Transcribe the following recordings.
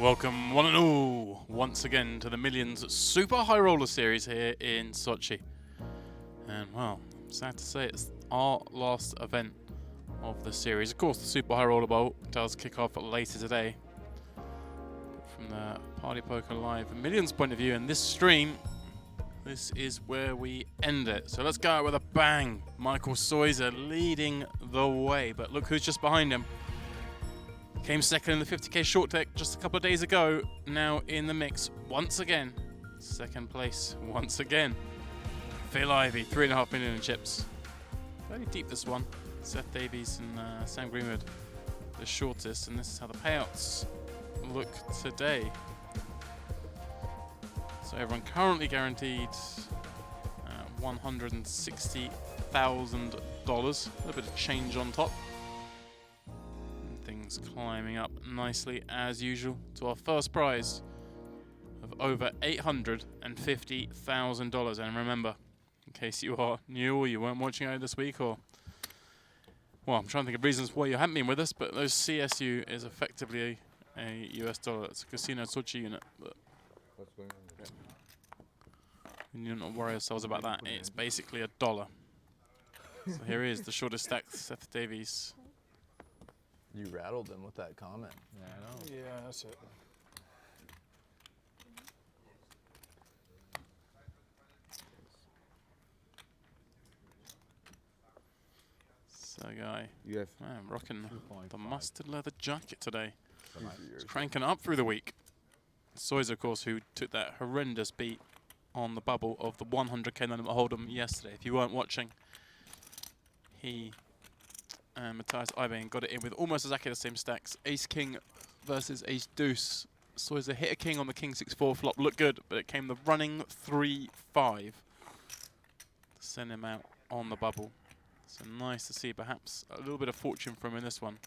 Welcome one and all once again to the Millions Super High Roller Series here in Sochi. And well, I'm sad to say it's our last event of the series. Of course, the Super High Roller Bowl does kick off later today. But from the Party Poker Live Millions point of view in this stream, this is where we end it. So let's go out with a bang. Michael Soya leading the way, but look who's just behind him. Came second in the 50k short deck just a couple of days ago. Now in the mix once again. Second place once again. Phil Ivey, 3.5 million in chips. Very deep this one. Seth Davies and Sam Greenwood, the shortest, and this is how the payouts look today. So everyone currently guaranteed $160,000. A little bit of change on top. Things climbing up nicely as usual to our first prize of over $850,000. And remember, in case you are new or you weren't watching it this week, or well, I'm trying to think of reasons why you haven't been with us, but those CSU is effectively a US dollar. It's a Casino Sochi unit. But what's going on? we need not worry ourselves about that. It's basically $1. So here is the shortest stack, Seth Davies. You rattled them with that comment. Yeah, I know. Yeah, that's it. So, guy, Yes. man, rocking the 2.5. mustard leather jacket today. Nice. It's cranking up through the week. Soya, of course, who took that horrendous beat on the bubble of the 100k limit hold'em yesterday. If you weren't watching, he Matthias Ivey got it in with almost exactly the same stacks. Ace King versus Ace Deuce. Soya hit a king on the King 6-4 flop. Looked good, but it came the running 3-5 to send him out on the bubble. So nice to see perhaps a little bit of fortune from him in this one.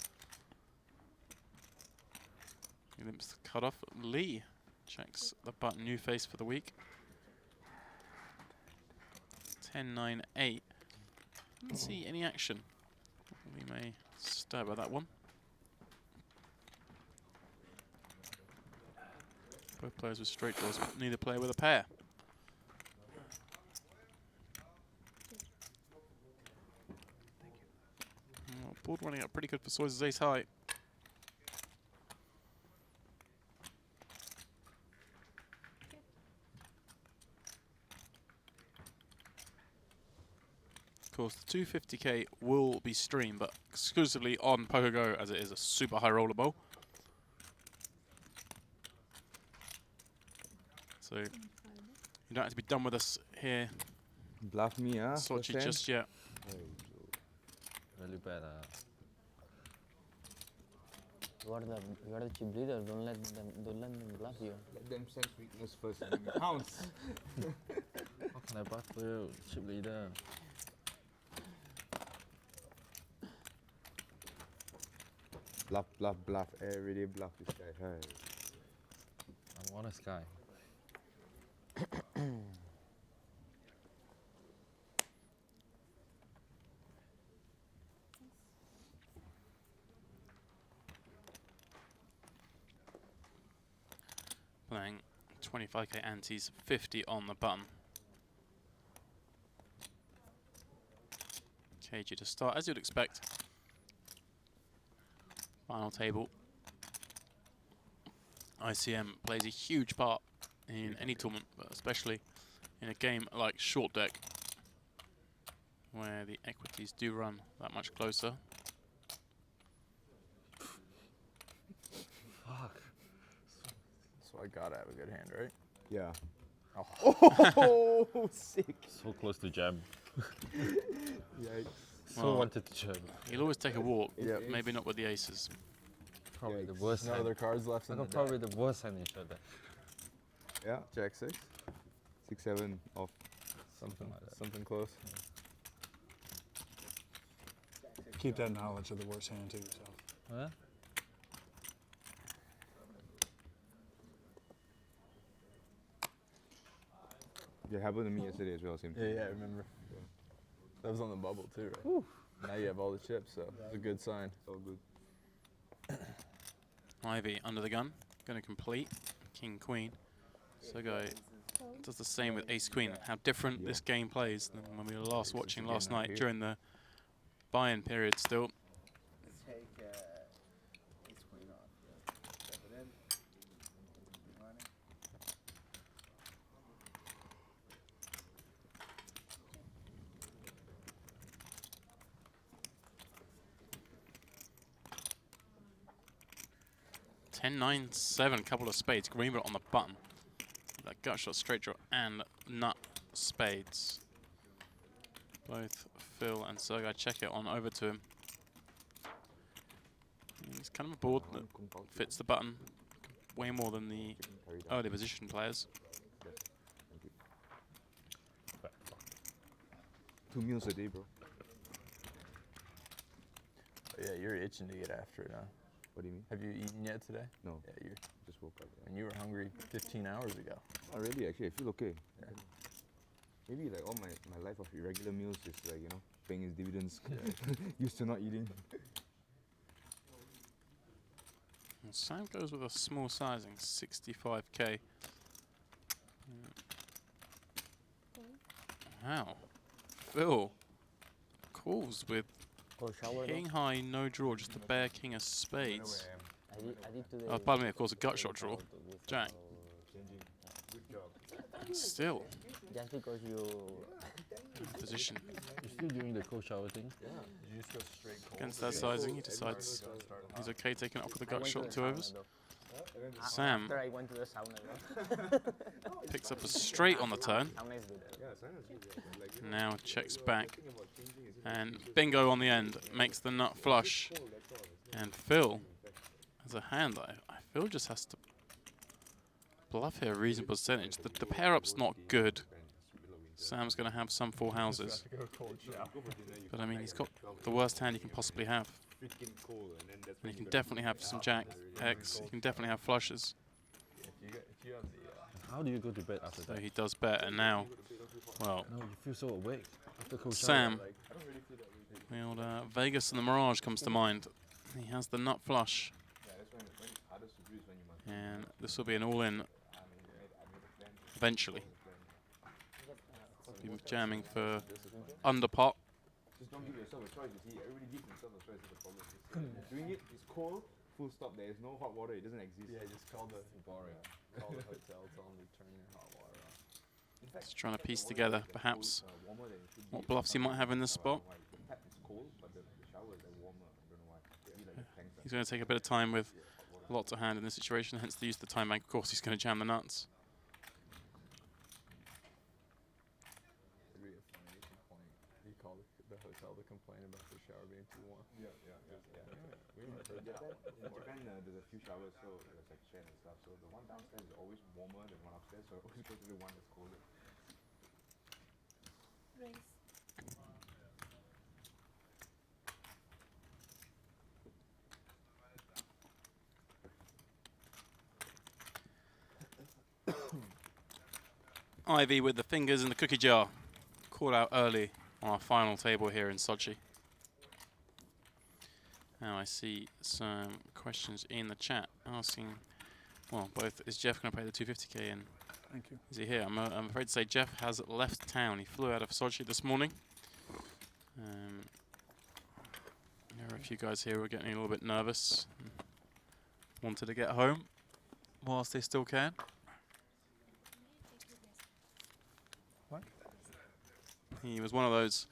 He limps the cutoff. Lee checks the button. New face for the week. 10-9-8. Didn't see any action. We may stab at that one. Both players with straight draws, but neither player with a pair. Well, board running up pretty good for Soya's ace high. Of course, the 250k will be streamed, but exclusively on PokerGo, as it is a super high roller bowl. So you don't have to be done with us here, Bluff me, huh? Sochi, just yet. Really bad. You are the chip leader. Don't let them bluff you. Let them sense weakness first and then pounce. How can I bluff you, chip leader? Bluff, bluff, bluff. Every day bluff this guy. Hey. I'm honest guy. Playing 25k antes, 50 on the button. KG to start, as you'd expect. Final table. ICM plays a huge part in any tournament, but especially in a game like short deck, where the equities do run that much closer. Fuck. So I gotta have a good hand, right? Yeah. Oh, sick. So close to jam. Yikes. So Well, wanted to jam. You'll always take a walk, Yep. maybe not with the aces. Probably the Yikes. worst No hand. other cards left I in the got deck. probably the worst hand in show deck. Yeah. Jack 6. 6-7 off. Something like that. Something close. Keep that knowledge of the worst hand to yourself. Huh? It happened to me yesterday as well. Same Yeah, thing. yeah, I remember. That was on the bubble too, right? Now you have all the chips, so it's a good sign. It's all good. Ivey under the gun. going to complete. King, queen. Soya does the same with ace, queen. How different this game plays than when we were last watching last again right night here. during the buy-in period still. Take ace queen off. Yeah. Shove it in. Money. Ten, nine, seven, couple of spades. Greenwood on the button. That gut shot, straight draw, and nut spades. Both Phil and Sergei check it on over to him. He's kind of a board that fits the button way more than the early position players. 2 meals a day, bro. Yeah, you're itching to get after it, huh? What do you mean? Have you eaten yet today? No, Yeah, you're. just woke up. And you were hungry 15 hours ago. Not really, actually. I feel okay. Yeah. Maybe like all my life of irregular meals is like, you know, paying his dividends. Used to not eating. And Sam goes with a small sizing, 65k. Wow. Phil calls with Oh, shower. king high, no draw, just a bare king of spades. I did today. Oh, pardon me, of course, a gut shot draw. Jack. Still, Just because you. position. You're still doing the cold shower thing? Did you just go straight cold? Against that sizing, he decides he's okay taking it off with a I gut went to shot, the 2 sauna overs. though. Sam After I went to the sauna. Though. picks up a straight on the turn. Sauna is good. Now checks back. And bingo on the end, makes the nut flush. And Phil has a hand that I feel just has to bluff here a reasonable percentage. The pair up's not good. Sam's going to have some full houses. Go cold shower. But I mean, he's got the worst hand you can possibly have. And he can definitely have some jack X. He can definitely have flushes. If you have the. How do you go to bed after So that? he does bet, and now, well, No, you feel so awake after cold shower. Sam, the old Vegas and the Mirage comes to mind. He has the nut flush. And this will be an all-in eventually. Be jamming for under pot. Just don't give yourself a choice, you see. Everybody gives themselves a choice, is the problem. Doing it is cold, full stop. There is no hot water, it doesn't exist. Yeah, just call the call the hotel, tell them to turn your hot water on. In fact, Just trying to piece together, perhaps, warmer than it should what be. bluffs he might have in this spot. The tap is cold, but the shower is like warmer. I don't know why. Maybe like the tanks are- He's going to take a bit of time with lots of hand in this situation, hence the use of the time bank. Of course, he's going to jam the nuts. It'd be a formation point. You call the hotel to complain about the shower being too warm. Yeah. We might have heard that. In Japan, there's a few showers, so there's like shared and stuff. So the one downstairs is always warmer than one upstairs, so I always go to the one that's colder. Ivey with the fingers in the cookie jar. Called out early on our final table here in Sochi. Now I see some questions in the chat asking, well, both, is Jeff going to pay the 250k in? Thank you. Is he here? I'm afraid to say Jeff has left town. He flew out of Sochi this morning. There are a few guys here who are getting a little bit nervous. Wanted to get home whilst they still can. What? He was one of those.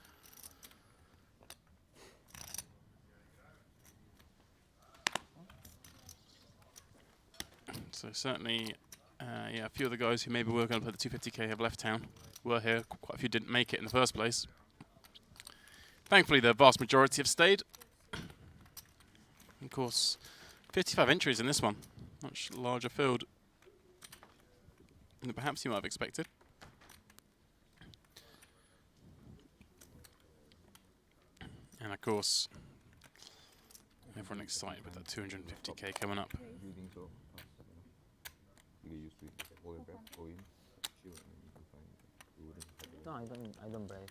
So certainly, yeah, a few of the guys who maybe were going to play the 250k have left town. Were here. Quite a few didn't make it in the first place. Thankfully, the vast majority have stayed. Of course, 55 entries in this one. Much larger field than perhaps you might have expected. And of course, everyone excited with that 250k coming up. You think so? You get used to it. Hold your breath, go in, chill, and then you can find it. You wouldn't have it. No, I don't break.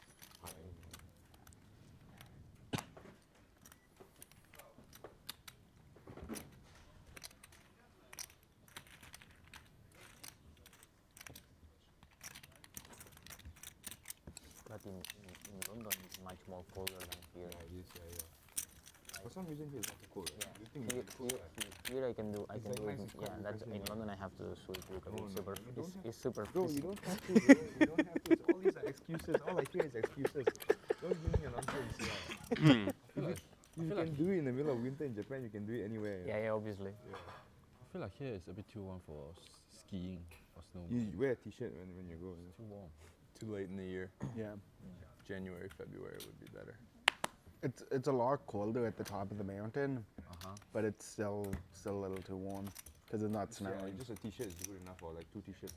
but in London it's much more colder than here. Yeah, it is, yeah. For some reason here it's not so cold, right? You think Here, it's cold, here, right? here I can do It's it. like nice and Yeah, quite that's in refreshing, London I have to switch because No, it's no, super. you don't have It's super. Bro, you freezing. don't have to, bro. You don't have to. All these are excuses. All I hear is excuses. Don't give me your nonsense. Yeah. If you can do it in the middle of winter in Japan, you can do it anywhere. Yeah, obviously. I feel like here it's a bit too warm for skiing or snowboarding. You wear a t-shirt when you go. Too warm. Too late in the year. Yeah. January, February would be better. It's a lot colder at the top of the mountain, Uh-huh. but it's still a little too warm because it's not Yeah, snowing. just a t-shirt is good enough, or like 2 t-shirts.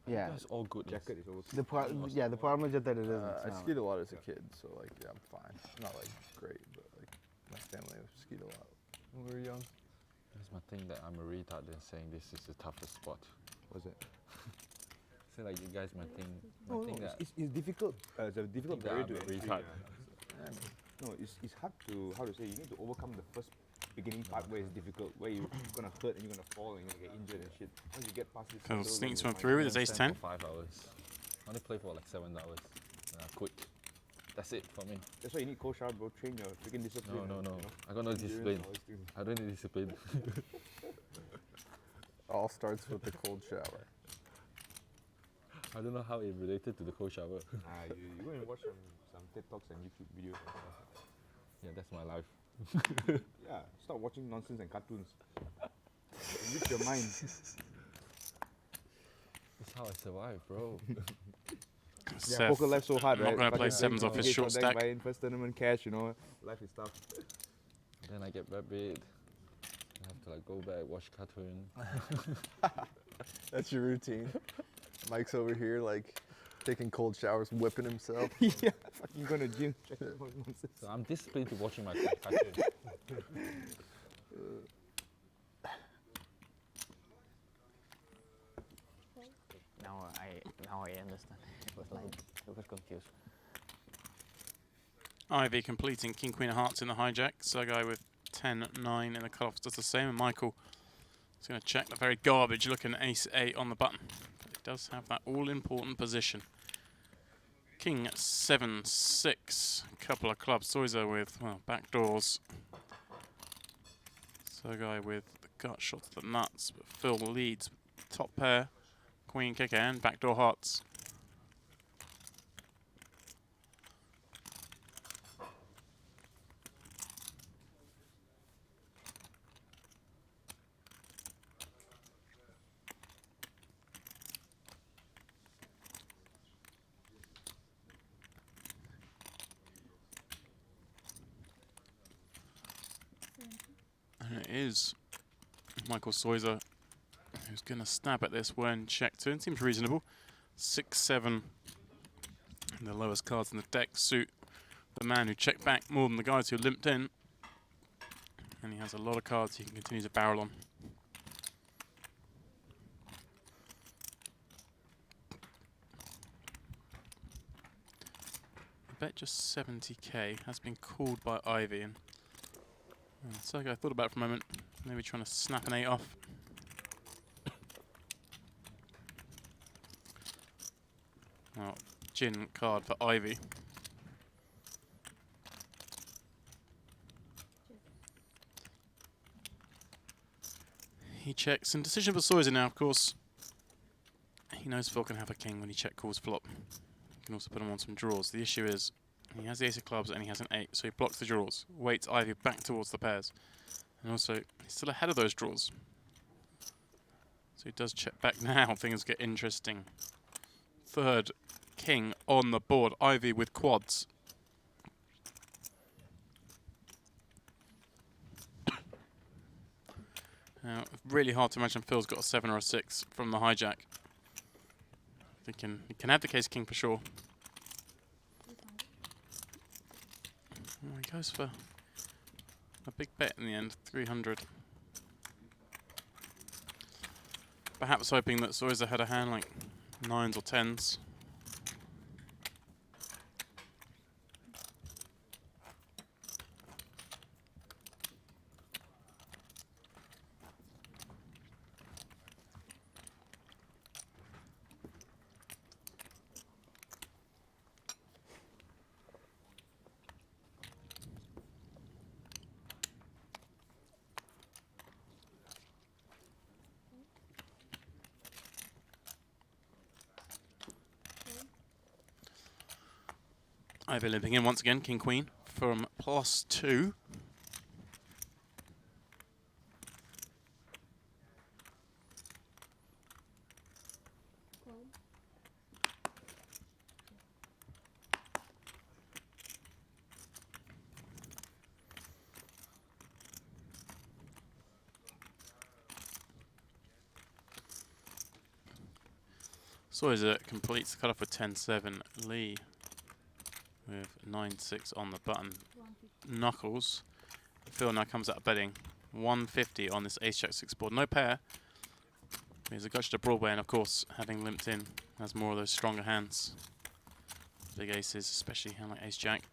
Yeah. That's all good. Jacket is also. The problem is just that it isn't I snowing. skied a lot as a kid, so like yeah, I'm fine. Not like great, but like my family skied a lot when we were young. That's my thing that I'm a retard and saying this is the toughest spot. What's that? Say like you guys might think, No, that it's difficult. It's a difficult think that barrier I'm to a entry. retard. No, it's hard to, how to say, you need to overcome the first beginning part where it's difficult, where you're gonna hurt and you're gonna fall and you're gonna get injured and shit. Once you get past it, Cool, settle, sneaks then one you're through fine. with his ace stand 10. for 5 hours. I only play for like 7 hours. And I quit. That's it for me. That's why you need cold shower, bro. Train your freaking discipline. No. you know? I got no Endurance, discipline. all these things. I don't need discipline. All starts with the cold shower. I don't know how it related to the cold shower. You go and watch some TED Talks and YouTube videos and stuff. Yeah, that's my life. Yeah, stop watching nonsense and cartoons. Enrich your mind. That's how I survive, bro. Yeah, Seth, poker life so hard, not right? gonna play Fucking sevens off his engage short your deck, stack. Buy in first tournament cash, you know. Life is tough. Then I get rabid. I have to like go back, watch cartoon. That's your routine. Mike's over here like taking cold showers, whipping himself. Yeah, fucking going to gym. Checking out nonsense. So I'm disciplined to watching my cartoon. Now I understand. It was confused. Ivey completing King Queen of Hearts in the hijack. Sergei with 10-9 in the cutoffs does the same, and Michael is going to check the very garbage looking Ace 8 on the button. But it does have that all important position. King 7-6. Couple of clubs. Soya with, well, backdoors. Sergei with the gut shot to the nuts, but Phil leads top pair. Queen kicker and backdoor hearts. And it is Michael Soya who's going to snap at this when check turn. Seems reasonable. 6-7. The lowest cards in the deck suit the man who checked back more than the guys who limped in. And he has a lot of cards he can continue to barrel on. I bet just 70k has been called by Ivey. And so I thought about it for a moment. Maybe trying to snap an 8 off. Well, gin card for Ivey. He checks, and decision for Soya now, of course. He knows Phil can have a king when he check calls flop. He can also put him on some draws. The issue is, he has the ace of clubs and he has an 8, so he blocks the draws. Waits Ivey back towards the pairs. And also, he's still ahead of those draws. So he does check back now. Things get interesting. Third king on the board. Ivey with quads. Now, really hard to imagine Phil's got a 7 or a 6 from the hijack. Thinking he can have the case king for sure. Oh, he goes for a big bet in the end, 300. Perhaps hoping that Soya had a hand like 9s or 10s. Ivey limping in once again, King Queen from +2. Soya completes the cutoff with 10-7. Lee with 9-6 on the button. Knuckles. Phil now comes out betting 150 on this ace-jack-6 board. No pair. He's a gutted to Broadway, and of course, having limped in, has more of those stronger hands. Big aces, especially hand like ace-jack.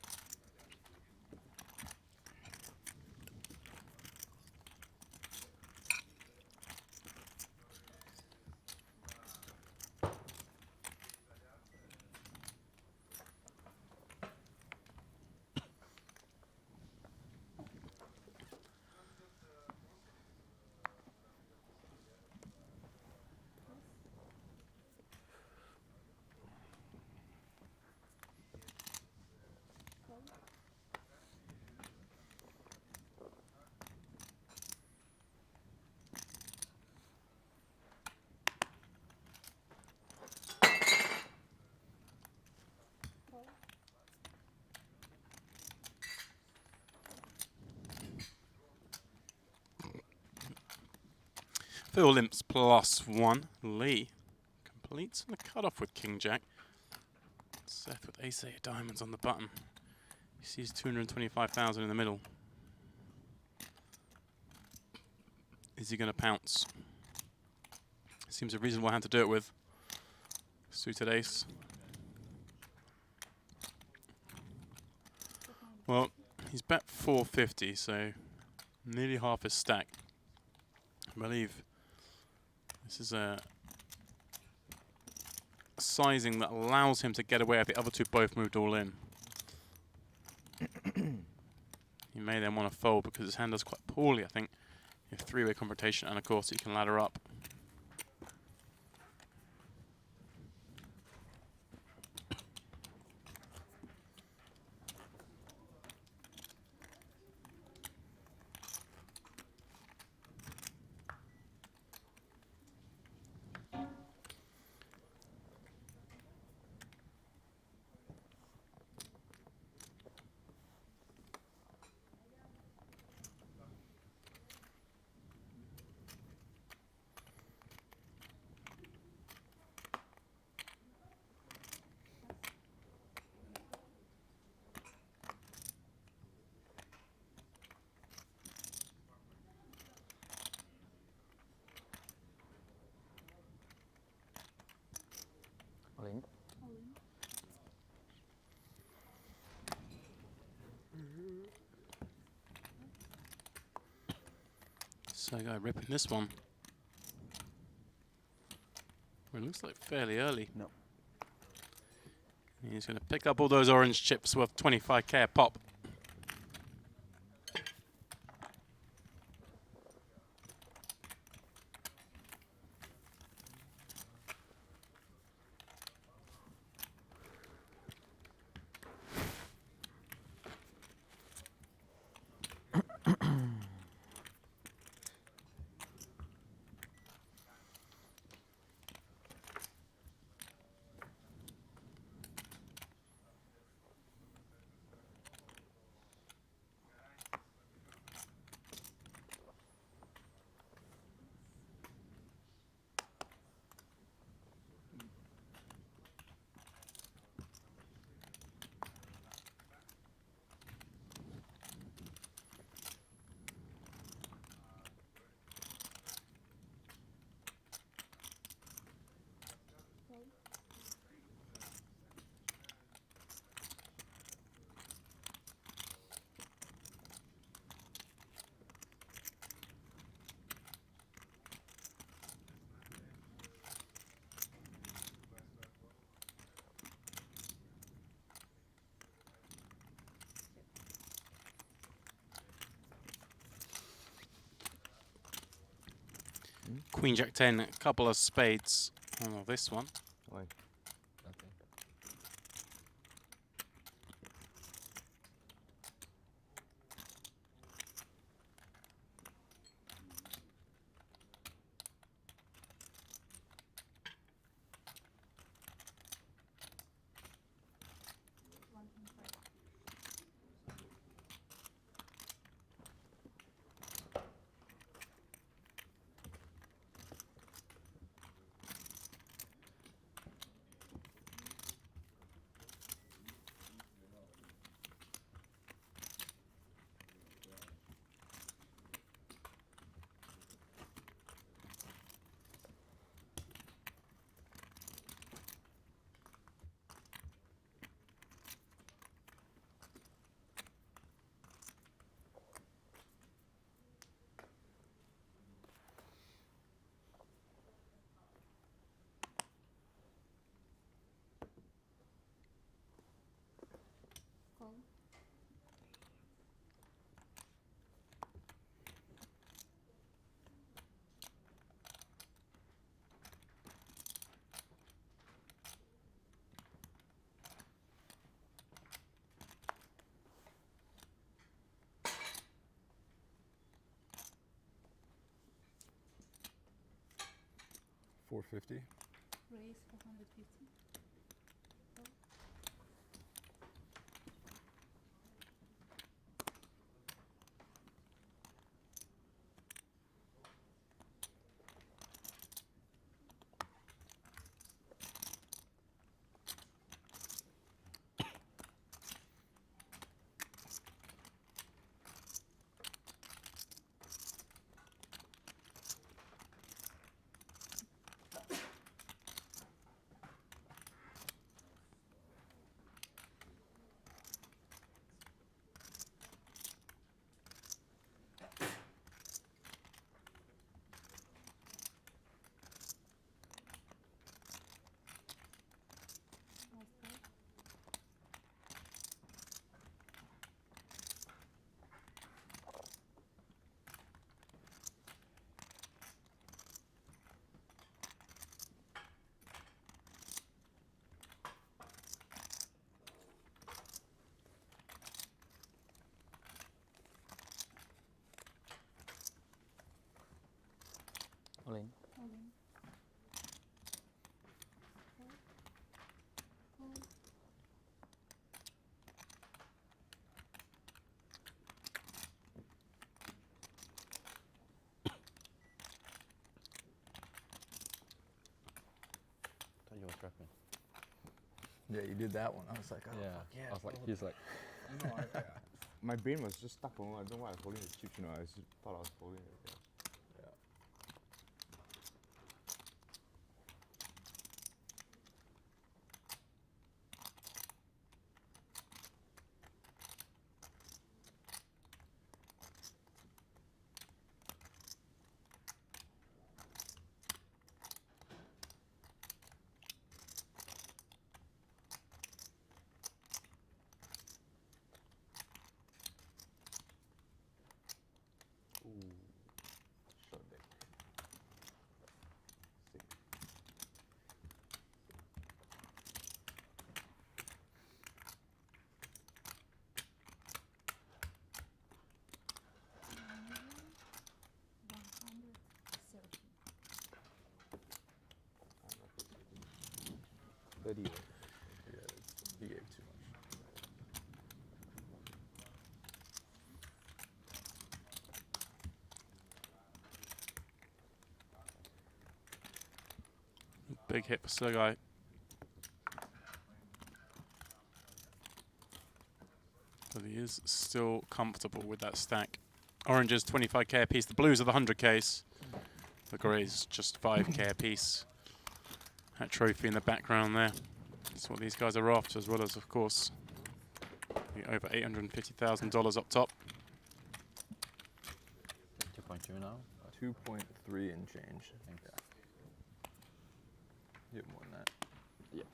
Phil limps +1. Lee completes the cutoff with King Jack. Seth with ace-8 diamonds on the button. He sees 225,000 in the middle. Is he going to pounce? Seems a reasonable hand to do it with. Suited ace. Well, he's bet 450, so nearly half his stack. I believe this is a sizing that allows him to get away if the other two both moved all in. He may then want to fold because his hand does quite poorly, I think. You have three-way confrontation, and of course he can ladder up. All in. So go ripping this one. Well, it looks like fairly early. No. He's going to pick up all those orange chips worth 25k a pop. Queen Jack 10, a couple of spades. Oh, this one. Why? Nothing. 450. Raise 450. All in. All in. Fold. Thought you were trapping. Yeah, you did that one. I was like, oh, Yeah. fuck yeah. I was like, he's like, No, my brain was just stuck on. I don't know why I was holding the chips. You know, I just thought I was holding it. Yeah. Yeah. Ooh, short deck. Sick. $130. 30. Yeah, he gave too much. Big hit for Sergei. But he is still comfortable with that stack. Orange is 25k a piece. The blues are the 100ks. The greys just 5k a piece. That trophy in the background there. That's what these guys are after, as well as, of course, the over $850,000 up top. 2.2 now. 2.3 and change. Thanks. Yeah. You have more than that. Yep.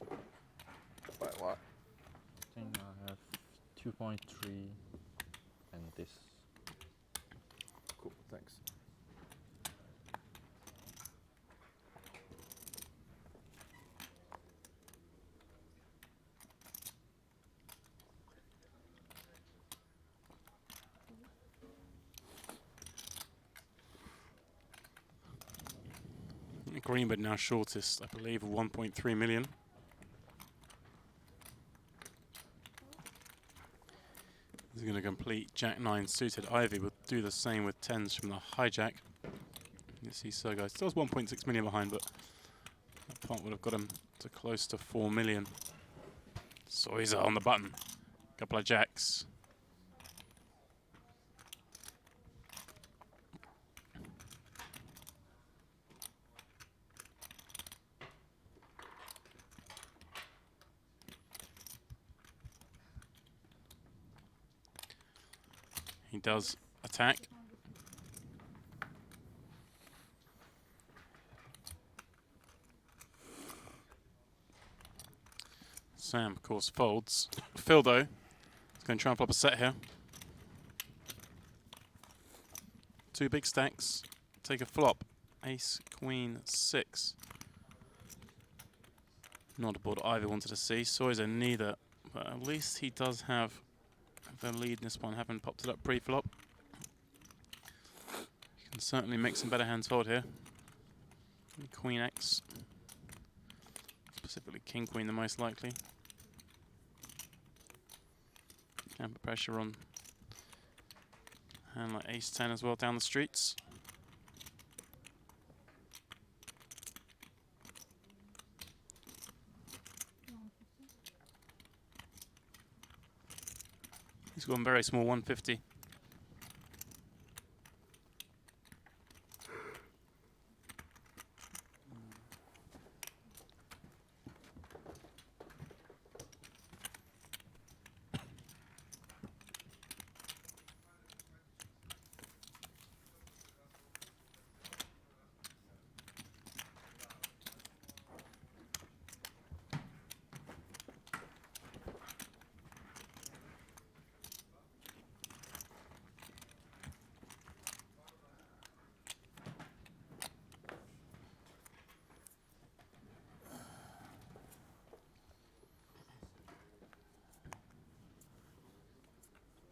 By a lot. I think I have 2.3 and this. Cool, thanks. Greenwood now shortest, I believe, of 1.3 million. He's going to complete Jack-9 suited. Ivey will do the same with 10s from the hijack. You see Sergei still has 1.6 million behind, but that part would have got him to close to 4 million. Soya on the button. Couple of jacks. He does attack. Sam, of course, folds. Phil, though, is going to trample up a set here. Two big stacks. Take a flop. Ace, Queen, 6. Not a board Ivey wanted to see. Soya neither. But at least he does have the lead in this one, having popped it up pre-flop. Can certainly make some better hands fold here. Queen X. Specifically King Queen, the most likely. Can put pressure on hand like Ace 10 as well down the streets. He's gone very small, 150.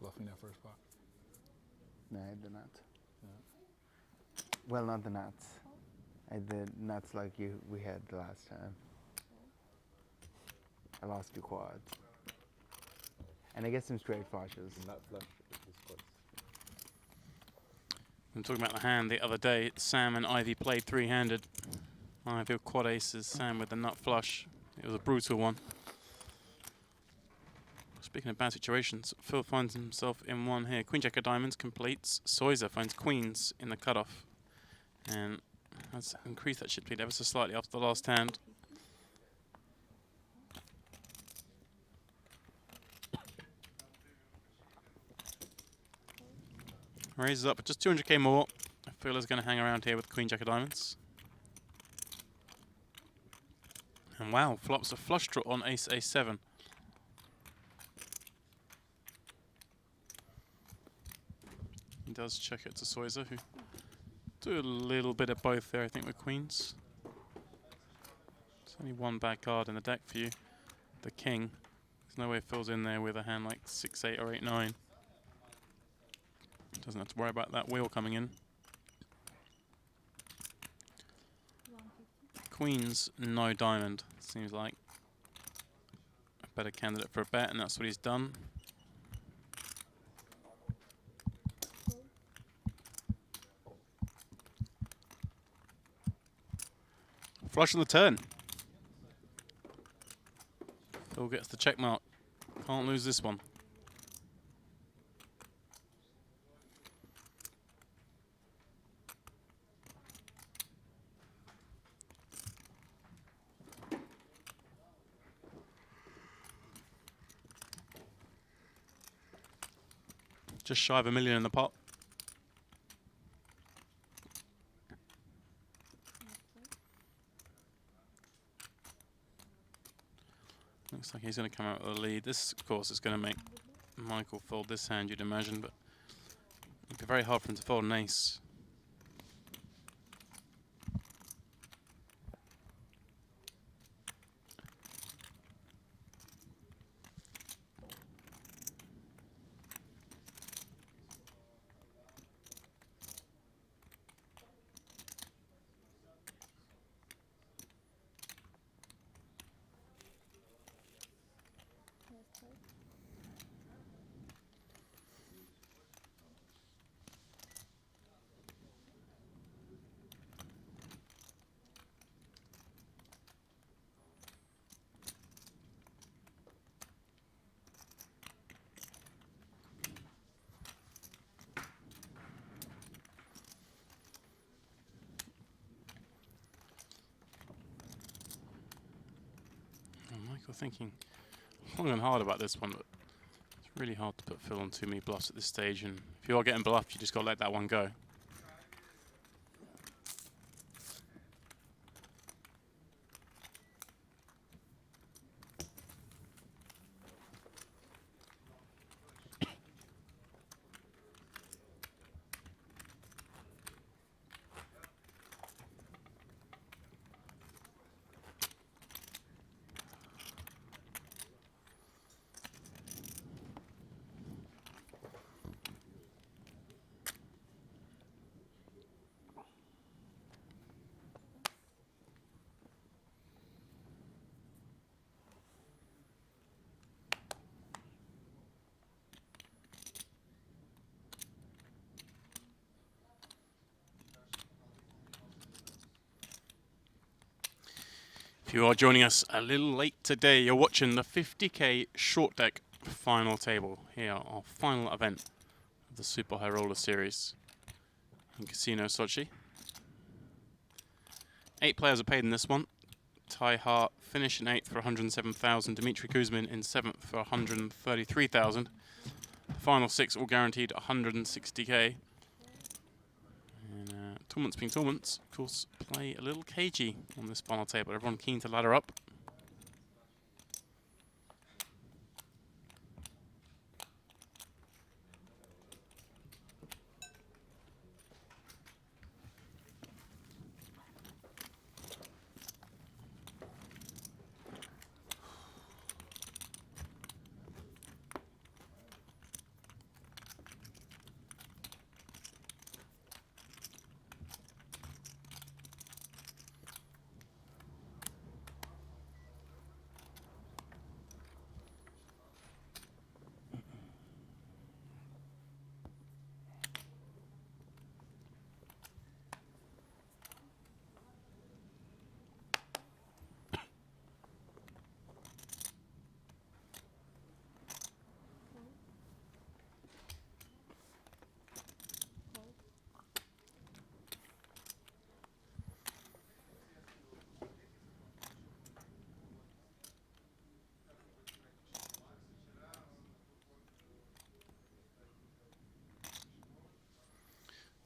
Bluffing that first pot. No, I did not. Well, not the nuts. I did nuts like we had the last time. I lost 2 quads. And I get some straight flushes. Nut flush is close. I'm talking about the hand the other day. Sam and Ivey played 3-handed. Ivey with quad aces, Sam with the nut flush. It was a brutal one. Speaking of bad situations, Phil finds himself in one here. Queen Jack of Diamonds completes. Soya finds queens in the cutoff. And has increased that chip lead ever so slightly after the last hand. Raises up just 200k more. Phil is going to hang around here with Queen Jack of Diamonds. And wow, flops a flush draw on Ace A7. He does check it to Soya, who do a little bit of both there, I think, with queens. There's only one bad card in the deck for you, the king. There's no way Phil's in there with a hand like 6-8 or 8-9. Doesn't have to worry about that wheel coming in. Queens, no diamond. Seems like a better candidate for a bet, and that's what he's done. Flush on the turn. Phil gets the check mark. Can't lose this one. Just shy of $1 million in the pot. Looks like he's going to come out with a lead. This, of course, is going to make Michael fold this hand, you'd imagine, but it'd be very hard for him to fold an ace. Michael thinking long and hard about this one, but it's really hard to put Phil on too many bluffs at this stage, and if you are getting bluffed, you just got to let that one go. If you are joining us a little late today, you're watching the 50k short deck final table here, our final event of the Super High Roller Series in Casino Sochi. 8 players are paid in this one. Ty Hart finished in 8th for 107,000. Dmitry Kuzmin in 7th for 133,000. The final 6 all guaranteed 160k. And tournaments being tournaments, of course, play a little cagey on this final table. Everyone keen to ladder up.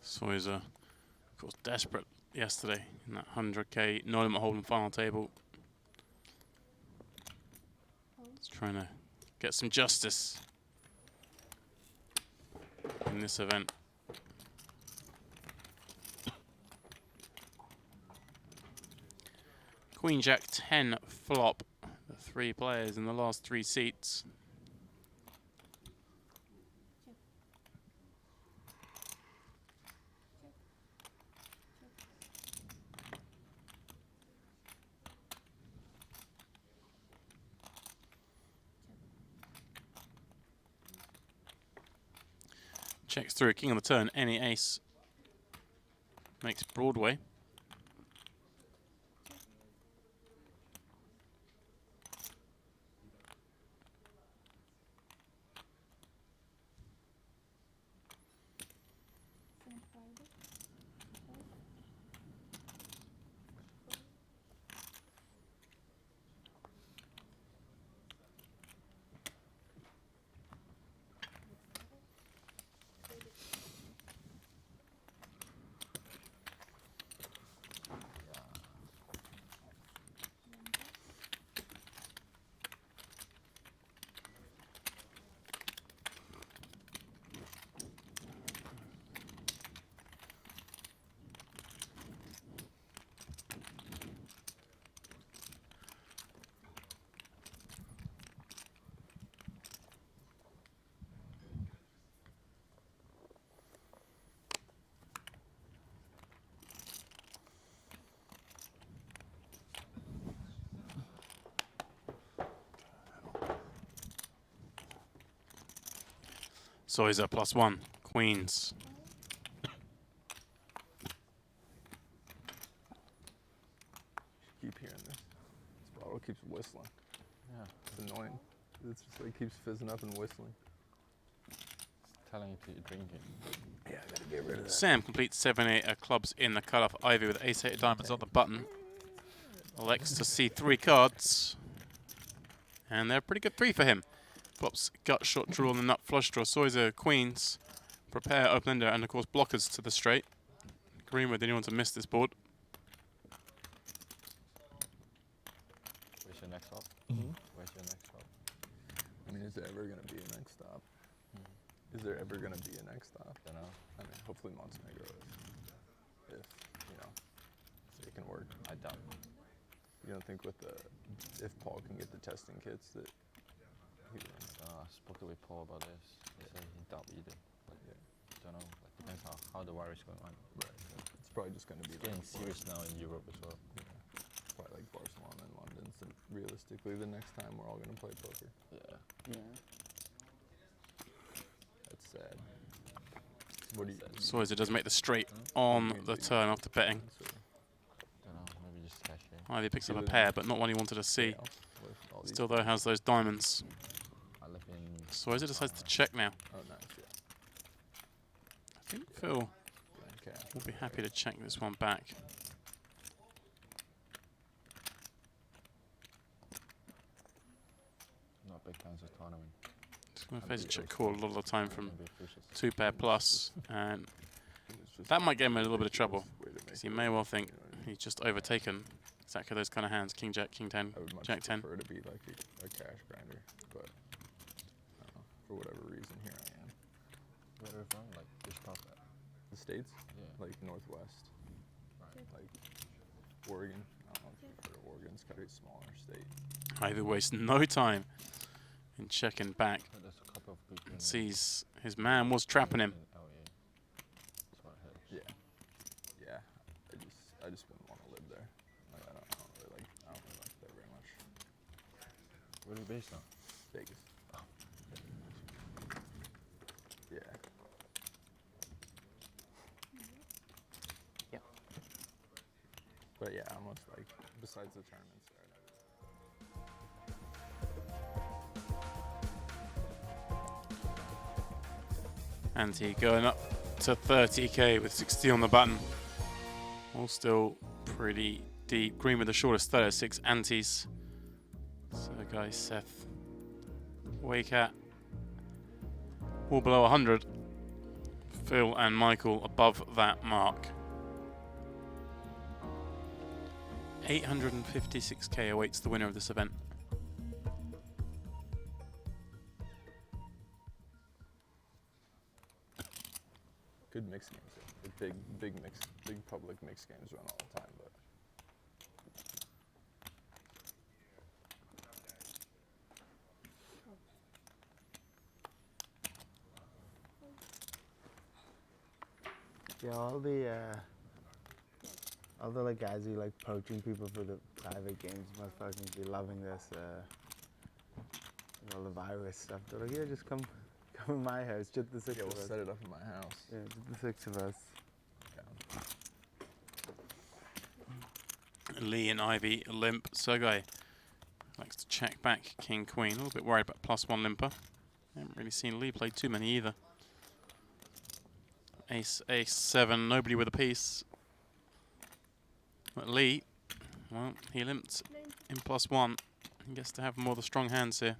Soya, of course, desperate yesterday in that 100k no-limit hold'em final table. He's trying to get some justice in this event. Queen Jack 10 flop. The 3 players in the last 3 seats. Checks through, king on the turn, any ace. Makes Broadway. Soya +1, queens. Keep hearing this. This bottle keeps whistling. Yeah. It's annoying. It's just like keeps fizzing up and whistling. Telling you to drink it. Yeah, I gotta get rid of that. Sam completes 7-8 clubs in the cutoff. Ivey with ace-8 diamonds on the button. Elects to see 3 cards. And they're a pretty good 3 for him. Flops gut shot draw on the nut flush draw. Soya queens. Prepare open ender and of course blockers to the straight. Greenwood, anyone to miss this board. Where's your next stop? Where's your next stop? I mean, is there ever gonna be a next stop? Is there ever gonna be a next stop? Don't know. I mean, hopefully Montenegro is. If, you know, if it can work. I doubt. You don't think with the, if Paul can get the testing kits that he wins? I spoke with Paul about this. He said he doubt either. But Yeah. don't know. Like, depends how the war is going on. Right. It's probably just gonna be Getting like serious now in Europe as well. Yeah. Probably like Barcelona and London. So realistically, the next time we're all gonna play poker. Yeah. Yeah. That's sad. What do you? Soya does make the straight on the turn after betting. So, Don't know. Maybe just cash in. Ivey picks See up a what pair, but not one he wanted to see. fail with all these Still, though, has those diamonds. I left in. Soya decides to check now. Oh, nice. Yeah. I think Phil Blind cash. will be happy to check this one back. Not big fans of tournament. Just going to face a check call a lot of the time from Can be vicious. 2-pair plus, and It's just that might get him in a little bit of trouble. way to make Because he it may work, well think you know what I mean? he's just overtaken exactly those kind of hands. King Jack, King 10, I would much Jack 10. prefer to be like a cash grinder, but I don't know, for whatever reason, here I am. Where are you from? Like which part? The States, Yeah. like Northwest, Right. like Oregon. I don't know if you've heard of Oregon. It's kind of a smaller state. Ivey wastes no time in checking back. So there's a couple of people. And sees his man was trapping him. Oh yeah. That's what I heard. Yeah, yeah. I just wouldn't want to live there. Like, I don't really like that very much. Where are you based on? Vegas. Yeah. Yeah. But yeah, almost like besides the tournaments there. Ante going up to 30k with 60 on the button. All still pretty deep. Green with the shortest 36 antes. So guys, Seth, Wakeat, all below 100. Phil and Michael above that mark. 856k awaits the winner of this event. Good mix games. Yeah. Big public mix games run all the time, but. Yeah, all the like guys who like poaching people for the private games must fucking be loving this. All the virus stuff. They're like, yeah, just come in my house. Just the six Yeah, of we'll us. set it up in my house. Yeah, just the six of us. Yeah. Lee and Ivey limp. Sergei likes to check back King Queen. A little bit worried about +1 limper. Haven't really seen Lee play too many either. Ace, Ace 7. Nobody with a piece. But Lee, well, he limped in +1. He gets to have more of the strong hands here.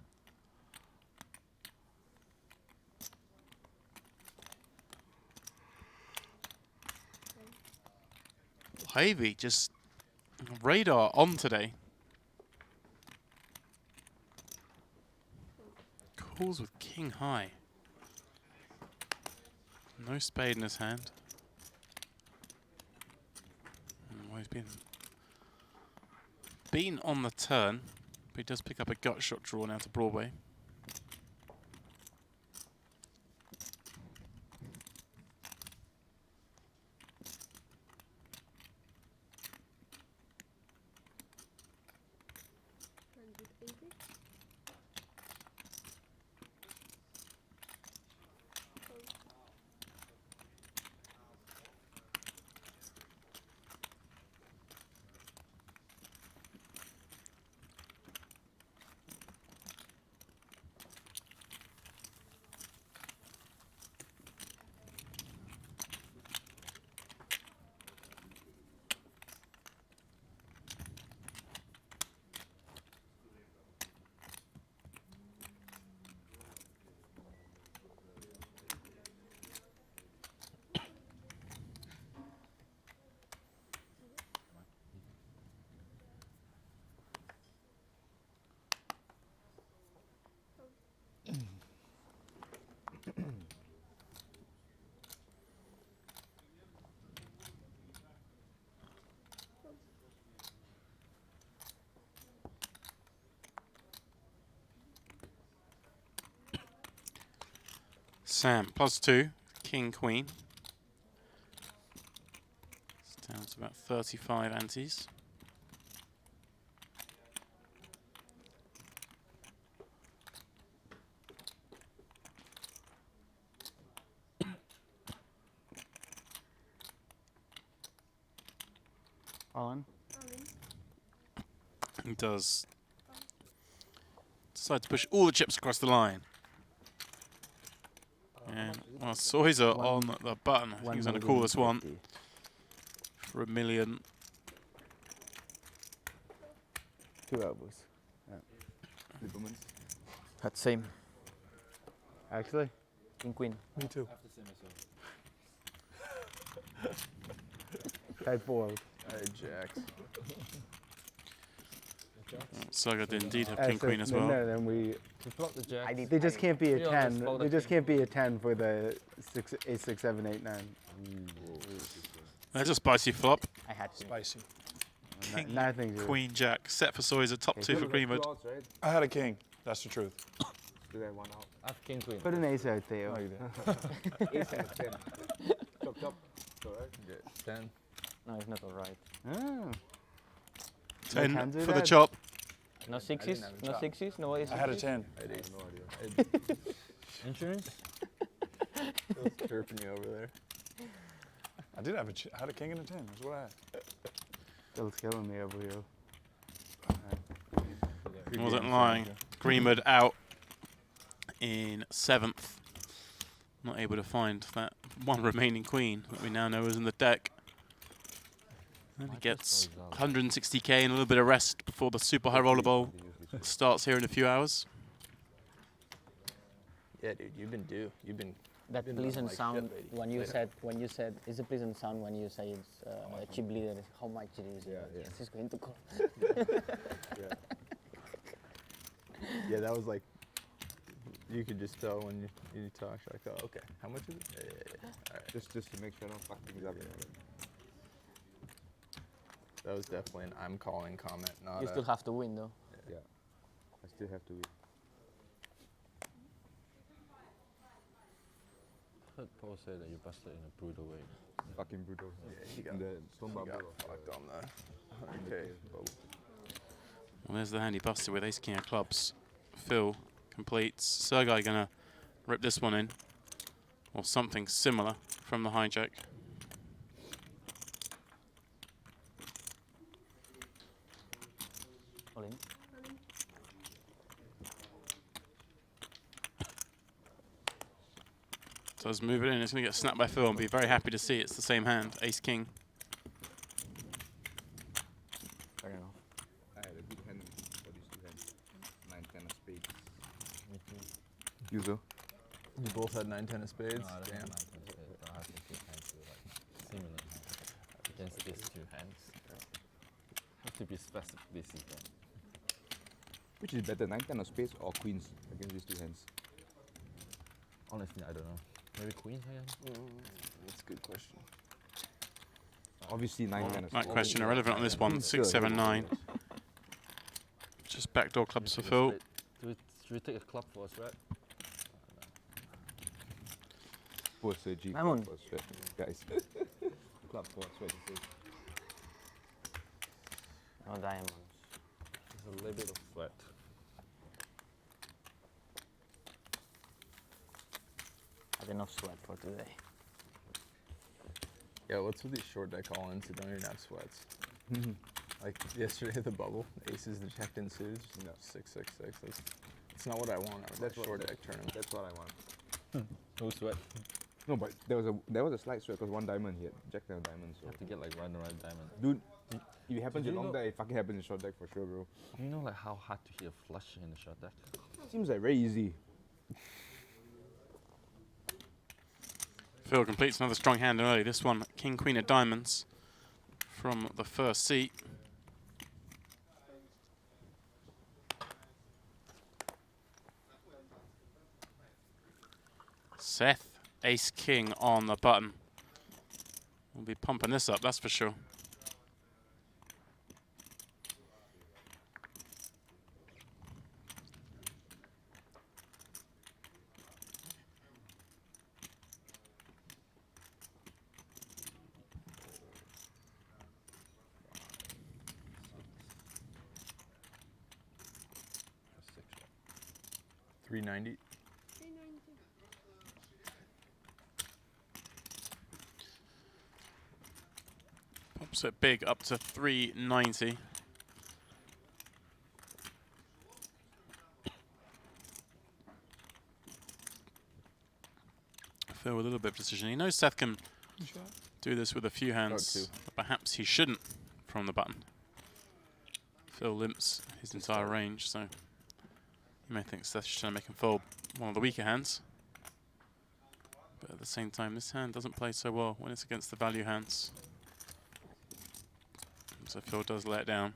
Ivey just radar on today. Calls with king high. No spade in his hand. Well, he's been beaten on the turn, but he does pick up a gut shot draw now to Broadway. Sam, +2, king, queen. It's down to about 35 antes. On. He does decide to push all the chips across the line. And well, Soy's on the button. I think he's going to call this one 1,050,000. for $1 million. 2 elbows. Libermans. That's same. Actually, King queen. Me too. type fold. Alright, jacks. Soya did indeed have Uh, king so queen as no, well. No, then we. You flop the jack. They just can't be a Yeah, let's 10. fold They the just king. can't be a 10 for the 8, 6, 7, 8, 9. That's a spicy flop. I had to. Spicy. King, Nothing. Queen, jack. Set for Soya's a top two for Greenwood. Right? I had a king. That's the truth. Do that one out. I have king queen. Put an ace out there. Oh, you did. Ace and a 10. Chop, chop. Alright. Yeah, 10. No, it's not alright. Oh. 10 hands are for the dead. chop. No sixes? have a No chop. sixes? No aces? I had a 10. I had ace. No idea. Insurance? Feels chirping you over there. I did have I had a king and a 10. That's what I had. Still killing me over here. Good Wasn't game, lying. Soya. Greenwood out in 7th. Not able to find that one remaining queen that we now know is in the deck. And he gets 160k and a little bit of rest before the Super High Roller Bowl starts here in a few hours. Yeah, dude, you've been due. You've been. That Been pleasant like shit sound lately. when you Later. said it's a pleasant sound when you say it's a chip leader. How much it is? Yeah, yeah. Yes, it's going to call. Yeah. Yeah, that was like. You could just tell when you talk. Like, oh, okay. How much is it? Yeah. All right. Just to make sure I don't fuck things up. That was definitely an I'm calling comment, not You a. still have to win though. Yeah. I still have to win. Heard Paul say that you busted in a brutal way. Fucking brutal. Yeah, he got, In the stone he bubble. got of, fucked on the 100K bubble. Well, there's the hand he busted with ace king of clubs. Phil completes. Sergei gonna rip this one in, or something similar from the hijack. All in. Does move it in. It's gonna get snapped by Phil and be very happy to see it's the same hand, ace king. Fair enough. I had a good hand for these two hands. 9, 10 of spades. Me too. You go. You both had 9, 10 of spades. No, I don't Damn. have 9, 10 spades, but I have a few hands with like similar hands against these two hands. Have to be specifically seated. Which is better, 9, 10 of spades or queens against these two hands? Honestly, I don't know. Maybe queens again? That's a good question. Obviously 9, 10 of That spades. question irrelevant on this one. Queens 6, still 7, hit. 9. Just backdoor clubs for Should we Phil. split? Should we take a club for us, right? For Sir G. Mammon. For Sweat. Guys. Club for Sweat. No diamonds. There's a little bit of sweat. Had enough sweat for today. Yeah, what's with these short deck all-ins that don't even have sweats? Like yesterday, the bubble, aces, the checked in suits, No. 6, 6, 6. That's not what I want out of That's a what- short deck tournament. That's what I want. No sweat. No, but there was a slight sweat because one diamond here, Jack 10 of diamonds. So. Have to get like right around diamond. Dude, if it happens Did in you long know- deck, it fucking happens in short deck for sure, bro. Do you know like how hard to hit a flush in the short deck? Seems like very easy. Phil completes another strong hand early. This one, king, queen of diamonds from the first seat. Seth, ace, king on the button. We'll be pumping this up, that's for sure. $390. Pops it big up to 390. Phil with a little bit of decision. He knows Seth can do this with a few hands, two. but perhaps he shouldn't from the button. Phil limps his entire range, so you may think Seth's trying to make him fold one of the weaker hands. But at the same time, this hand doesn't play so well when it's against the value hands. So Phil does let it down.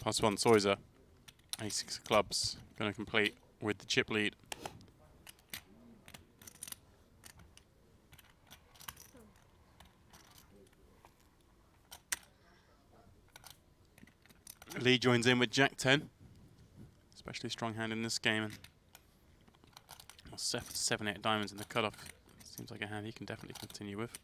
+1 Soya, ace of clubs, going to complete with the chip lead. Lee joins in with Jack 10, especially strong hand in this game. And Seth 7-8 diamonds in the cutoff. Seems like a hand he can definitely continue with.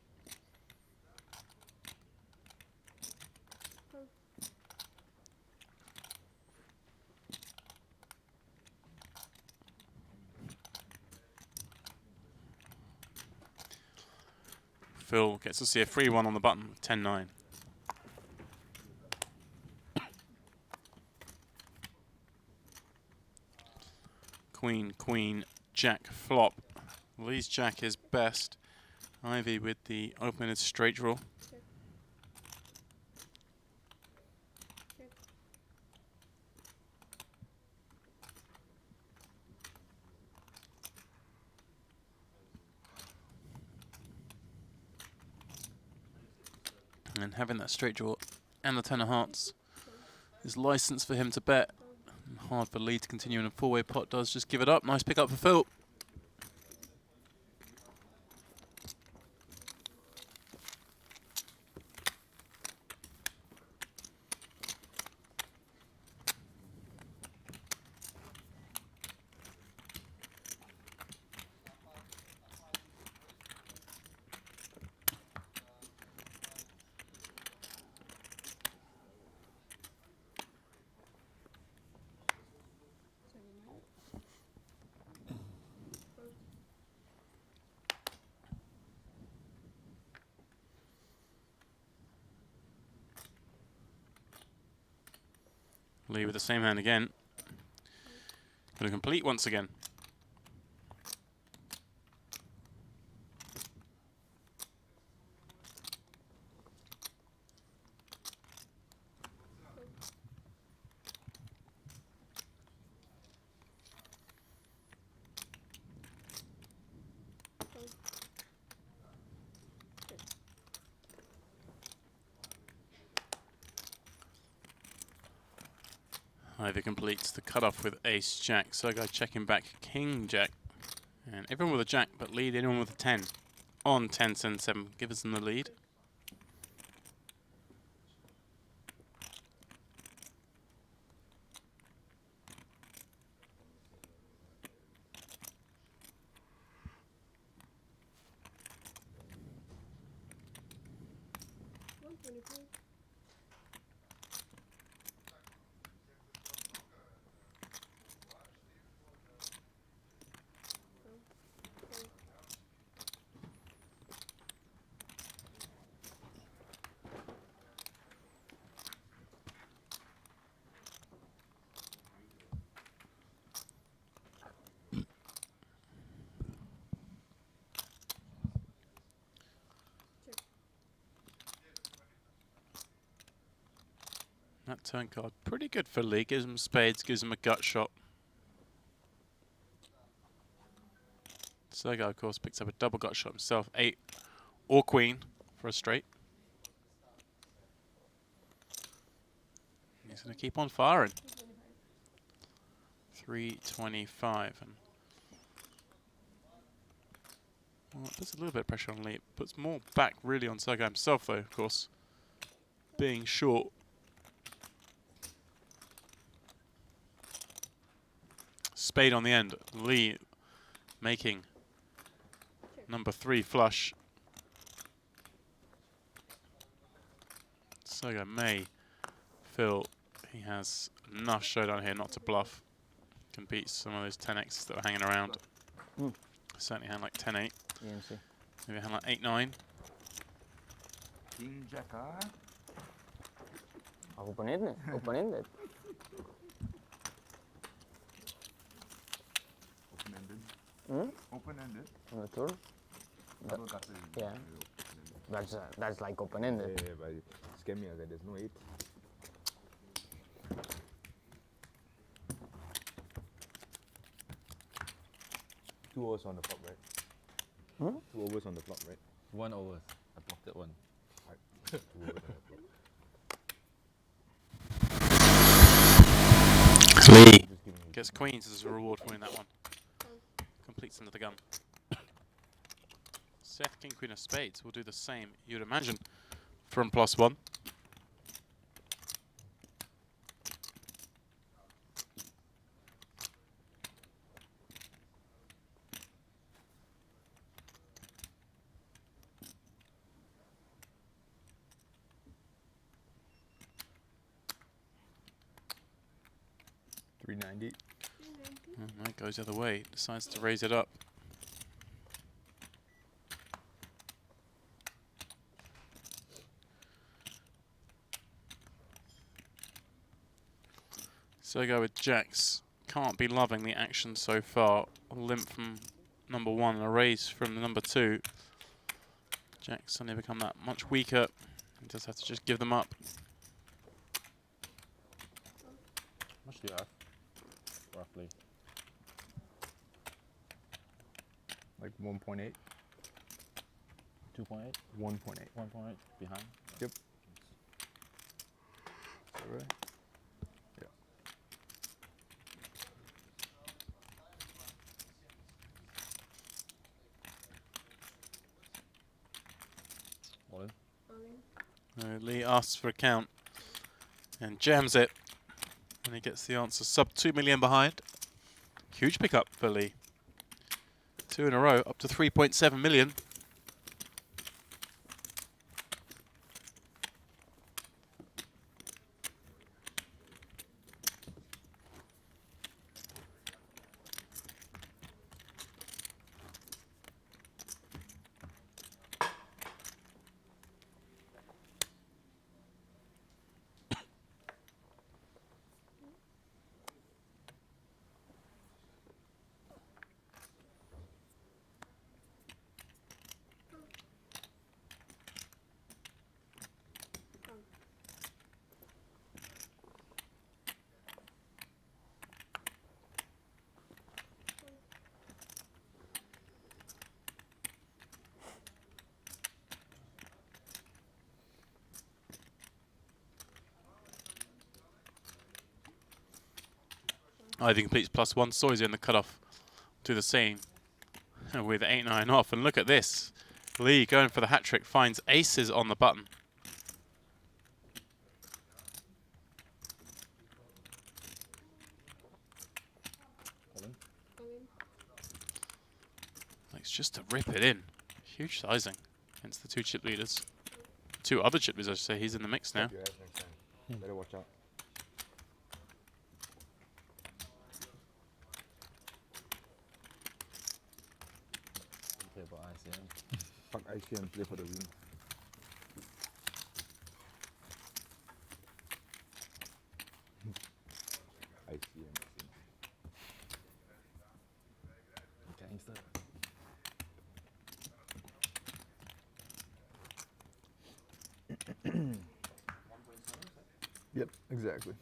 Phil gets to see a free one on the button with 10-9. Queen, queen, jack, flop. Lee's jack is best. Ivey with the open-ended straight draw. And having that straight draw and the 10 of hearts is license for him to bet. And hard for Lee to continue in a four-way pot. Does just give it up. Nice pick up for Phil. Lee with the same hand again. Going to complete once again. Ivey completes the cutoff with ace jack. So guy checking back king jack. And everyone with a jack, but lead anyone with a 10. On 10, 7, 7. Give us the lead. That turn card, pretty good for Lee. Gives him spades, gives him a gut shot. Sergei, of course, picks up a double gut shot himself. 8 or queen for a straight. He's going to keep on firing. 325. And Well, it puts a little bit of pressure on Lee. It puts more back really on Soya himself, though, of course. Being short. Spade on the end. Lee making number 3 flush. Soya may feel he has enough showdown here not to bluff. Can beat some of those 10x's that are hanging around. Certainly hand like 10-8. EMC. Maybe a hand like 8-9. King Jack, ah. Open-ended. Open-ended. Open-ended. Hmm? Open-ended. On the turn. Double gutter. Yeah. That's like open-ended. Yeah, but scare me like that. There's no 8. Two overs on the flop, right? Hmm? 2 overs on the flop, right? 1 over. I blocked it 1. 2 overs on the flop. Lee Just giving you. gets queens as a reward for winning that one. Completes under the gun. Seth, king, queen of spades will do the same, you'd imagine, from +1. $390. And that goes the other way. Decides to raise it up. So go with jacks. Can't be loving the action so far. A limp from number 1 and a raise from the number 2. Jacks suddenly become that much weaker. He does have to just give them up. How much do you have? Roughly. Like 1.8. 2.8? 1.8. 1.8 behind? Yep. Is that right? Yeah. All in? Lee asks for a count and jams it. And he gets the answer sub 2 million behind. Huge pickup for Lee. 2 in a row, up to 3.7 million. Ivey completes +1. Soya in the cutoff. Do the same with 8-9 off. And look at this. Lee going for the hat trick finds aces on the button. All in? Likes just to rip it in. Huge sizing against the 2 chip leaders. 2 other chip leaders, I should say. He's in the mix now. Your ass next time. Better watch out. Play about ICM. Fuck IC and play for the win. ICM. Gangster. Yep, exactly.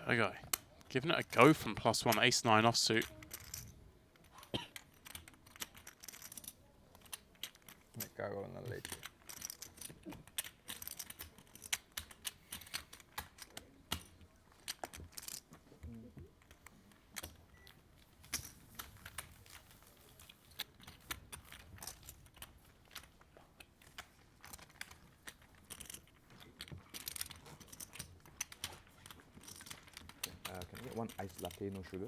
Sergei giving it a go from +1, ace-9 offsuit. Me cago en la leche. Can I get one iced latte, no sugar?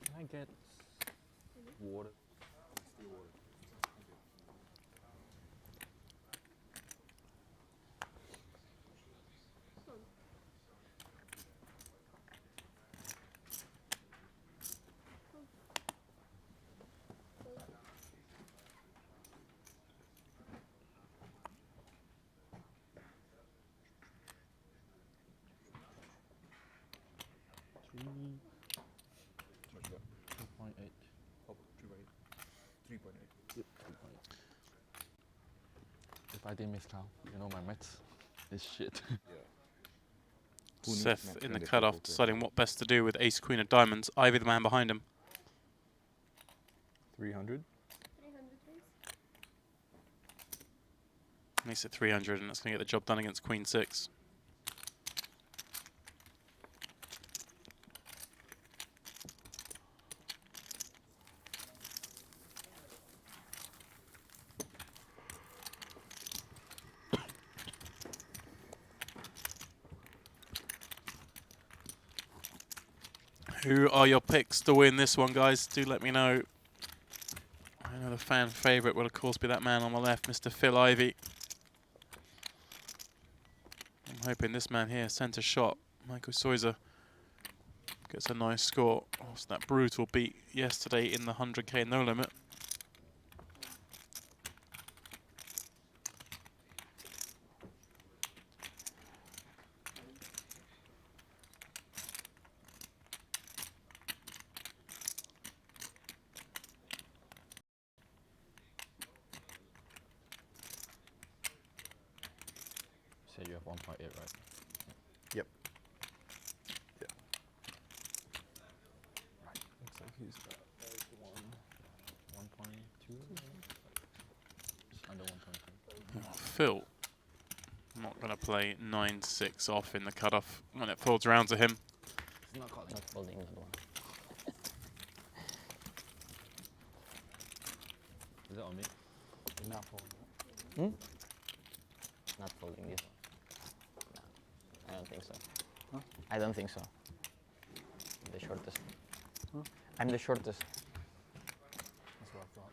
Can I get water? Much better. 2.8. Oh, 3.8. 3.8. Yep, 2.8. If I didn't miscount, you know my maths is shit. Who needs Seth maths in when the they play cutoff, poker? deciding what best to do with ace-queen of diamonds. Ivey, the man behind him. 300. Makes it 300, and that's going to get the job done against queen 6. Who are your picks to win this one, guys? Do let me know. I know the fan favourite will, of course, be that man on the left, Mr. Phil Ivey. I'm hoping this man here, centre shot, Michael Soya, gets a nice score. After that brutal beat yesterday in the 100k no limit. You said you have 1.8, right? Yep. Looks like he's got like 1.2? Just under 1.2. Phil, not going to play 9-6 off in the cutoff when it folds around to him. It's not calling. Not folding that one. Is it on me? You're not folding. Not folding this one. No, I don't think so. Huh? I don't think so. The shortest. Huh? I'm the shortest. That's what I thought.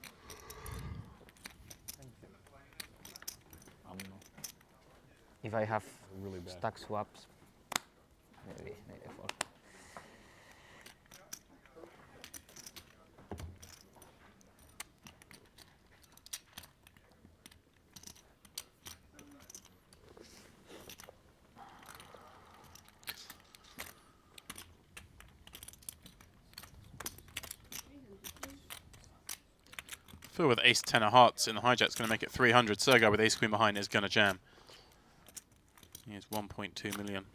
If I have Really bad. stack swaps, maybe I fold. Phil with ace-10 of hearts in the hijack's going to make it 300. Sergei with ace-queen behind is going to jam. He has 1.2 million.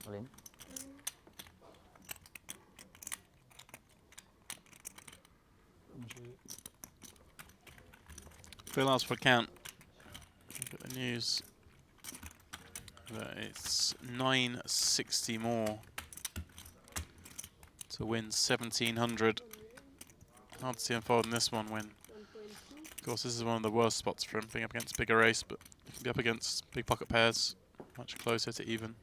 All in. Phil asked for a count. Look at the news. That it's 960 more to win 1700. Hard to see him folding this one when, of course, this is one of the worst spots for him, being up against bigger ace, but he can be up against big pocket pairs, much closer to even.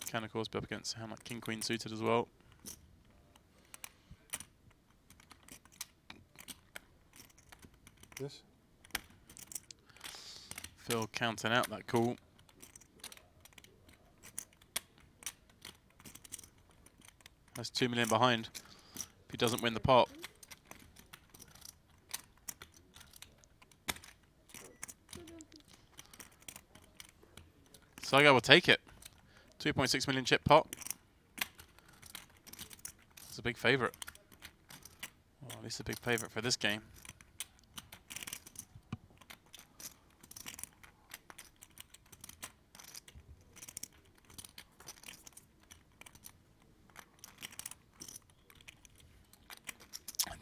Can, of course, be up against a hand like king queen suited as well. This? Phil counting out that call. That's 2 million behind if he doesn't win the pot. Soya will take it. 2.6 million chip pot. It's a big favourite. Well, at least a big favourite for this game.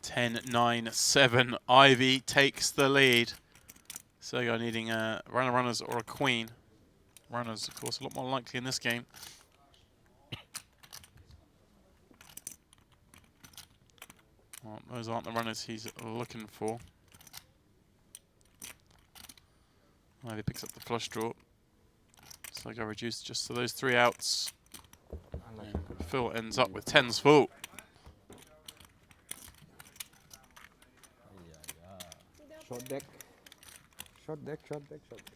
Ten, 9, 7. Ivey takes the lead. Soya needing a runner runners or a queen. Runners, of course, a lot more likely in this game. Well, those aren't the runners he's looking for. Ivey picks up the flush draw. Soya reduced just to those 3 outs. And Phil ends up with 10s full. Short deck. Short deck, short deck, short deck.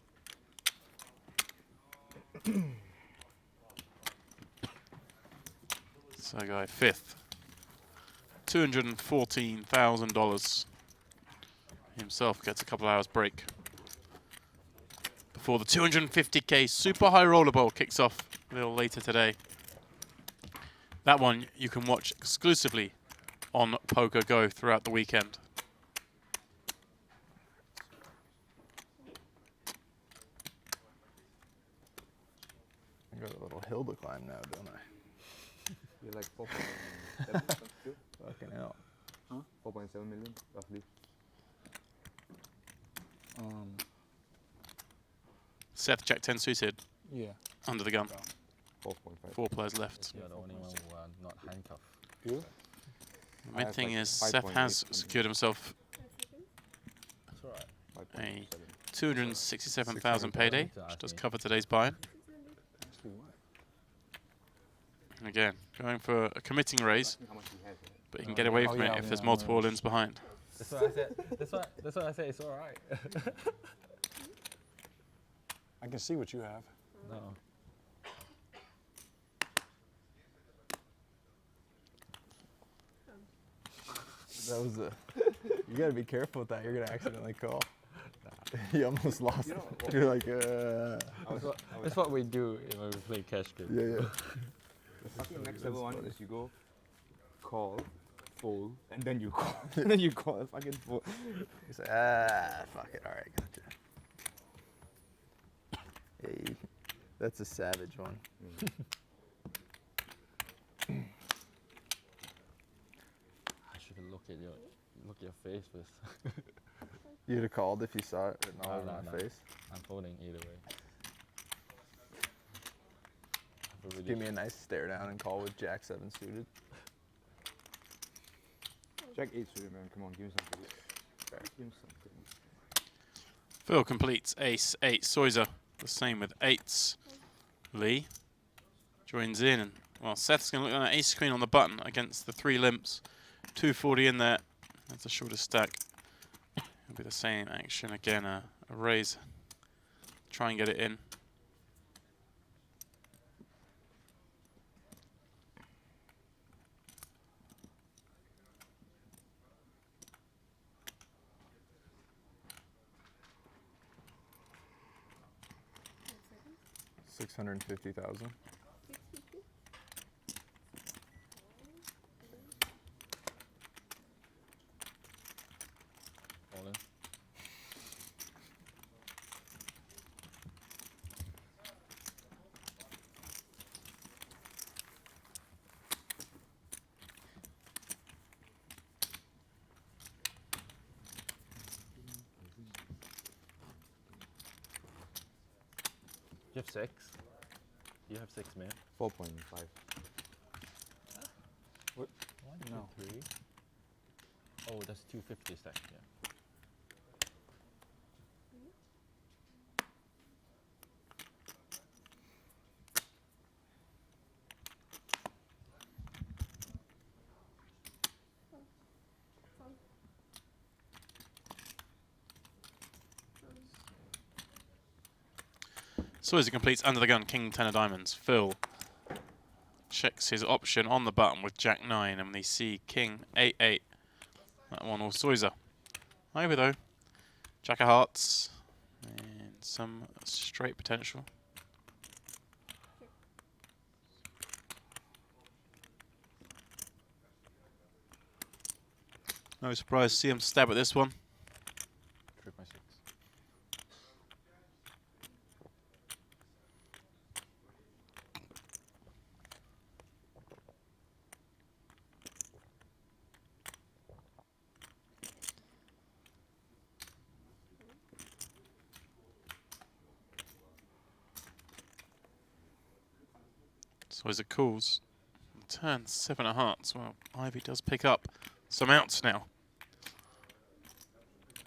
Soya 5th. $214,000. Himself gets a couple hours break before the 250k Super High Roller Bowl kicks off a little later today. That one you can watch exclusively on PokerGo throughout the weekend. I got a little hill to climb now, don't I? You're like 4.7 too? Fucking hell. Huh? 4.7 million, roughly. Seth Jack 10 suited Yeah. under the gun. 4.5. 4 players left. You're the only one who are not handcuffed. You? The main have thing like is Seth 5.8 has something. secured himself That's alright. a 5.7. 267,000 payday, which does cover today's buy-in. Actually, what? Again, going for a committing raise, How much he has, right? but he can get away Oh, from yeah, it if there's yeah, multiple yeah. all-ins behind. That's what I said. That's what I said. It's alright. I can see what you have. No. That was a. You gotta be careful with that. You're gonna accidentally call. You almost lost. You know, it. You're like, That's what we do when we play cash game. yeah, yeah. The fucking next level one is you go call, fold, and then you call. And then you call, fucking fold. He's like, fuck it. All right, gotcha. Hey, that's a savage one. I should look at your face first. You'd have called if you saw it written all over No, my no. face. I'm folding either way. I've already- Give me a nice stare down and call with Jack 7 suited. Jack 8 suited, man. Come on, give me something. Give me something. Phil completes ace 8. Soya the same with 8s. Lee joins in, and well, Seth's going to look at an ace queen on the button against the 3 limps. 240 in there. That's the shortest stack. It'll be the same action again. A raise. Try and get it in. $650,000. All in. You have 6? You have 6, man. 4.5. 1, No. 2, 3. Oh, that's 250 stack, yeah. So as he completes under the gun, King 10 of diamonds. Phil checks his option on the button with Jack 9, and we see King 8-8. That one all Soya. Over though, Jack of hearts and some straight potential. No surprise to see him stab at this one. 3.6. So as it calls, turn 7 of hearts. Well, Ivey does pick up some outs now.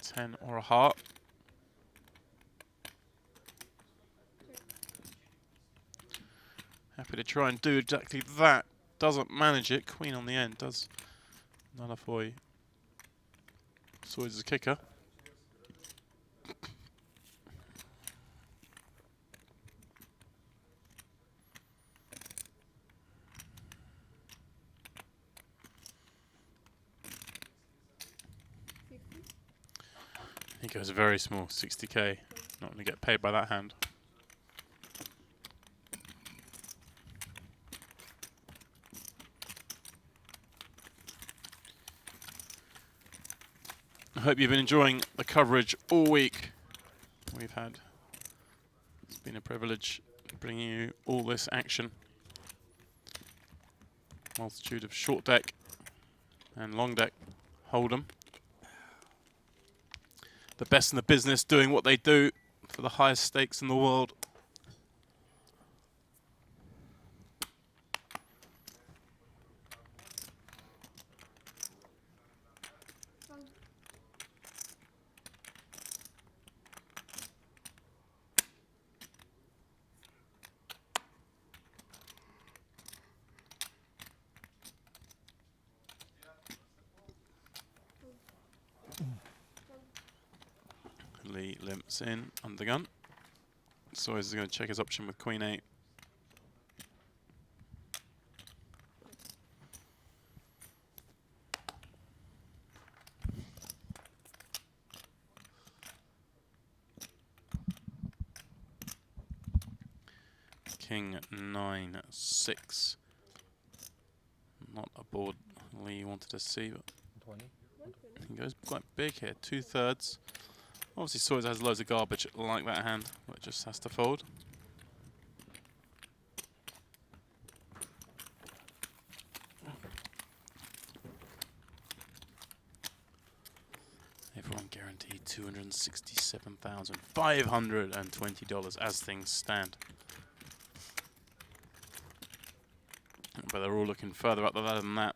10 or a heart. Happy to try and do exactly that. Doesn't manage it. Queen on the end does nullify Soya's kicker. He goes very small, 60k. Not going to get paid by that hand. I hope you've been enjoying the coverage all week we've had. It's been a privilege bringing you all this action. Multitude of short deck and long deck hold'em. The best in the business doing what they do for the highest stakes in the world. Lee limps in under the gun. So he's going to check his option with Queen 8. King 9 6. Not a board Lee wanted to see, but 20. he goes quite big here, 2/3. Obviously Soya has loads of garbage like that hand, but just has to fold. Everyone guaranteed $267,520 as things stand. But they're all looking further up the ladder than that.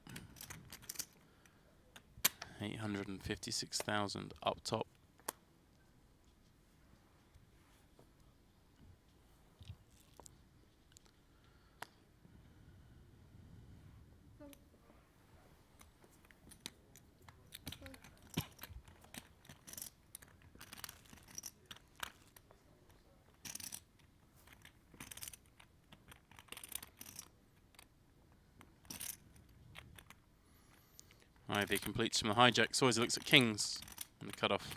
856,000 up top. Ivey completes from the hijack. Soya looks at kings in the cutoff.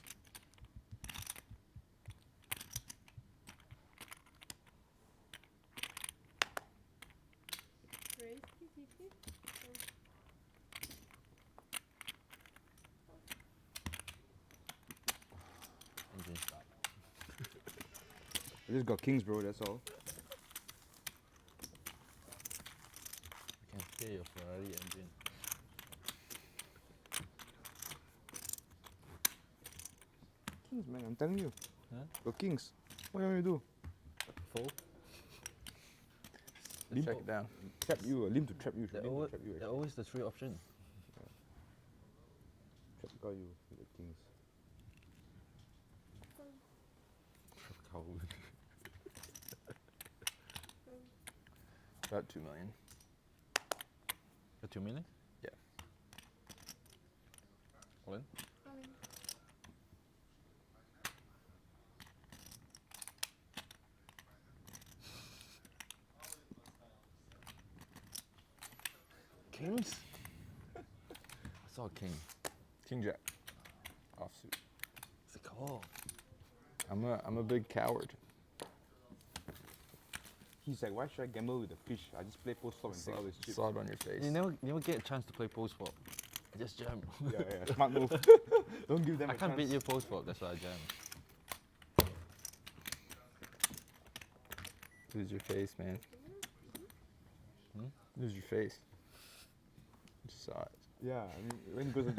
Engine start. I just got kings, bro, that's all. I can hear your Ferrari engine. Kings, man, I'm telling you. Huh? Got kings. What do you want me to do? Fold? Limp Check it down. Trap you, limp to trap you. They're, Limp always, to trap you. they're always the 3 option. Trap got you with the kings. About 2 million. The 2 million? Yeah. All in? Kings? I saw a king. King Jack. Offsuit. It's a call. I'm a big coward. He's like, why should I gamble with the fish? I just play post flop and take all his chips. Slide on your face. You never get a chance to play post flop. Just jam. Yeah, smart move. Don't give them I a can't beat chance. you post flop, that's why I jam. Lose your face, man. Hmm? Lose your face. Just saw it. Yeah, I mean, when it goes,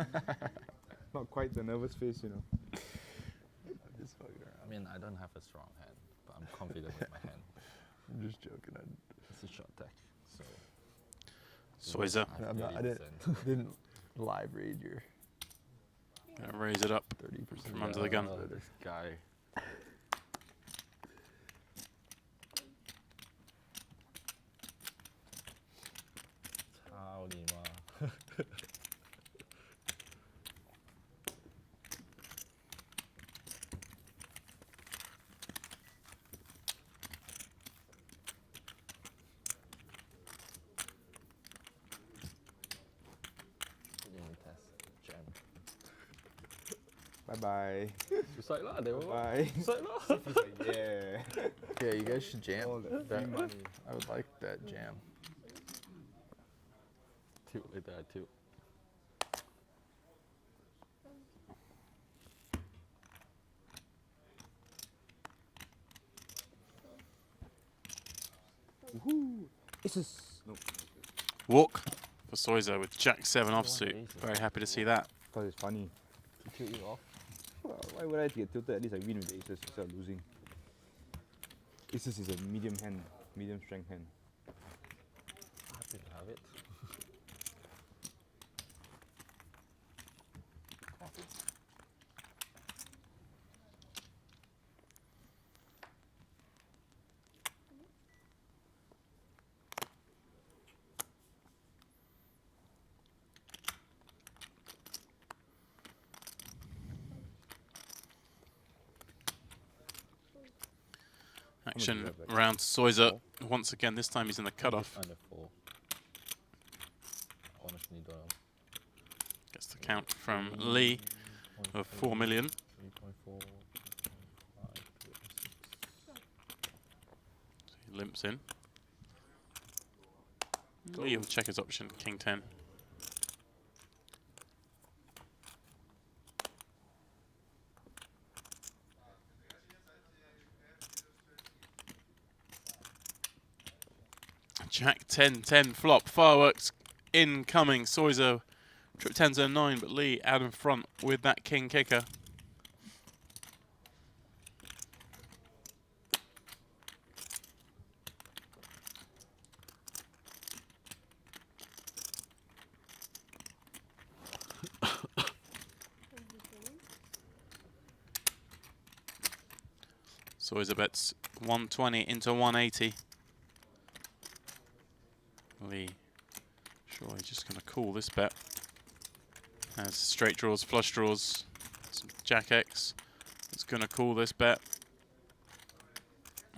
not quite the nervous face, you know. I'm just fucking around. I mean, I don't have a strong hand, but I'm confident with my hand. I'm just joking. It's a short deck, so. Soya I didn't live read your gonna raise it up 30% from under the gun. Oh, this guy. Howdy, ma. Test. Jam. Bye bye. Suicide lah, they were. Bye. Suicide lah. Yeah. Yeah, you guys should jam. All that That- free money. I would like that jam. Tilt later, I tilt. Woohoo! This is no, Walk for Soya with Jack 7 want offsuit. aces. Very happy to see that. because it's funny. To tilt you off. Well, why would I get tilted? At least I win with the aces instead of losing. Aces is a medium hand, medium strength hand. Happy to have it. Action have, like, around Soya. Once again, this time he's in the cutoff. Under 4. Honestly, don't know. Gets the count from Lee of 4 million. 3.4. 5, He limps in. Lee will check his option, King 10. Jack 10, 10 flop, fireworks incoming. Soya trip 10s and 9, but Lee out in front with that king kicker. Soya bets 120 into 180. Lee, surely just going to call this bet. Has straight draws, flush draws, some Jack X. It's going to call this bet.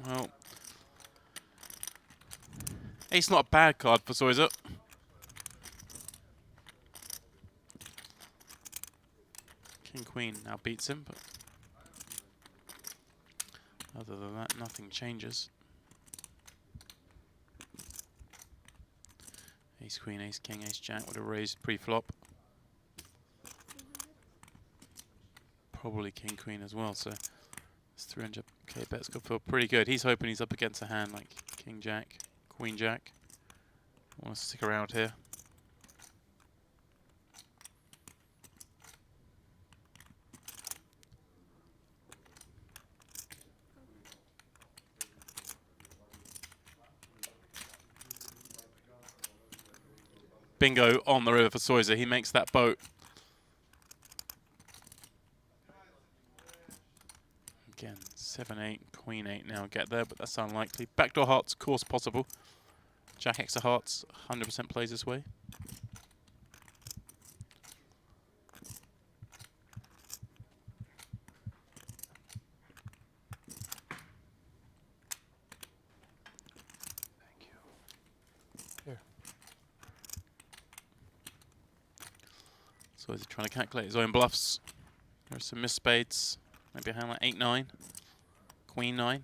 Well, ace not a bad card for Soya. King Queen now beats him, but other than that, nothing changes. Ace Queen, Ace King, Ace Jack would have raised pre-flop. Probably King Queen as well, so this 300k bet's gonna feel pretty good. He's hoping he's up against a hand like King Jack, Queen Jack. Want to stick around here. Bingo on the river for Soya. He makes that boat. Again, 7-8, Queen 8 now get there, but that's unlikely. Backdoor hearts, of course, possible. Jack X of hearts, 100% plays this way. Thank you. Here. So is he trying to calculate his own bluffs? There's some missed spades. Maybe a hand like 8-9, Queen 9.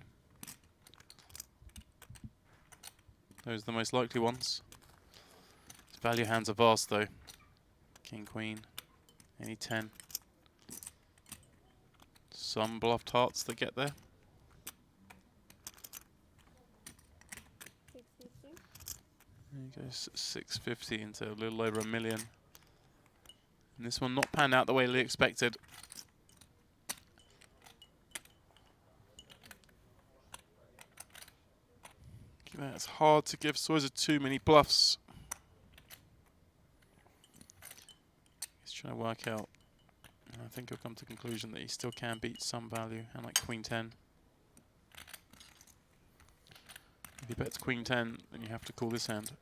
Those are the most likely ones. His value hands are vast though. King, queen, any 10. Some bluffed hearts that get there. 650. There you go, 650 into a little over $1 million. And this one not panned out the way Lee expected. It's hard to give Soya too many bluffs. He's trying to work out. And I think he'll come to the conclusion that he still can beat some value, and like queen 10. If he bets queen 10, then you have to call this hand.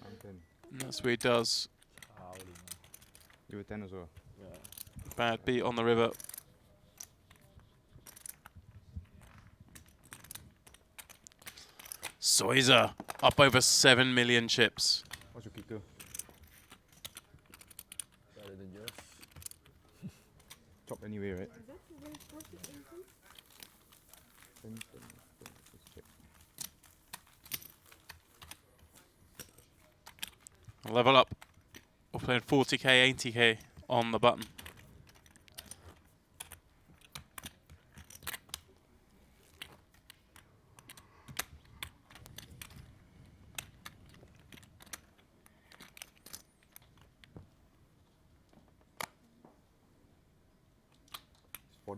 Mountain. And that's what he does. You were 10 as well. Yeah. Bad beat on the river. Soya up over 7 million chips. What's your kicker? Better than yours. Chop anyway, right? Is that very important influence? 10, 10, 10. Let's check. Level up. We're playing 40k, 80k on the button.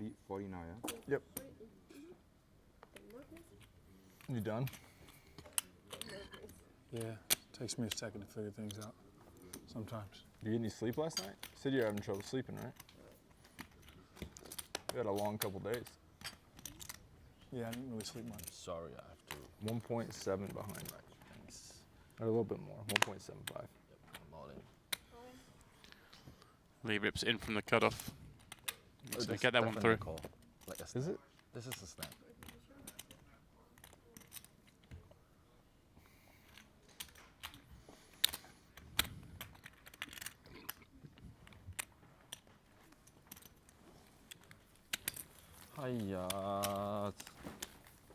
It's 40 now, yeah? Yep. You done? Yeah. Takes me a second to figure things out. Sometimes. Did you get any sleep last night? You said you were having trouble sleeping, right? You had a long couple days. Yeah, I didn't really sleep much. Sorry, I have to. 1.7 behind. Thanks. Or a little bit more, 1.75. Yep, I'm all in. Lee rips in from the cutoff. So that's get that one definitely through. a call. Like a Is snap. it? This is a snap. Hiya.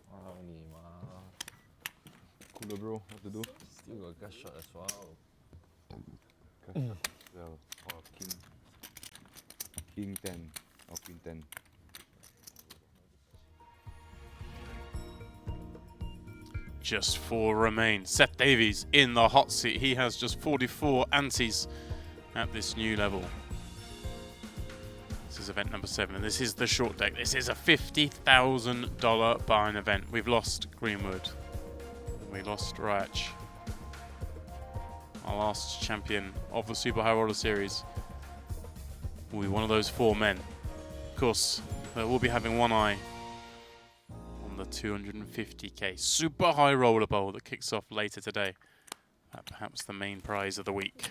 Holy man. Cooler, bro. What to do? Still got gut shot as well. Well, or King 10 or Queen 10. Just 4 remain. Seth Davies in the hot seat. He has just 44 antes at this new level. This is event number 7, and this is the short deck. This is a $50,000 buy-in event. We've lost Greenwood. We lost Rach, our last champion of the Super High Roller Series. Will be one of those 4 men. Of course, we'll be having one eye on the 250k Super High Roller Bowl that kicks off later today. Perhaps the main prize of the week.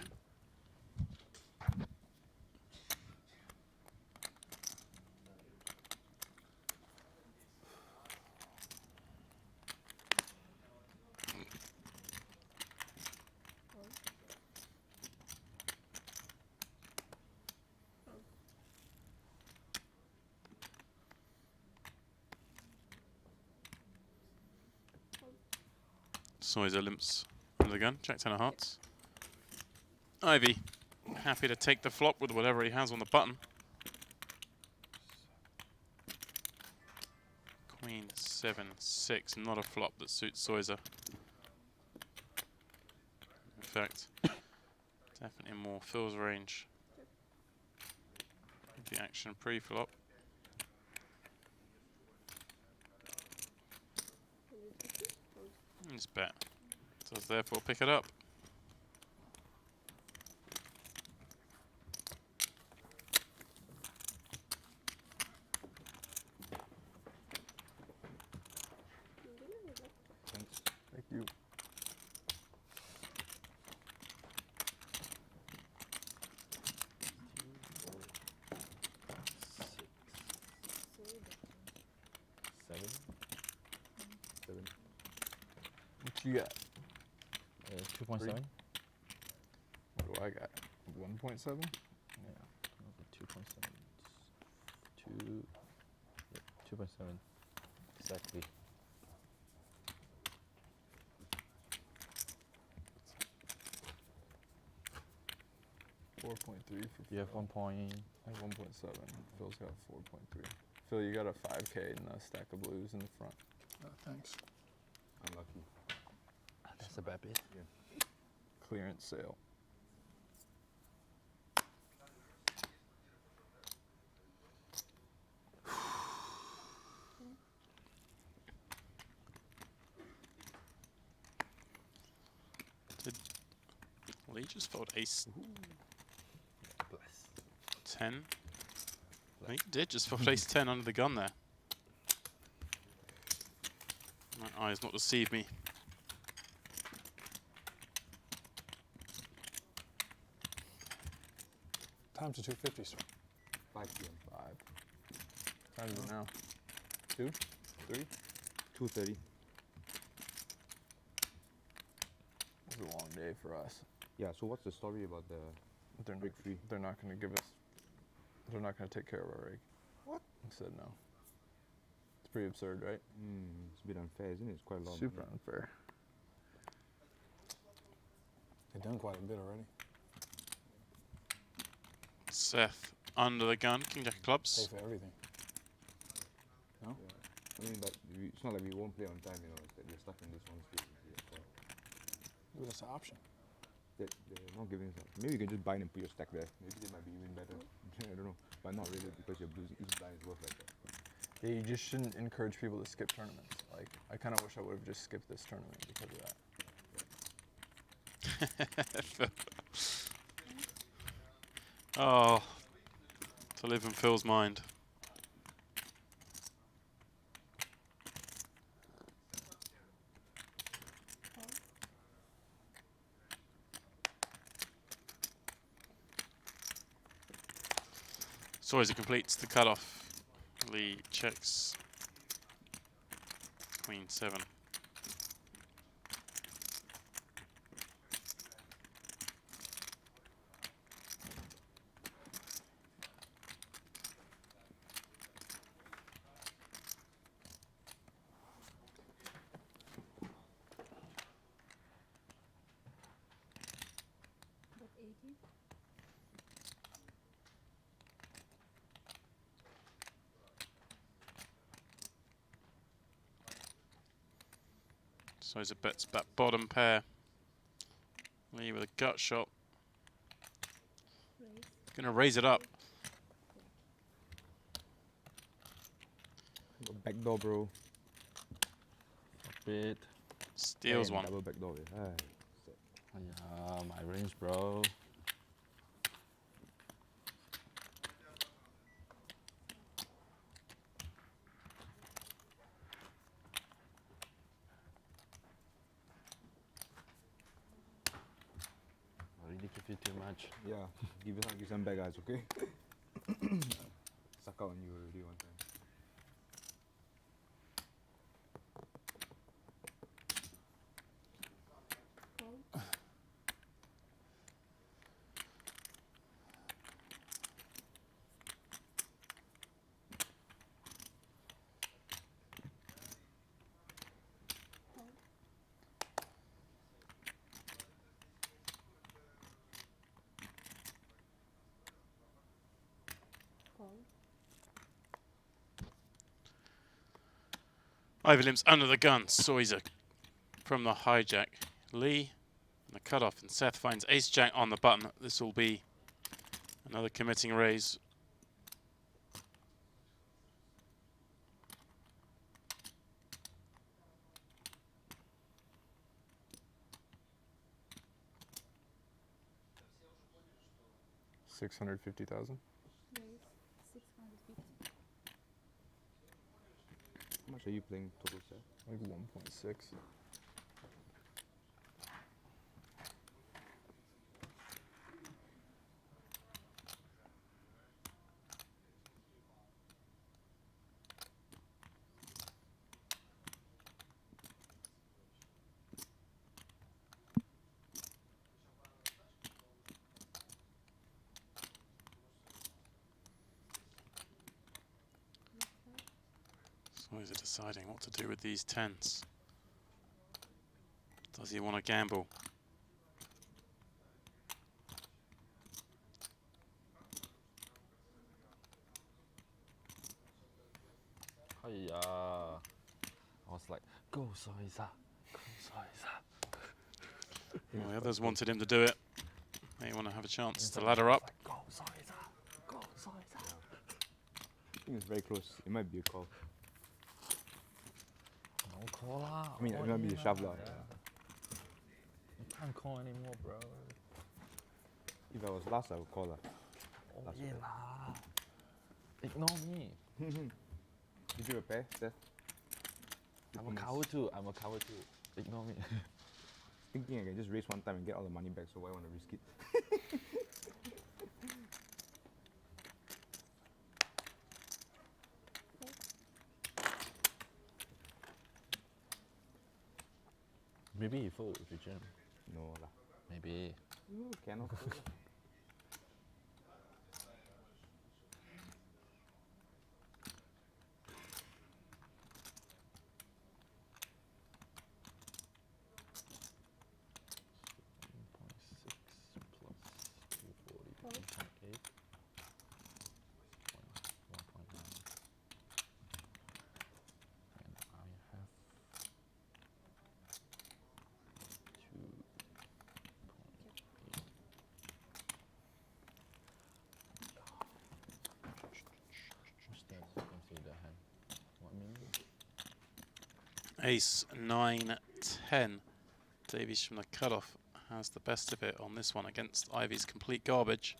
Soya limps under the gun, jack 10 of hearts. Ivey, happy to take the flop with whatever he has on the button. Queen 7, 6, not a flop that suits Soya. In fact, definitely more Phil's range. The action pre-flop. Just bet. Does therefore pick it up. Thanks. Thank you. Seven. 7. What you got? 2.7. What do I got? 1.7? Yeah, 2.7. 2. Yep, 2.7. Exactly. 4.3 for You have Phil. 1 point. I have 1.7. Phil's got 4.3. Phil, you got a 5K and a stack of blues in the front. Thanks. Unlucky. That's a bad bit. Clearance sale. Lee just fold ace Bless. 10. I think he did just fold ace 10 under the gun there. My eyes not deceive me. Time to 250, sir. 5 p.m. 5. Time is it now? 2? 3? 2:30. It was a long day for us. Yeah. So what's the story about the They're break free? They're not going to give us. They're not going to take care of our egg. What? I said no. It's pretty absurd, right? It's a bit unfair, isn't it? It's quite a lot. of Super money. unfair. They've done quite a bit already. Seth under the gun, king jack of Pay clubs. for everything. No? I mean, but it's not like we won't play on time, you know. It's that we're stuck in this one space. Give us an option. They're not giving us. Maybe you can just bind and put your stack there. Maybe they might be even better. I don't know, but not really because your blues each blind is worth like that. Yeah, you just shouldn't encourage people to skip tournaments. Like, I kind of wish I would have just skipped this tournament because of that. Oh, to live in Phil's mind. So as it completes the cutoff, Lee checks Queen 7. But 80. So as it bets back bottom pair. Lee with a gut shot. Raise. Gonna raise it up. Backdoor, bro. Bit. Steals And one. Double backdoor. Yeah. Yeah, my range, bro. I really give you too much. Yeah. Give some back, guys. Okay. Suck out on you already one time. Call. Call. Call. Ivey limps under the gun. Soya from the hijack. Lee and the cutoff, and Seth finds ace jack on the button. This will be another committing raise. $650,000. Raise. 650. How much are you playing total set? Like 1.6. So is it deciding what to do with these tens? Does he want to gamble? Hiya. I was like, go Soya, go Soya. Well, the others wanted him to do it. They want to have a chance to ladder up. Go Soya, go Soya. I think it's very close. It might be a call. No call lah. I mean, it might be a shove lah. You can't call anymore, bro. If I was last, I would call lah. Oh That's yeah okay. lah. Ignore me. Did you a pair, Seth? I'm a coward too. I'm a coward too. Ignore me. Thinking I can just raise one time and get all the money back, so why want to risk it? Maybe he fold if you jam. No lah. Maybe. No, cannot. fold lah. Fold. 1.8. 1.9. And I have 2.8. What's that? Consider hand. What minute? Ace 9 10. Davies from the cutoff has the best of it on this one against Ivey's complete garbage.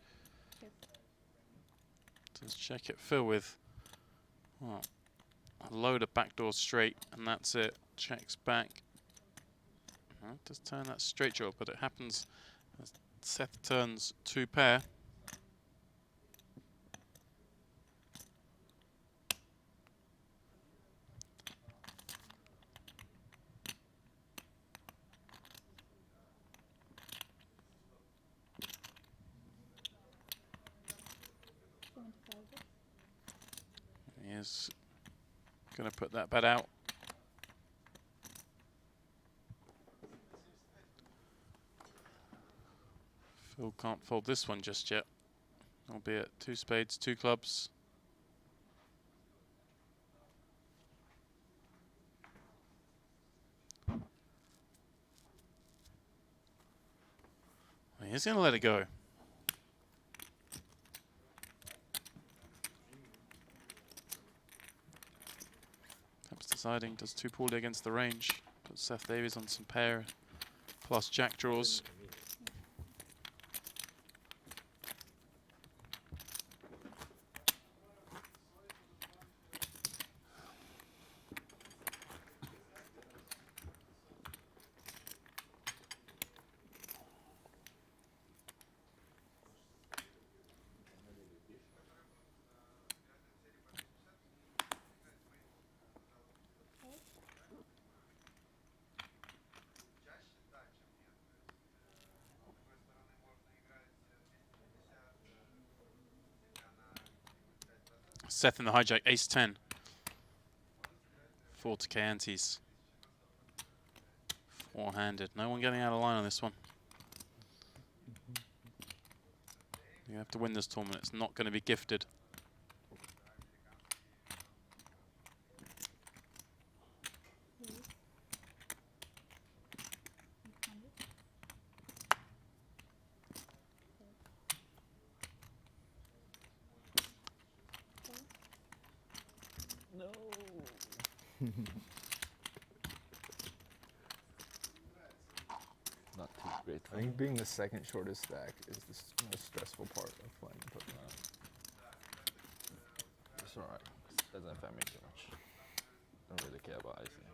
Yes. Does check it fill with, well, a load of backdoor straight, and that's it. Checks back. Does turn that straight draw, but it happens as Seth turns 2 pair. He is going to put that bet out. Phil can't fold this one just yet, albeit 2 spades, 2 clubs. He's going to let it go. Perhaps deciding, does 2 poorly against the range. Puts Seth Davies on some pair plus jack draws. Seth in the hijack, ace 10. 40k antes. 4-handed. No one getting out of line on this one. You have to win this tournament. It's not going to be gifted. No. Not too great. I think being the second shortest stack is the most stressful part of playing poker. It's alright. It doesn't affect me too much. Don't really care about icing.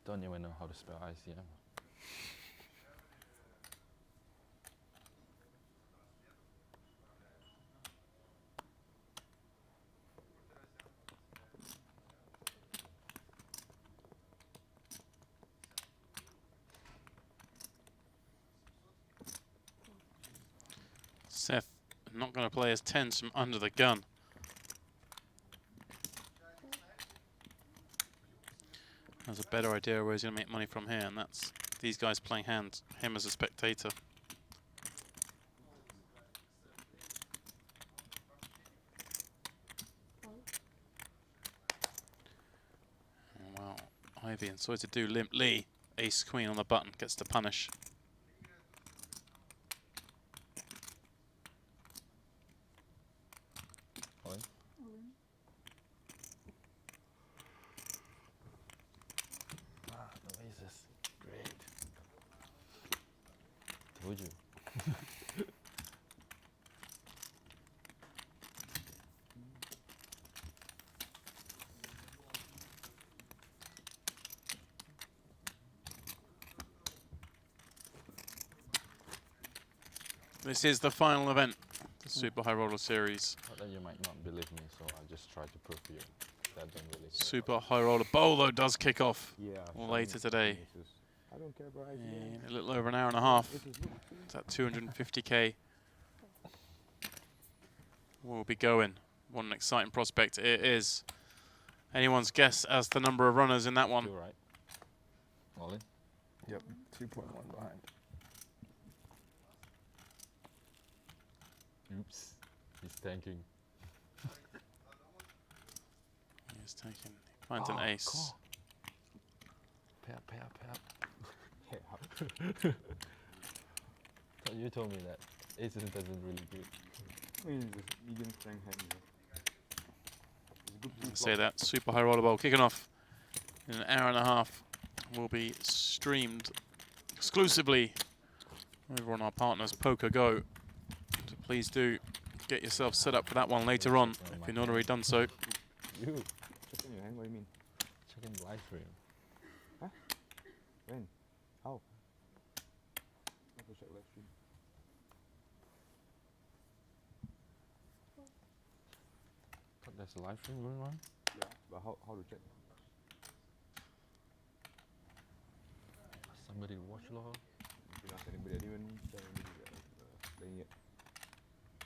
Don't even know how to spell ICM. Seth not going to play his 10s from under the gun. Has a better idea where he's going to make money from here, and that's These guys playing him as a spectator. Wow, Ivey and Soya to do limp. Lee, ace queen on the button, gets to punish. Point. Ah, the aces. Great. Told you. This is the final event, the Super High Roller Series. Thought that you might not believe me, so I just tried to prove to you that don't really. care. Super High Roller Bolo does kick off Yeah. later today. I don't care, bro. In a little over an hour and a half. It's at 250k. We'll be going. What an exciting prospect it is. Anyone's guess as the number of runners in that one? Two, right? All in. Yep, 2.1 behind. Oops. He's tanking. He's taking. Finds an ace. Call. Pair. Thought you told me that aces doesn't really good. I mean, it's a medium strength hand. It's good pre-flop. Say that Super High Roller Bowl kicking off in an hour and a half. Will be streamed exclusively over on our partners PokerGo. So please do get yourself set up for that one later on if you've not already done so. You. Checking your hand, what do you mean? Checking live stream. When? How? Have to check live stream. Thought there's a live stream going on. Yeah, but how to check? Somebody watch lor. You can ask anybody, I didn't even tell anybody playing yet.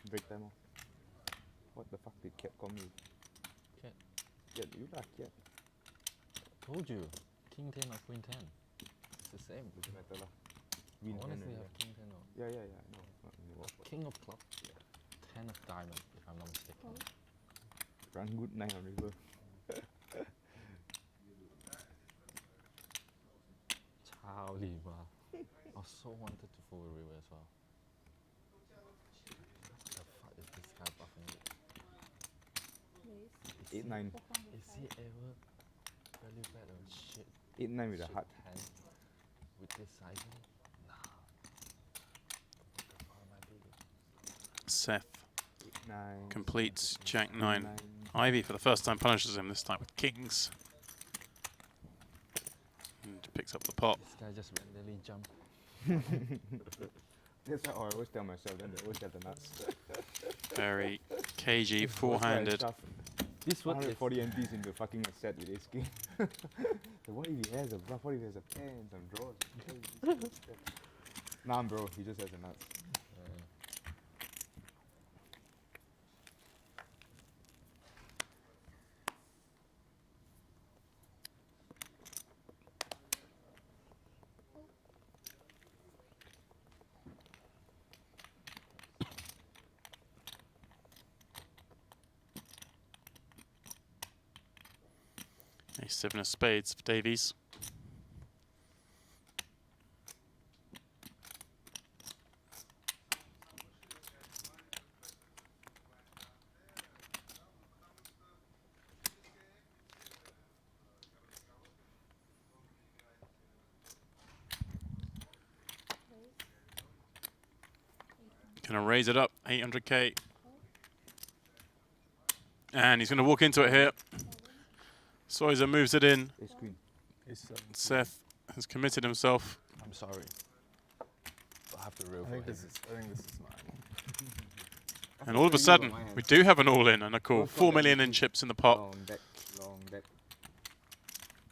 Break time off. What the fuck did Cat call me? Cat. Cat, you lah, Cat. Told you. King 10 or Queen 10. It's the same. Doesn't matter lah. I Win honestly hand have King 10 or yeah, I know. Not in the world. King of club. 10 of diamond, if I'm not mistaken. Run good 9 on river. Chao Li Ma. I so wanted to fold river as well. What the fuck is this guy buffing me? 8-9. Is he ever value bet or shit? 8-9 with a shit heart. hand with this sizing? Nah. What the fuck am I doing? Seth 8-9. completes Jack 9. Ivey for the first time punishes him, this time with kings. And picks up the pot. This guy just randomly jumped. That's how I always tell myself, then they always get the nuts. Very cagey, That's why I four-handed. stuff This one is 140 MPs into fucking a set with ace king. So what if he has a bluff? What if he has a pen, some draws? Nah, bro, he just has a nuts. Ace 7 of spades for Davies. Gonna raise it up, 800k. And he's gonna walk into it here. Soya moves it in. Ace queen. Seth has committed himself. I'm sorry. I have to real I think for him. this is mine. And all of a sudden, we do have an all-in and a call. 4 million in chips in the pot. Long deck, long deck.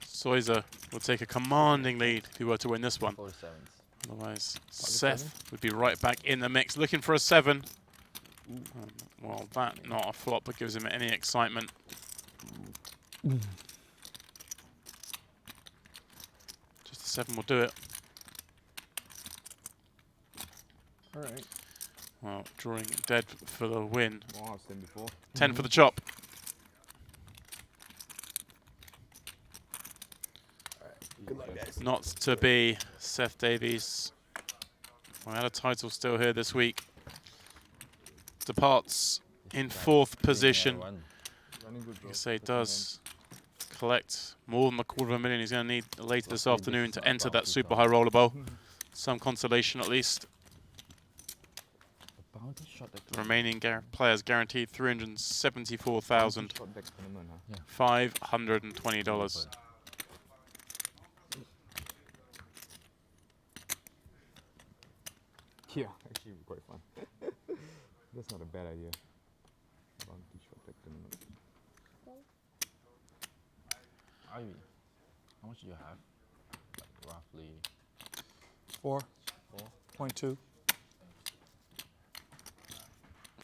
Soya will take a commanding lead if he were to win this one. 47s. Otherwise, Seth would be right back in the mix, looking for a 7. Well, that not a flop that gives him any excitement. Just a 7 will do it. Alright. Well, drawing dead for the win. Wow, I've seen before. 10 for the chop. Good luck, guys. Not to be Seth Davies. We had a title still here this week. Departs in 4th position. Running good, Like bro. I say, Second does collect more than $250,000. He's going to need later this afternoon to enter that super high $2,000. roller bowl. Some consolation at least. The bounty shot that The remaining players guaranteed $374,520. Shot back tournament, huh? Yeah, actually quite fun. That's not a bad idea. Bounty shot back tournament. Ivy, how much do you have? Like roughly 4.2.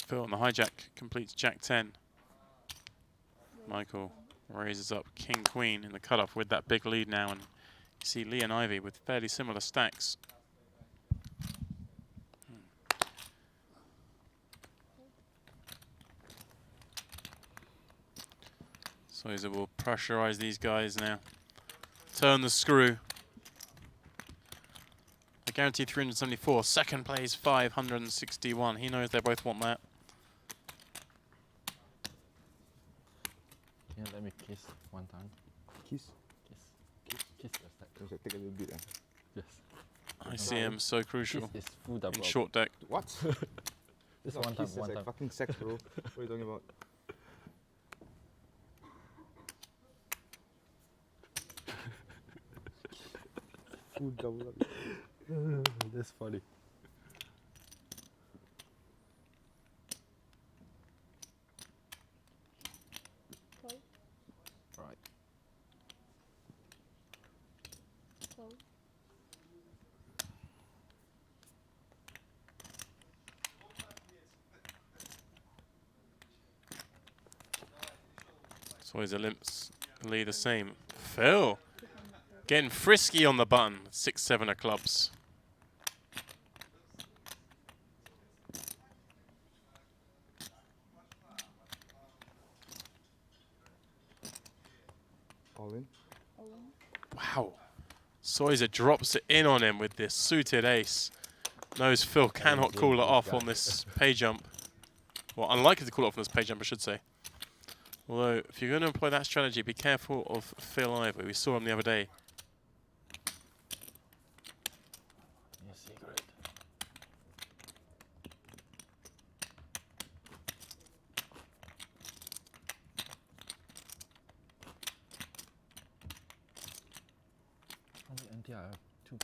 Phil on the hijack completes Jack 10. Michael raises up King Queen in the cutoff with that big lead now, and you see Lee and Ivy with fairly similar stacks. Soya will pressurize these guys now. Turn the screw. I guarantee 374. Second place 561. He knows they both want that. Can you let me kiss one time? Kiss. Kiss your stack. Can you take a little bit? Yes. I see him so crucial Kiss is full double. in short deck. What? Just Not one time, kiss, one that's time. like fucking sex, bro. What are you talking about? Food double up. That's funny. Right. Soya limps Lee the same. Phil getting frisky on the button. 6-7 of clubs. All in. Wow. Soya drops it in on him with this suited ace. Knows Phil cannot cool it off on this pay jump. Well, unlikely to cool it off on this pay jump, I should say. Although, if you're going to employ that strategy, be careful of Phil Ivey. We saw him the other day. Your secret. How many NT I have? 2.8.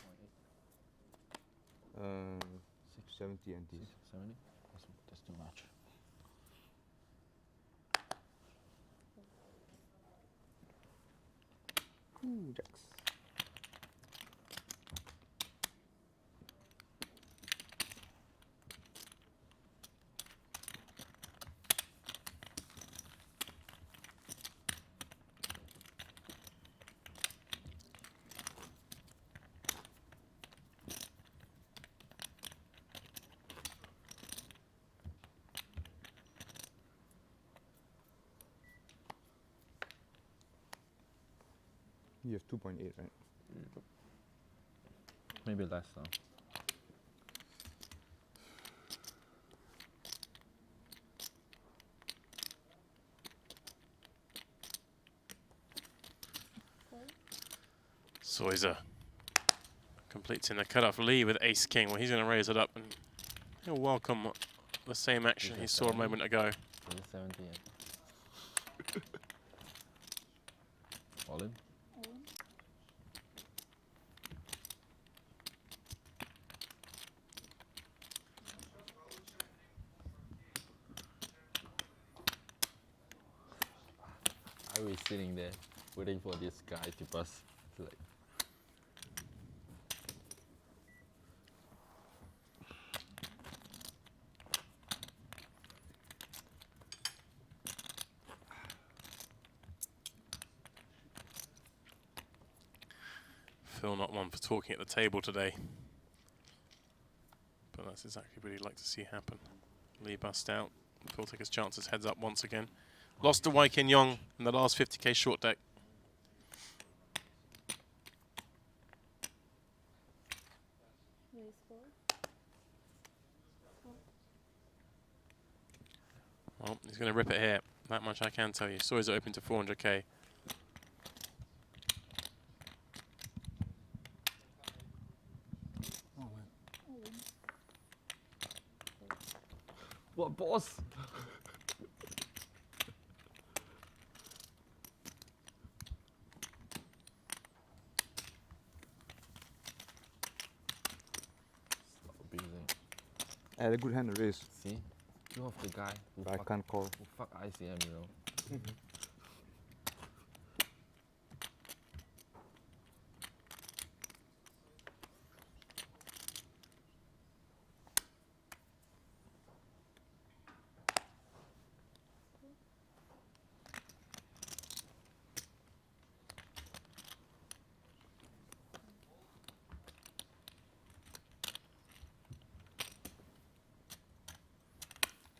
70 NT. 70? That's too much. Ooh, jacks. You have 2.8, right? Maybe less though. Soya completes in the cutoff. Lee with ace king. Well, he's going to raise it up and he'll welcome the same action he saw a moment ago. Is it 70 yet? All in? I was sitting there waiting for this guy to bust. It's like, Phil not one for talking at the table today. but that's exactly what he'd like to see happen. Lee bust out. Phil take his chances, heads up once again. Lost to Wai Kin Yong in the last 50k short deck. Raise 4. Well, he's going to rip it here. That much I can tell you. Soya's open to 400k. Oh, man. All in. What boss? Stop abusing. I had a good hand to raise, See? You have the guy who but I can't call. who fuck ICM, you know.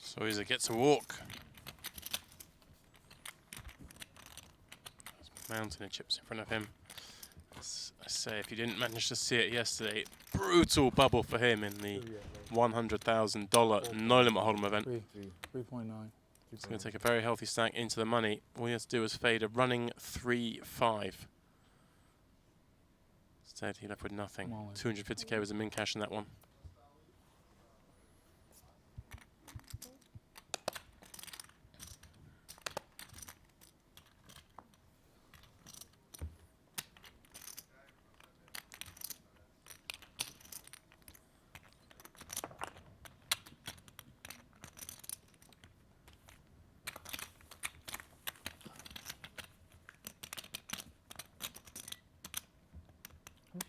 Soya gets a walk. Mountain of chips in front of him. As I say, if you didn't manage to see it yesterday, brutal bubble for him in the $100,000 no limit hold'em event. 3.9. He's going to take a very healthy stack into the money. All he has to do is fade a running 3-5. Instead, he left with nothing. Come on. 250k was a min cash in that one.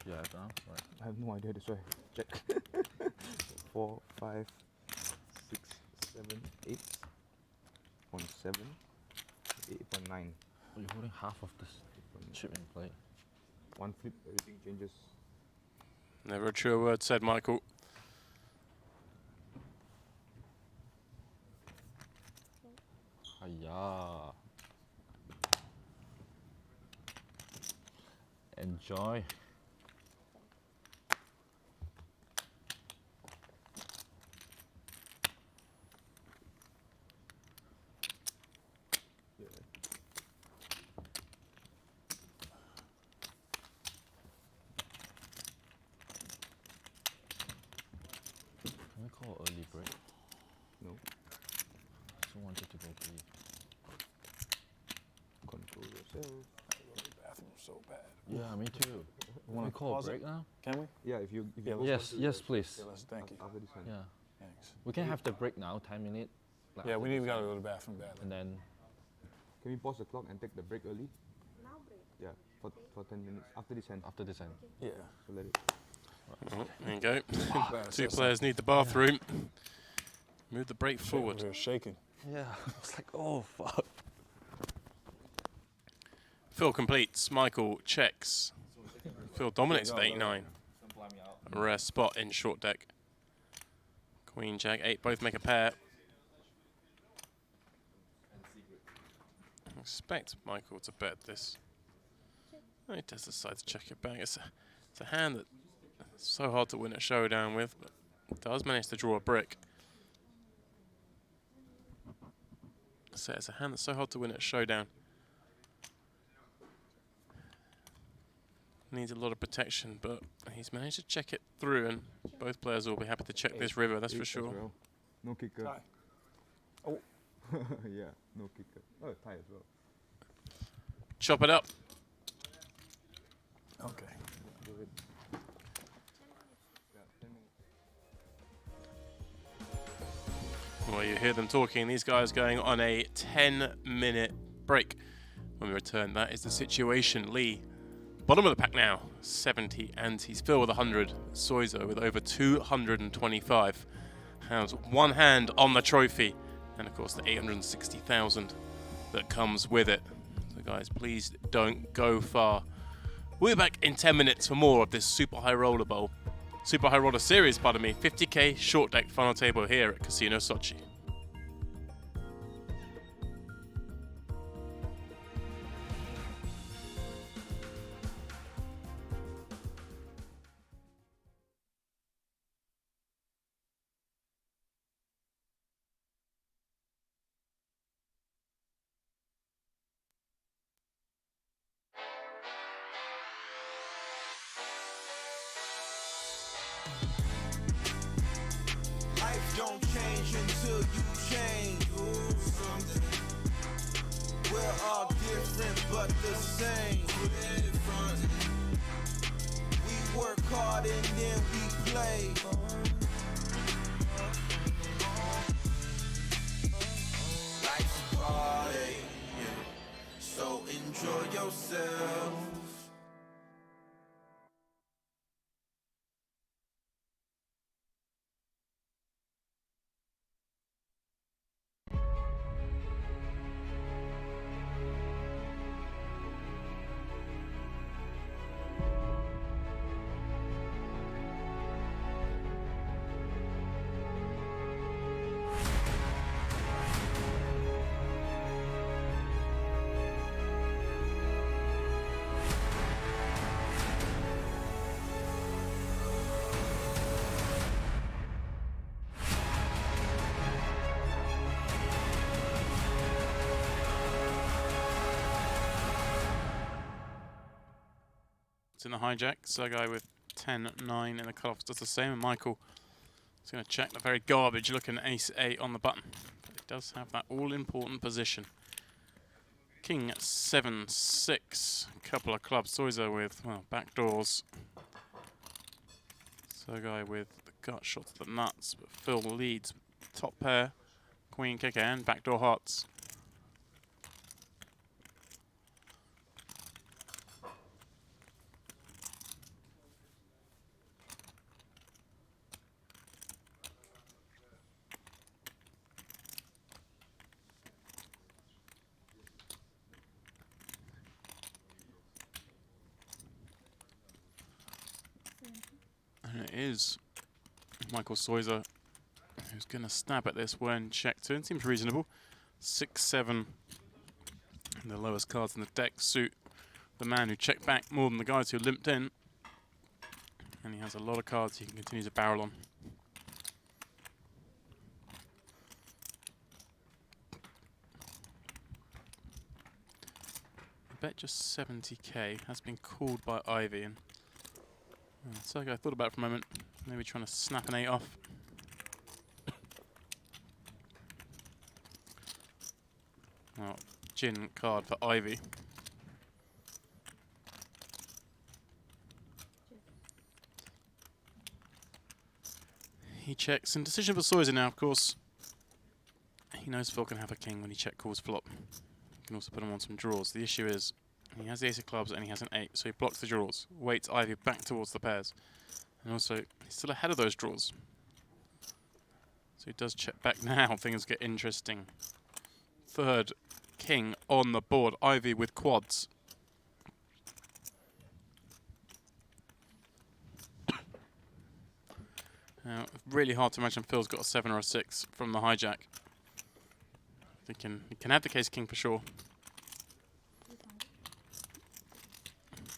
Yeah, I don't know. Right. I have no idea, that's why. Check. 4, 5, 6, 7, 8.7, 8.9. Oh, you're holding half of this chip in play. One flip, everything changes. Never a true word said, Michael. Hiya. Enjoy. Can we call early break? No, So wanted to go pee. control yourself. Bathroom so bad. Yeah, me too. You Can we call a pause it? break now? Can we? Yeah, if you Yeah, go Yes, onto yes, the- please. Yeah, let's, thank you. After this hand. Yeah. Thanks. We can have the break now, 10 minutes. like Yeah, after we this gotta one. go to the bathroom badly. And then, Can we pause the clock and take the break early? Now break. Yeah, for 10 minutes after this hand. after this end. Yeah. So let it. Oh, there you go. Glad I Two said players need the bathroom. Move the break something. forward. We're shaking. Yeah, I was like, oh fuck. Phil completes. Michael checks. Phil dominates with 8-9. A rare spot in short deck. Queen, Jack, 8 both make a pair. I expect Michael to bet this. Oh, he does decide to check it back. It's a hand that's so hard to win a showdown with, but does manage to draw a brick. So it's a hand that's so hard to win at a showdown. Needs a lot of protection, but he's managed to check it through, and both players will be happy to check this river, that's for Eight as sure. well. No kicker. Tie. Oh. Yeah, no kicker. Oh, tie as well. Chop it up. Okay. Go ahead. Yeah, 10 minutes. Well, you hear them talking. These guys going on a 10-minute break. When we return, that is the situation. Lee, bottom of the pack now, 70 antes. Phil with 100. Soya with over 225. Has one hand on the trophy. And, of course, the 860,000 that comes with it. So, guys, please don't go far. We'll be back in 10 minutes for more of this Super High Roller Bowl Super High Roller Series, pardon me, 50k short deck final table here at Casino Sochi. Life don't change until you change. Ooh, something. We're all different but the same. We work hard and then we play. Life's a party, yeah. So enjoy yourself. It's in the hijack. Sergei with 10-9 in the cutoffs does the same. And Michael is going to check the very garbage looking ace-8 on the button. But it does have that all-important position. King 7-6. Couple of clubs. Soya with, well, backdoors. Sergei with the gut shot to the nuts. But Phil leads. Top pair. Queen kicker and backdoor hearts. And it is Michael Soya who's going to snap at this when check turn. Seems reasonable. 6-7. The lowest cards in the deck suit the man who checked back more than the guys who limped in. And he has a lot of cards he can continue to barrel on. I bet just 70k has been called by Ivey. And Sergei thought about it for a moment, maybe trying to snap an 8 off. Well, gin card for Ivey. He checks, and decision for Soya now, of course. He knows Phil can have a king when he check calls flop. He can also put him on some draws. The issue is, he has the ace of clubs and he has an 8, so he blocks the draws, waits Ivey back towards the pairs. And also, he's still ahead of those draws. So he does check back now, things get interesting. Third king on the board, Ivey with quads. Now, really hard to imagine Phil's got a 7 or a 6 from the hijack. He can have the case king for sure.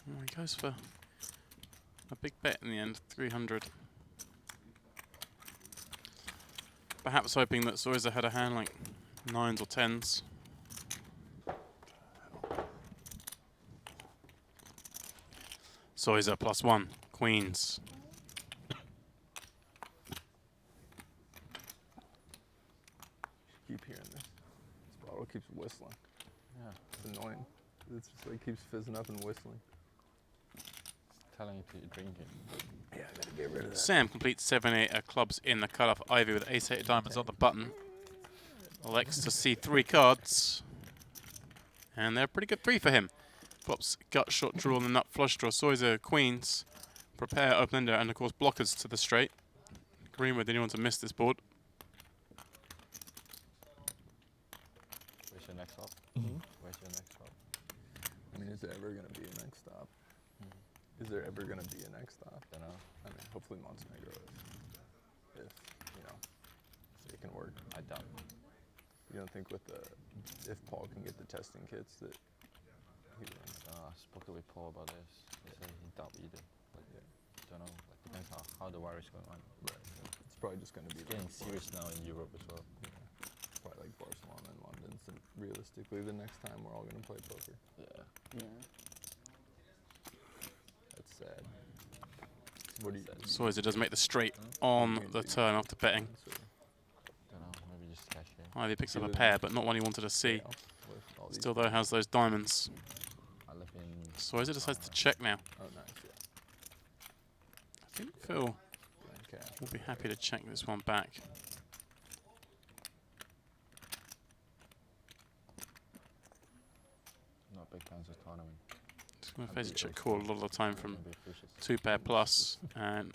Oh, he goes for a big bet in the end, 300. Perhaps hoping that Soya had a hand like 9s or 10s. Soya +1, queens. Keep hearing this. This bottle keeps whistling. Yeah, It's annoying. It's just like keeps fizzing up and whistling. it's telling you to drink it. Yeah, I gotta get rid of that. Sam completes 7-8 clubs in the cutoff. Ivey with ace-8 of diamonds on the button. Elects to see 3 cards. And they're a pretty good 3 for him. Flops gut shot draw and the nut flush draw. Soya queens. Prepare open ender and of course blockers to the straight. Greenwood, anyone to miss this board. Where's your next stop? Mhm. Where's your next stop? I mean, is there ever gonna be a next stop? Is there ever gonna be a next stop? Don't know. I mean, hopefully Montenegro is. If it can work. I doubt. You don't think with the if Paul can get the testing kits that he wins? I spoke with Paul about this. He said he doubt either. But don't know. Like, depends how the virus is going on. Right. It's probably just gonna be It's getting like serious now in Europe as well. probably like Barcelona and London. So realistically, the next time we're all gonna play poker. Yeah. Yeah. That's sad. What do you? Soya does make the straight on the turn after betting. Don't know. Maybe just cash in. Ivey picks up a pair, but not one he wanted to see. Still though has those diamonds. I live in. Soya decides to check now. Oh, nice. Yeah. I think Phil Blank cash. will be happy to check this one back. Not big fans of tournament. Just going to face a check call a lot of the time from Maybe fishes. 2 pair plus, and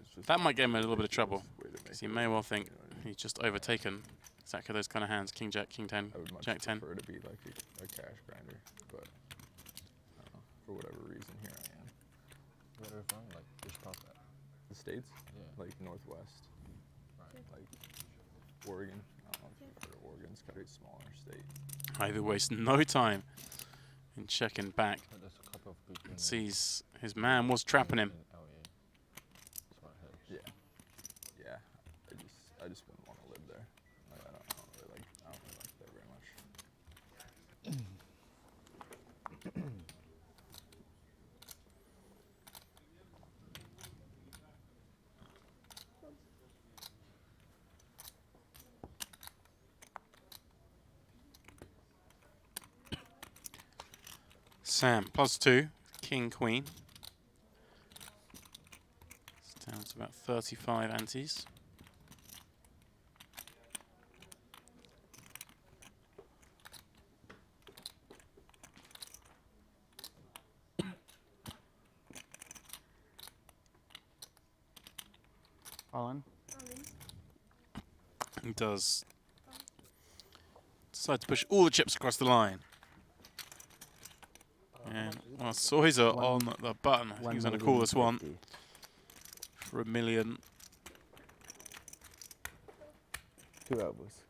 It's just that might get him in a little bit of trouble. way to make Because he it may work, well think you know what I mean? he's just overtaken exactly those kind of hands. King Jack, King 10, I would much Jack 10. prefer to be like a cash grinder, but I don't know, for whatever reason, here I am. Where are you from? Like, which top at? The States, Yeah. like Northwest, Right. like Oregon. I don't know if you've heard of Oregon. It's kind of a smaller state. Ivey wastes no time in checking back. But there's a couple of good And in, sees his man was trapping him. in LA. That's what I heard. Yeah. I just wouldn't want to live there. Like, I don't really like there very much. Sam, +2, King, Queen. It's down to about 35 antes. All in? He does decide to push all the chips across the line. And well, Soy's on the button. I think he's going to call this one 1,050,000. for $1 million. 2 elbows.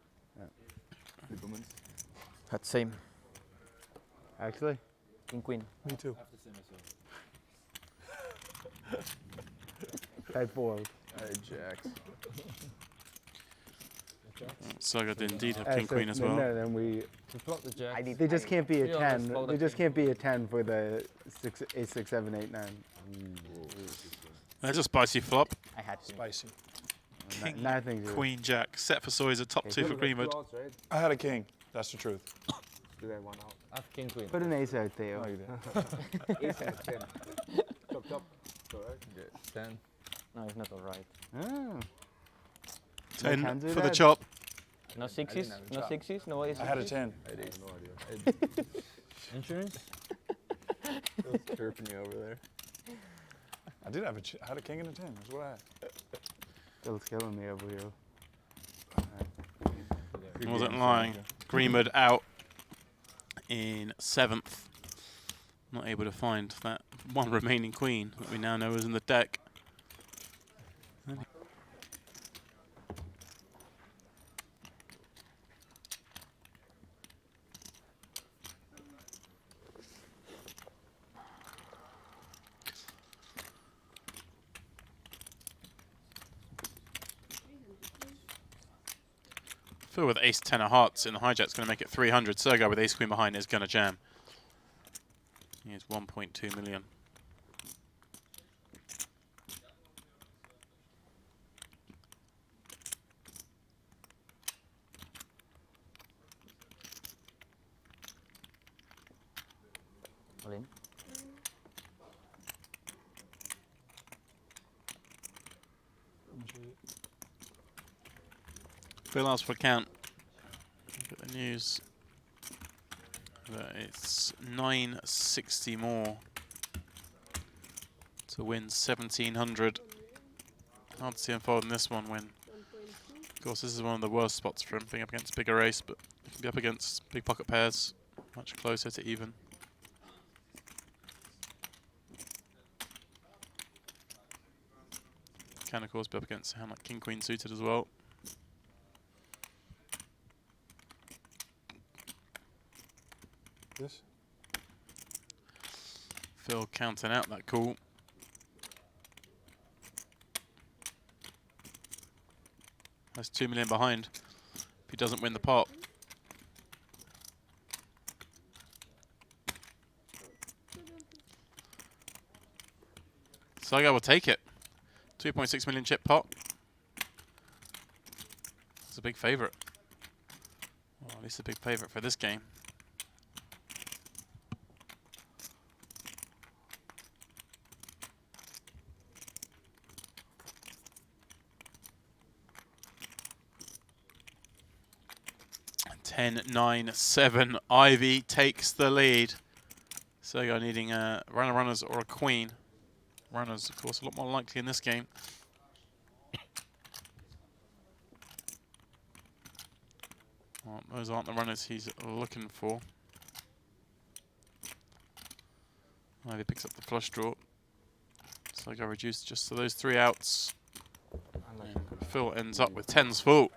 That's same. Actually? King queen. Me too. Type 4. Alright, Jacks. Soya did indeed have King, Queen as well. No, then we. To flop the jack. They just can't be a Yeah, let's 10. fold They the just king. can't be a 10 for the 8, 6, 7, 8, 9. There's a spicy flop. I had to. Spicy. King, Nothing to Queen, Jack. Set for Soya, a top Okay, 2 for Greenwood. I had a king. That's the truth. Do that one out. I have king queen. Put an ace out there. No, you didn't. Ace and 10. Chop, chop. Correct. Get 10. No, it's not alright. Oh. 10 Can't do for the that. chop. No sixes? have a No chop. sixes? No aces? I had a 10. I had ace. No idea. Insurance? Phil's chirping you over there. I did have I had a king and a 10. That's what I had. Phil's killing me over here. He wasn't lying. Greenwood out in 7th. Not able to find that one remaining queen that we now know is in the deck. Phil with ace 10 of hearts in the hijack's going to make it 300. Sergei with ace queen behind is going to jam. He has 1.2 million. All in. Phil asked for a count. Look at the news. That it's 960 more to win 1700. Hard to see him fold in this one when, of course, this is one of the worst spots for him, being up against bigger ace, but he can be up against big pocket pairs, much closer to even. Can of course be up against a hand like King Queen suited as well. This? Phil counting out that call. That's 2 million behind if he doesn't win the pot. Soya will take it. 2.6 million chip pot. It's a big favourite. Well, at least a big favourite for this game. Ten, 9, 7. Ivey takes the lead. Soya needing a runners or a queen. Runners, of course, a lot more likely in this game. Well, those aren't the runners he's looking for. Ivey picks up the flush draw. Soya reduced just to those 3 outs. And Phil ends up with 10s full.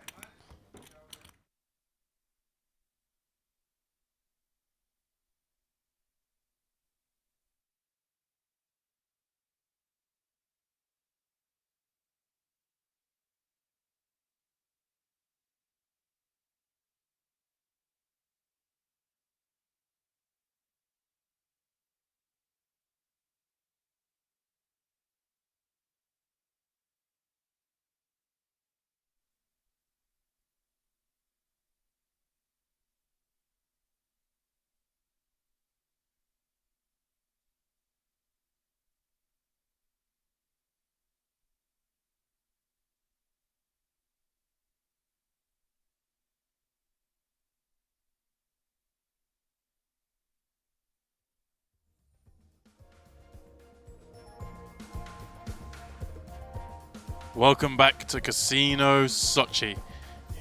Welcome back to Casino Sochi.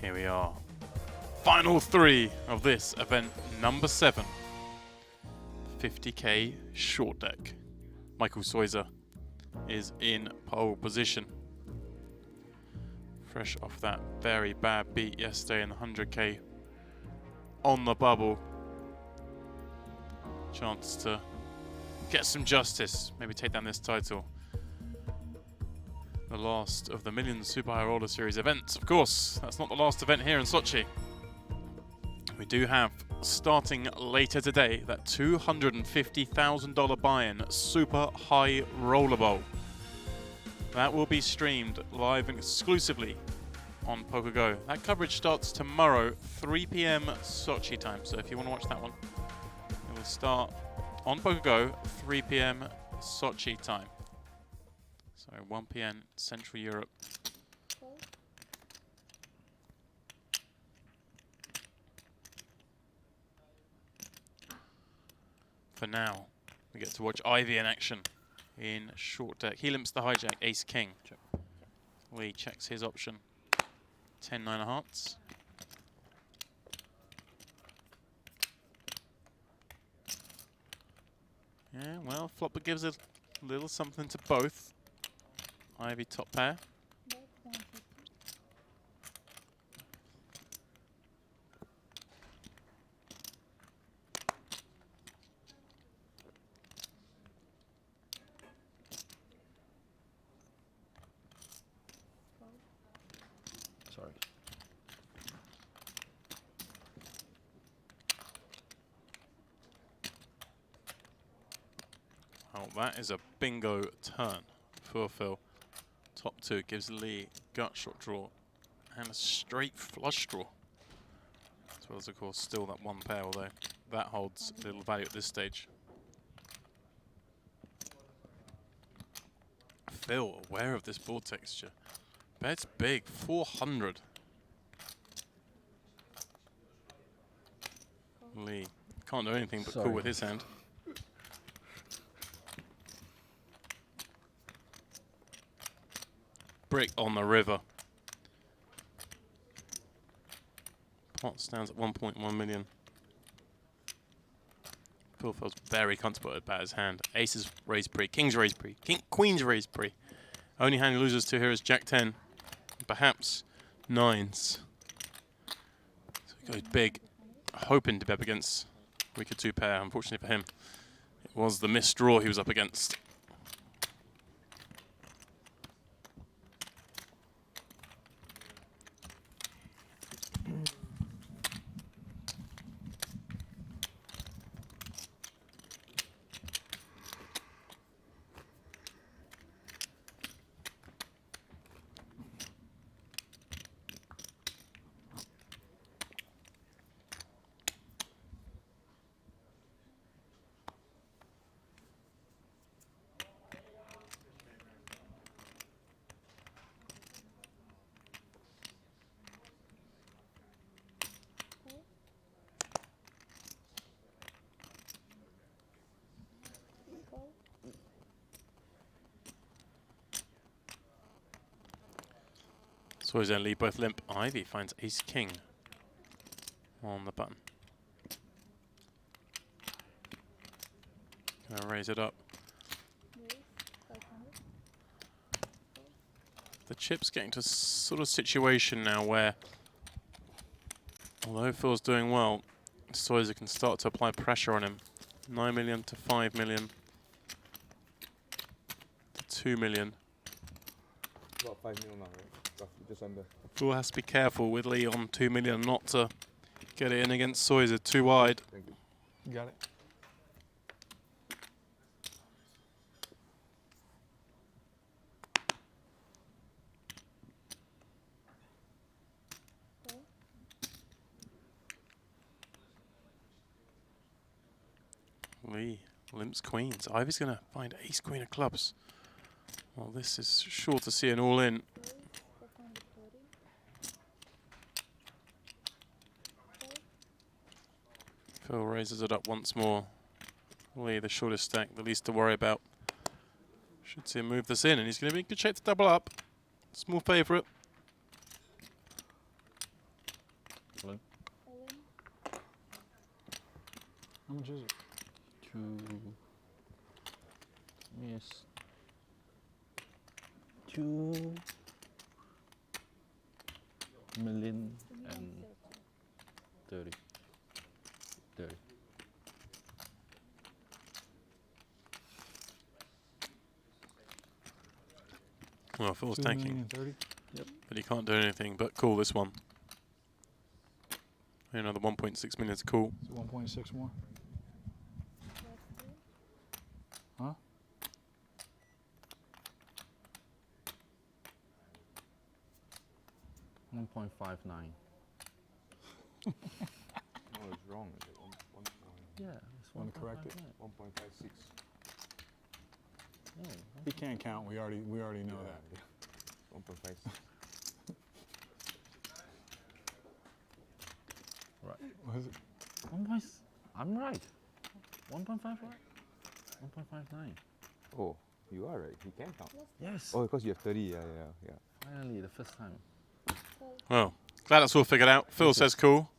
Here we are. Final 3 of this event, number 7. 50k short deck. Michael Soya is in pole position. Fresh off that very bad beat yesterday in the 100k on the bubble. Chance to get some justice, maybe take down this title. The last of the Millions Super High Roller Series events. Of course, that's not the last event here in Sochi. We do have, starting later today, that $250,000 buy-in Super High Roller Bowl. That will be streamed live and exclusively on PokerGo. That coverage starts tomorrow, 3 p.m. Sochi time. So if you want to watch that one, it will start on PokerGo, 3 p.m. Sochi time. So 1 p.m. Central Europe. For now, we get to watch Ivey in action in short deck. He limps the hijack, ace king. Lee checks his option. 10, 9 of hearts. Yeah, well, flopper gives a little something to both. Ivey top pair. Sorry. Oh, that is a bingo turn for Phil. Top 2 gives Lee gut shot draw and a straight flush draw. As well as, of course, still that 1 pair, although that holds little value at this stage. Phil, aware of this board texture. Bet's big, 400. Lee can't do anything but cool with his hand. Brick on the river. Pot stands at 1.1 million. Phil feels very comfortable about his hand. Aces raise pre, kings raise pre, queens raise pre. Only hand he loses to here is Jack 10. Perhaps 9s. So he goes big, hoping to be up against weaker 2 pair. Unfortunately for him, it was the missed draw he was up against. Soya's going to leave both limp. Ivey finds ace king on the button. Going to raise it up. The chip's getting to a sort of situation now where, although Phil's doing well, Soya can start to apply pressure on him. 9 million to 5 million to 2 million. About 5 mil now, right? Roughly, just under. Phil has to be careful with Lee on 2 million not to get it in against Soya too wide. Thank you. You got it. Lee limps queens. Ivey's going to find ace queen of clubs. Well, this is sure to see an all in. Phil raises it up once more. Lee, the shortest stack, the least to worry about. Should see him move this in, and he's going to be in good shape to double up. Small favourite. How much is it? 2. Yes. 2 million and 30. 30. Well, Phil's 2 tanking, million and 30? but he can't do anything but call this one. Another 1.6 million to call. Is it 1.6 more? Huh? $1.59. No, it's wrong. Is it? Yeah, it's Wanna correct it? 1.56. Oh, He can't count. We already know that. 1.56. right. What is it? I'm right. 1.5 right? 1.59. Oh, you are right. He can count. Yes. Oh, because you have 30. Yeah. Finally, the first time. Well, glad that's all figured out. Phil says cool.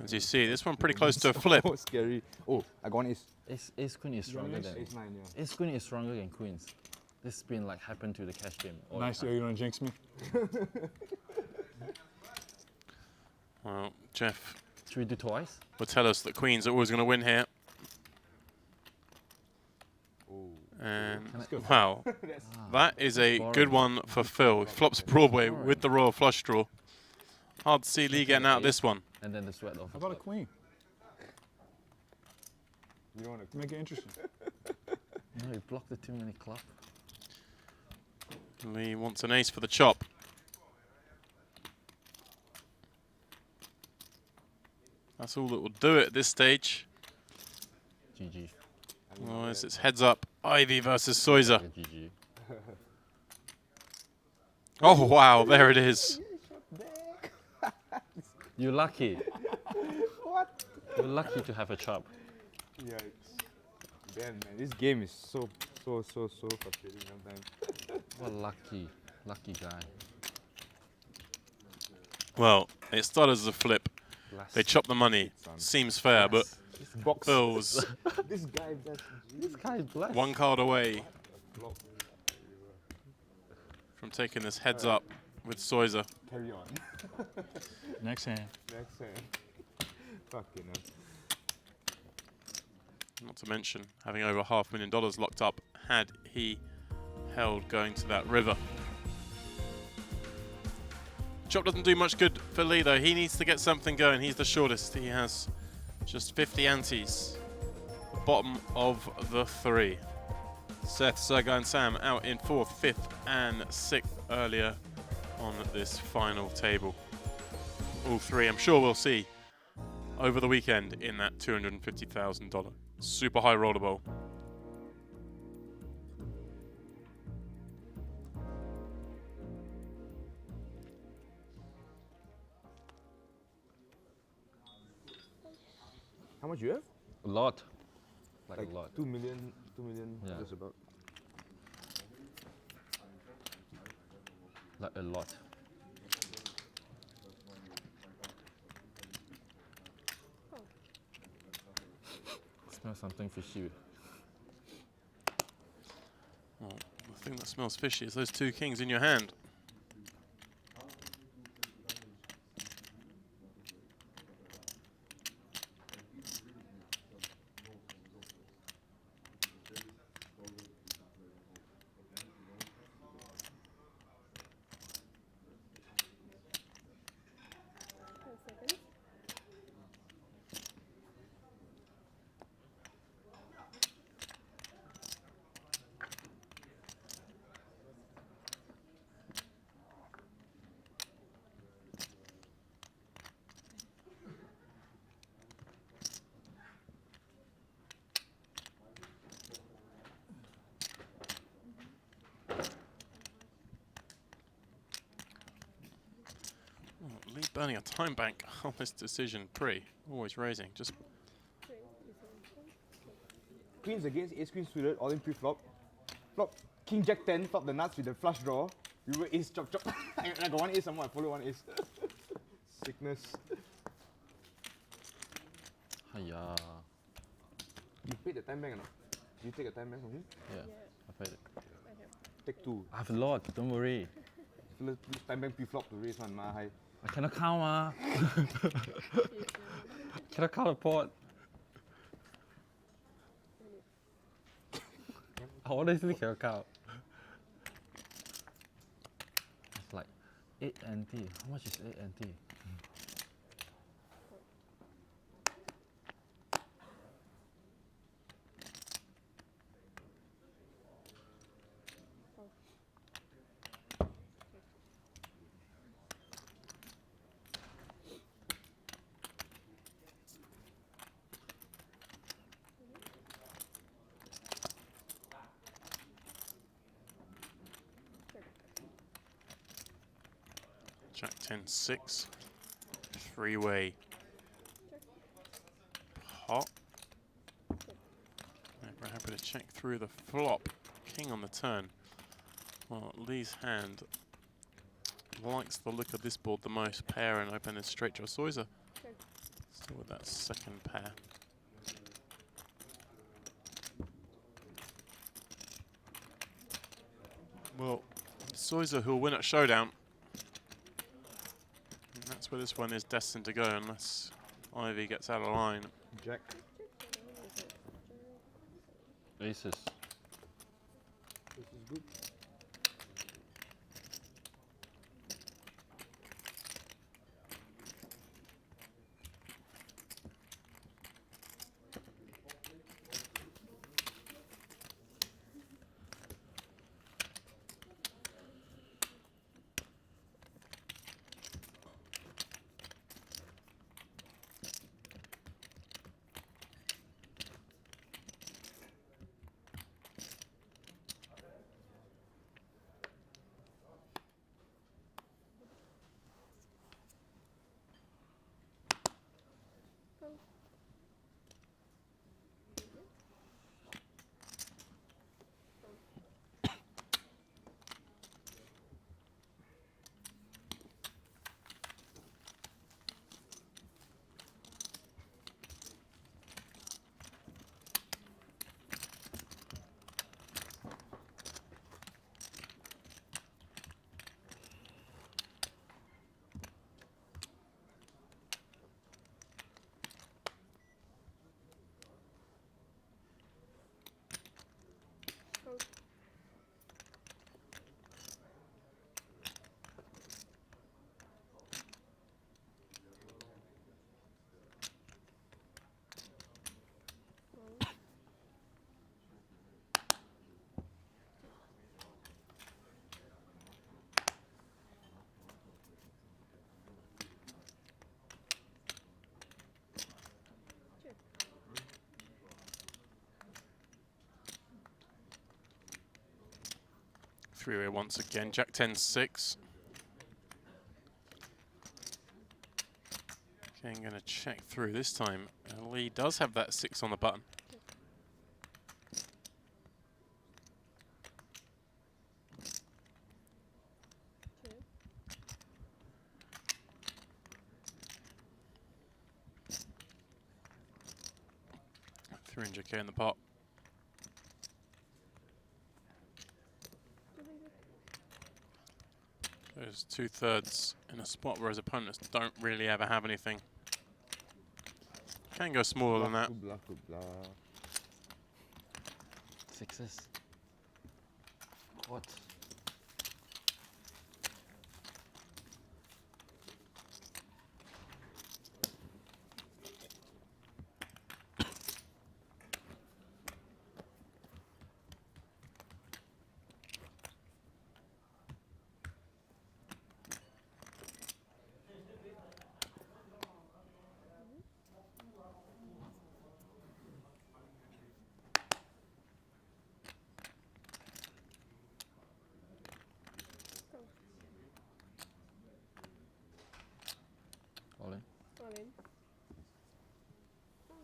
As you see, this one pretty close to a flip. Oh, scary. Oh, I got one ace. Ace queen is stronger than Ace 9, yeah. ace queen is stronger than queens. This has been like happened to the cash game. all the Nice. time. Are you gonna jinx me? Well, Jeff Should we do twice? will tell us that queens are always going to win here. Oh. And Can wow, that is a Boring. good one for Phil. He flops Broadway with the royal flush draw. Hard to see Lee getting out of this one. And then the sweat off. How about a queen? You don't want to. Make it interesting. No, you blocked the too many club. Lee wants an ace for the chop. That's all that will do it at this stage. GG. Otherwise, it's heads up. Ivey versus Soya. GG. Oh, wow, there it is. You're lucky. What? You're lucky to have a chop. Yeah, it's. Damn, man. This game is so frustrating sometimes. What lucky guy. Well, it started as a flip. Bless. They chop the money. Son. Seems fair, but Box. Bills. This guy just. This guy is blessed. One card away Flop. from taking this heads up with Soya. Carry on. Next hand. Next hand. Fucking hell. Not to mention having over $500,000 locked up had he held going to that river. Chop doesn't do much good for Lee though. He needs to get something going. He's the shortest. He has just 50 antes. The bottom of the three. Seth, Sergei and Sam out in 4th, 5th and 6th earlier on this final table. All three I'm sure we'll see over the weekend in that $250,000 super high roller bowl. How much you have? A lot. Like a lot. 2 million. 2 million. Yeah. Just about. Like a lot. Smell something fishy. Well, the thing that smells fishy is those 2 kings in your hand. Lee burning a time bank on this decision pre. Always raising. Just Queens against ace queen suited, all in pre-flop. Flop king jack 10, flop the nuts with the flush draw. You were ace chop chop. I got one ace somewhere, I follow one ace. Sickness. Hiya. You paid the time bank or not? Did you take a time bank from him? Yeah, I paid it. Take 2. I have a lot, don't worry. Use time bank pre-flop to raise one ma high. I cannot count, ma. Cannot count the pot. I honestly cannot count. It's like 8 NT. How much is 8 NT? Jack 10, 6. 3-way pot. We're happy to check through the flop. King on the turn. Well, Lee's hand likes the look of this board the most. Pair and open is straight to a Soya. Still with that second pair. Well, Soya who'll win at Showdown. And that's where this one is destined to go unless Ivey gets out of line. Jack. Aces. This is good. through here once again. Jack 10-6. Okay, I'm going to check through this time. Lee does have that 6 on the button. Check. 300k in the pot. There's 2/3 in a spot where his opponents don't really ever have anything. Can go smaller than that. Good bluff, good bluff. Sixes. What? All in. All in. Call.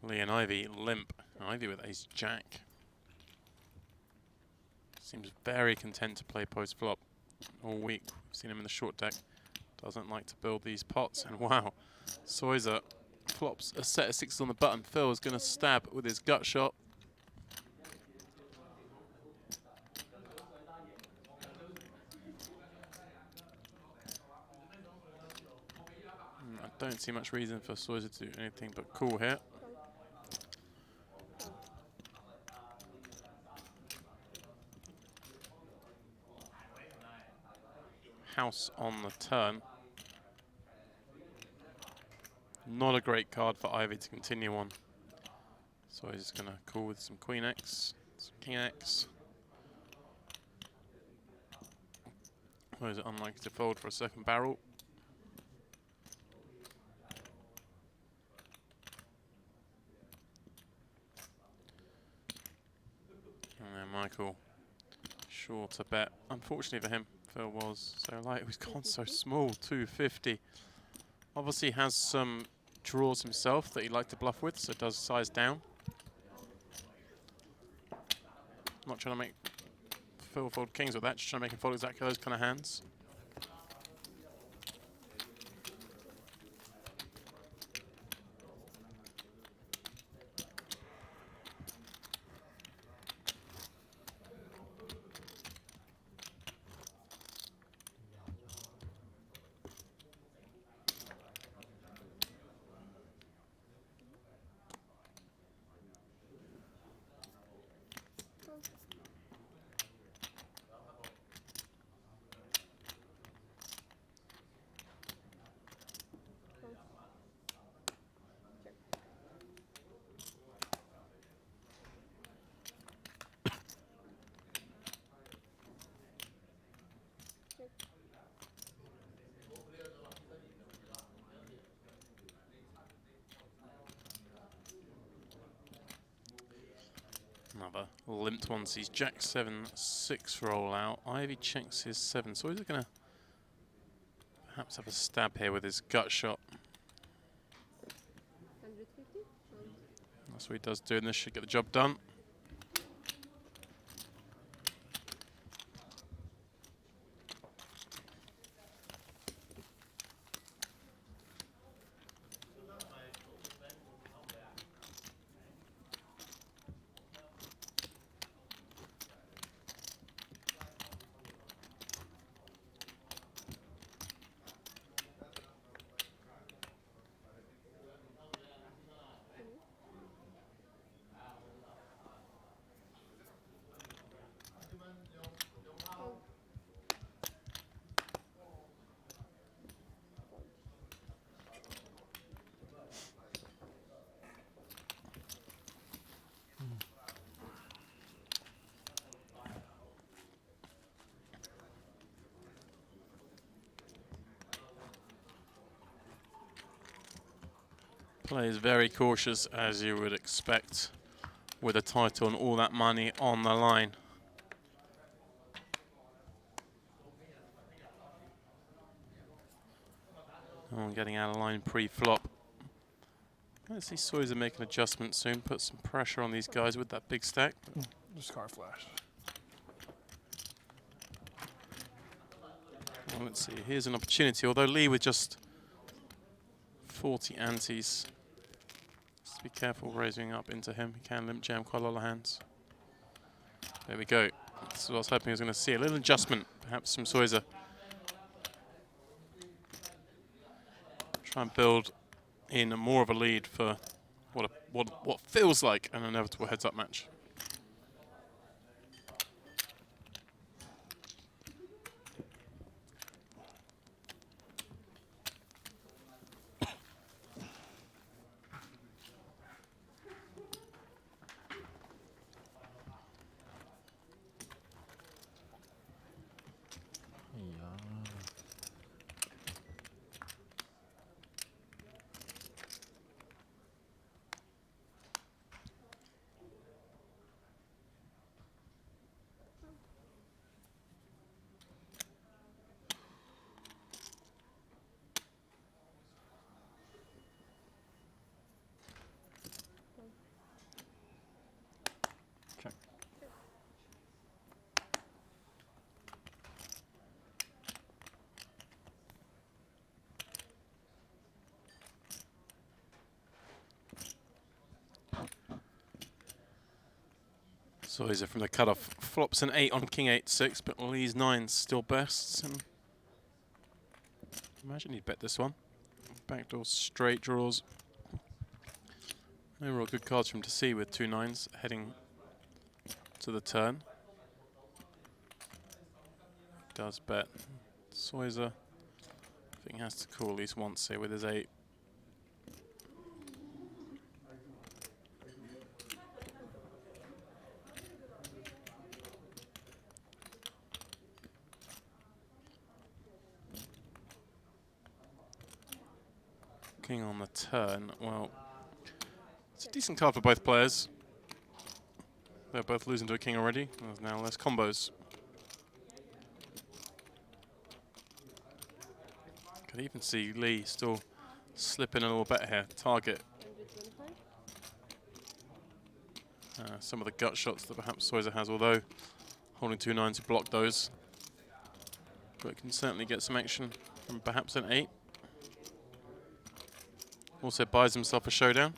Lee and Ivey limp. Ivey with ace jack. Seems very content to play post flop all week. We've seen him in the short deck. Doesn't like to build these pots. And wow, Soya flops a set of 6s on the button. Phil is going to stab with his gut shot. I don't see much reason for Soya to do anything but call here. House on the turn. Not a great card for Ivey to continue on. So he's just going to call with some Queen X, some King X. Or is it unlikely to fold for a second barrel? And then Michael, sure to bet. Unfortunately for him, Phil was so light. He's gone so small, 250. Obviously has some draws himself that he'd like to bluff with, so does size down. Not trying to make Phil fold kings with that, just trying to make him fold exactly those kind of hands. Another limped one sees Jack 7-6 roll out. Ivey checks his 7, so he's going to perhaps have a stab here with his gut shot. 150. That's what he does doing this, should get the job done. Plays very cautious, as you would expect, with a title and all that money on the line. Oh, getting out of line pre-flop. Let's see Soya make an adjustment soon, put some pressure on these guys with that big stack. Discard flash. Well, let's see, here's an opportunity, although Lee with just 40 antes. Just be careful raising up into him. He can limp jam quite a lot of hands. There we go. That's what I was hoping I was going to see. A little adjustment, perhaps from Soya. Try and build in more of a lead for what feels like an inevitable heads-up match. Soya from the cutoff flops an 8 on king 8-6, but Lee's 9 still bests. And imagine he'd bet this one. Backdoor straight draws. No real good cards for him to see with 2 9s heading to the turn. Does bet. Soya, I think, has to call at least once here with his 8. King on the turn. Well, it's a decent card for both players. They're both losing to a king already. There's now less combos. Could even see Lee still slipping a little bet here. Target some of the gut shots that perhaps Soya has, although holding 2 9s to block those. But can certainly get some action from perhaps an 8. Also buys himself a showdown.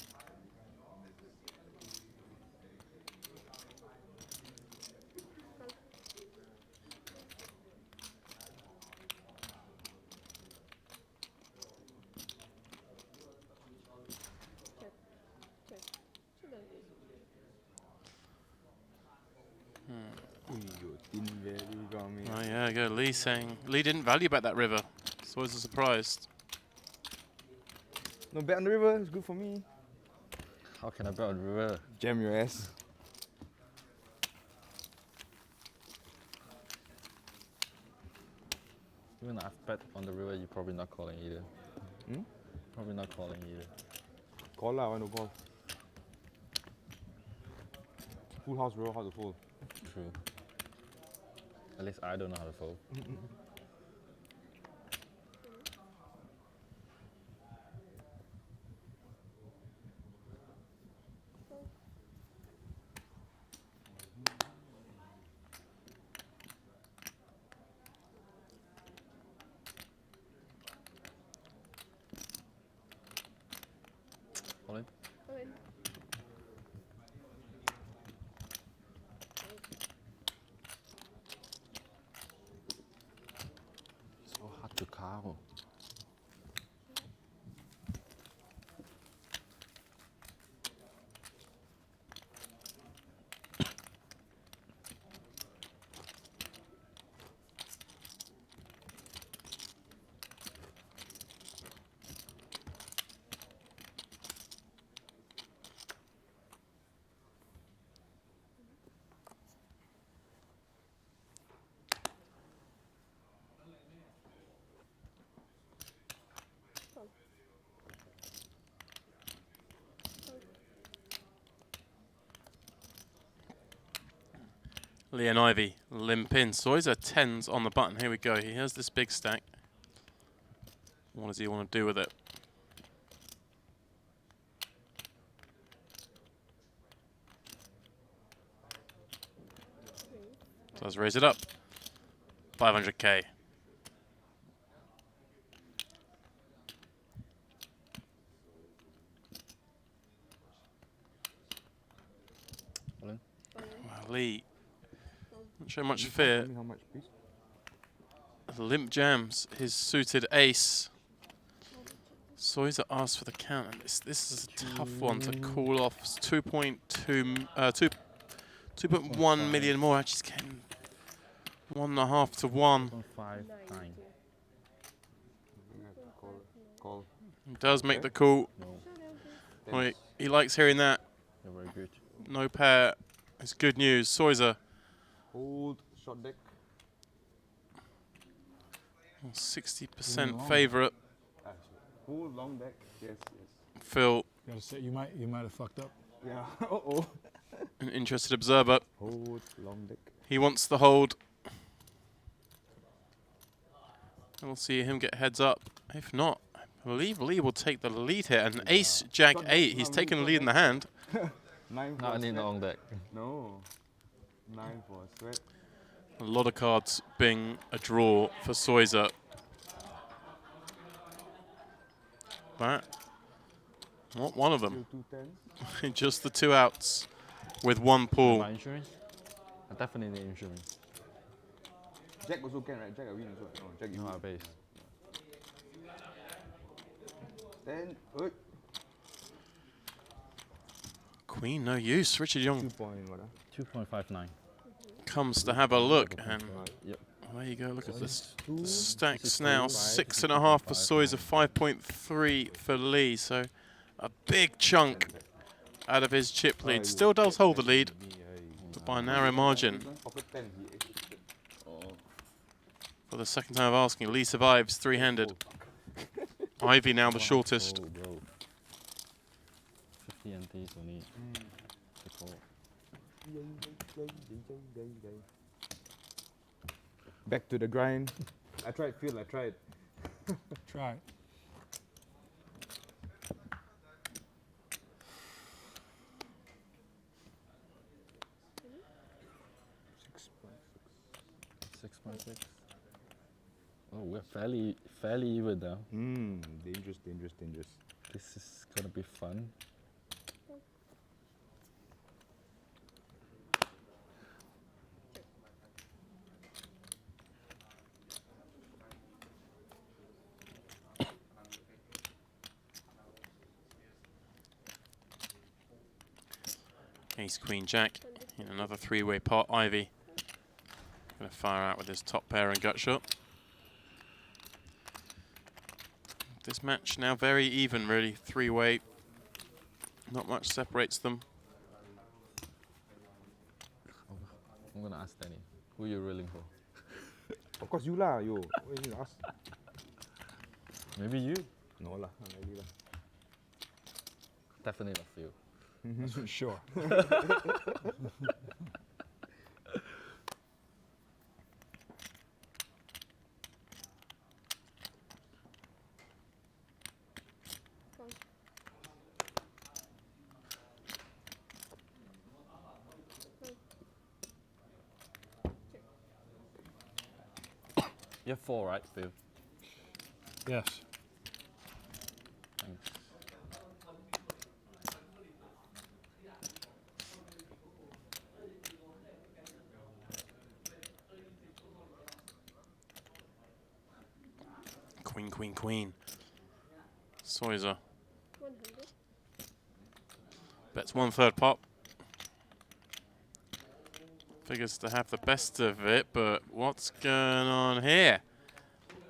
Oh yeah, I go. Lee saying Lee didn't value bet that river. It's always a surprise. No, bet on the river. It's good for me. How can I bet on river? Jam your ass. Even I've bet on the river, you're probably not calling either. Hmm? Probably not calling either. Call lah, why no call? Full house river, how to fold. True. At least I don't know how to fold. All in? Lee and Ivey limp in. Soya 10s on the button. Here we go. He has this big stack. What does he want to do with it? Does raise it up. 500k. All in. Well, Lee, not showing much fear. Tell me how much, please? Limp jams his suited ace. Soya asked for the count, and this is a tough one to call off. It's 2.1 million more. Actually, it's getting 1.5 to 1. 159. Call. He does make the call. No, Wait, he likes hearing that. you're very good. No pair. It's good news. Soya, Hold. Short deck. 60% favourite. Hold. Long deck. Yes. Phil, Gotta say, you might have fucked up. Yeah. Uh-oh. an interested observer. Hold. Long deck. He wants the hold. We'll see him get heads up. If not, I believe Lee will take the lead here. And ace, jack, 8. He's taken the lead in the hand. 9 for Not a any sweat. long deck. No. 9 for a sweat. A lot of cards being a draw for Soya. But not one of them. Still 2 10s. Just the 2 outs with 1 pull. My insurance? I definitely need insurance. Jack also can, right? Jack I win also. No, Jack you No, win. I base. 10. Oi. Queen, no use. Richard Young 2 point what? 2.59. comes to have a look, and Yep. there you go. Look at this. Two. The stacks This is now 5, 6.5 for Soya, 5.3 for Lee. So a big chunk out of his chip lead. Still does hold the lead, but by a narrow margin. Pocket 10 he For the second time of asking, Lee survives 3-handed. Ivey now the shortest. Oh, bro. 50 NTs only. To call. Back to the grind. I tried, Phil. I tried. Try it. Six. 6.6. Oh, we're fairly even now. Dangerous. This is gonna be fun. Ace, Queen, Jack. In another 3-way pot. Ivey going to fire out with his top pair and gut shot. This match now very even, really. 3-way. Not much separates them. I'm gonna ask Danny, who you rolling for? Of course you lah, yo. What you ask? Maybe you? No lah, not really lah. Definitely not for you. That's for sure. You have 4, right, Phil? Yes. Thanks. Queen. Soya 100. bets 1/3 pop. Figures to have the best of it, but what's going on here?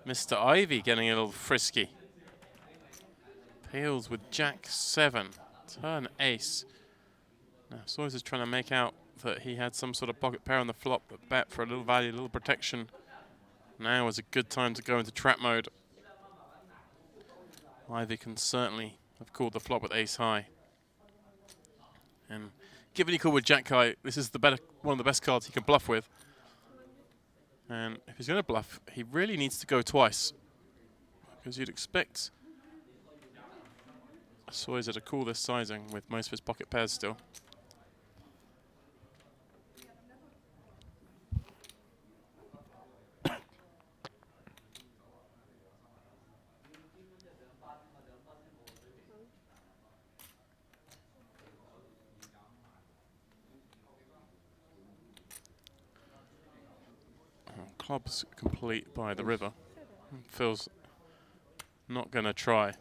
Mr. Ivey getting a little frisky. Peels with Jack 7. Turn ace. Now Soya is trying to make out that he had some sort of pocket pair on the flop, but bet for a little value, a little protection. Now is a good time to go into trap mode. Ivey can certainly have called the flop with ace high and given he called with Jack High, this is the one of the best cards he can bluff with. And if he's going to bluff, he really needs to go twice. Because you'd expect Soya to call this sizing with most of his pocket pairs still. Club's complete by the river. Phil's not going to try.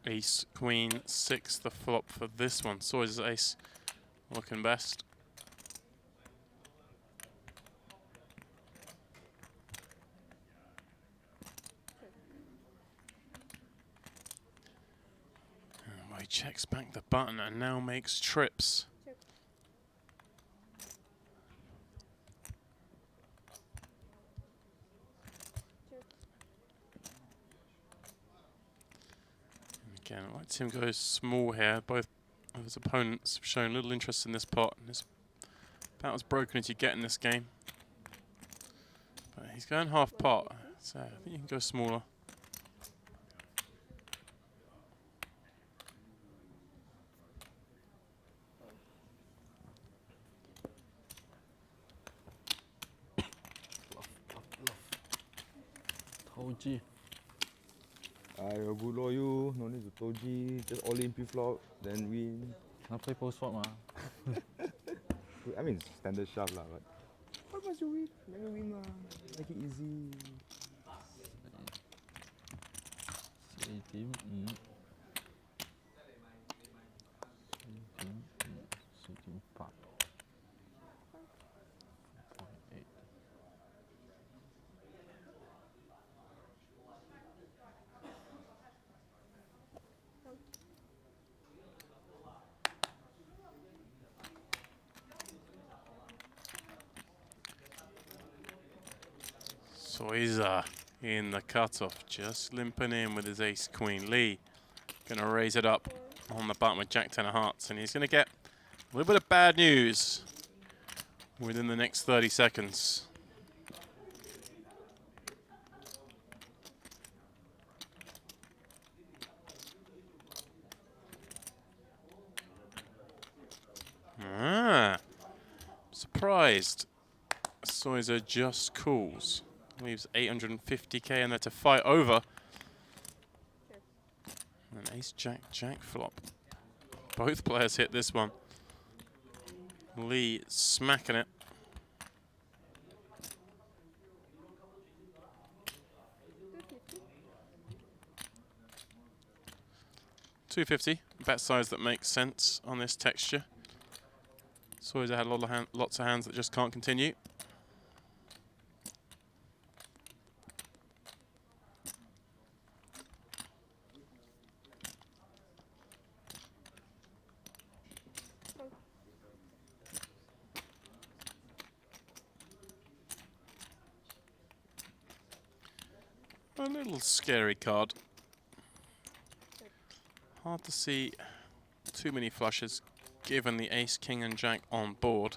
Ace, Queen, 6 the flop for this one. Soya's ace looking best. Oh, he checks back the button and now makes trips. Again, I like to see him go small here. Both of his opponents have shown little interest in this pot. And it's about as broken as you get in this game. But he's going half pot, so I think you can go smaller. Toji. I'll good law you, no need to toji, just all in pre-flop, then win. Can I play post flop, man? I mean, standard shove lah, but what must you win? Let me win lah, make it easy. 4.5 4.8 Soya in the cutoff, just limping in with his ace queen. Lee gonna raise it up on the button with Jack 10 of hearts, and he's gonna get a little bit of bad news within the next 30 seconds. Surprised. Soya just calls. Leaves 850k in there to fight over. And ace jack jack flop. Both players hit this one. Lee smacking it. $250, bet size that makes sense on this texture. Soya had a lot of lots of hands that just can't continue. A little scary card. Hard to see too many flushes given the ace, king and jack on board.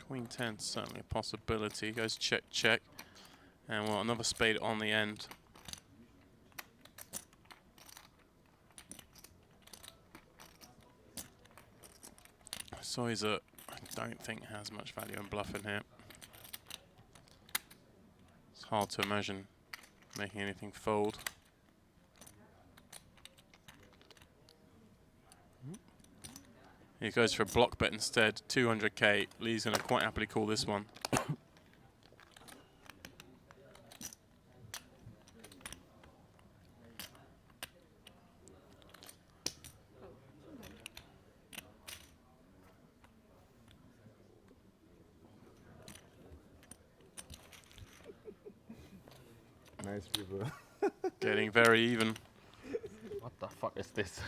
Queen 10 certainly a possibility. Goes check, check. And well, another spade on the end. Soya, I don't think has much value in bluffing here. It's hard to imagine making anything fold. He goes for a block bet instead, 200k. Lee's going to quite happily call this one. Nice river. Getting very even. What the fuck is this?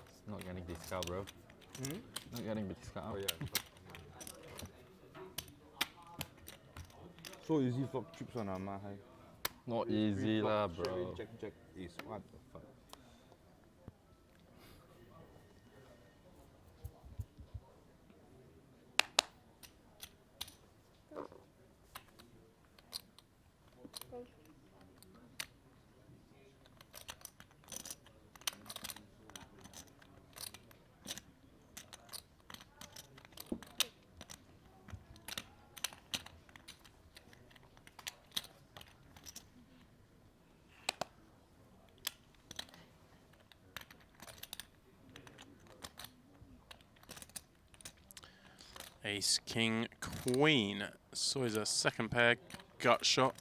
It's not getting discount, bro. Not getting discount. Oh yeah. So easy flop chips on my high. Not easy lah, bro. Jack jack is what the fuck. Fold. Ace, king, queen. Soya's second pair, gut shot.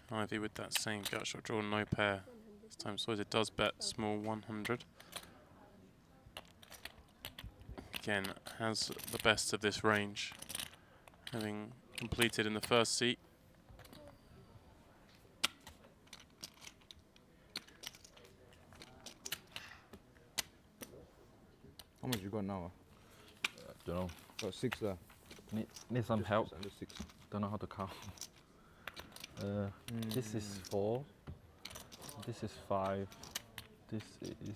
Ivey with that same gut shot draw, no pair. This time Soya does bet small 100. Again, has the best of this range, having completed in the first seat. How much you got now? Don't know. Got 6 lah. Need some help. Just under 6. Don't know how to count. This is 4. This is 5. This is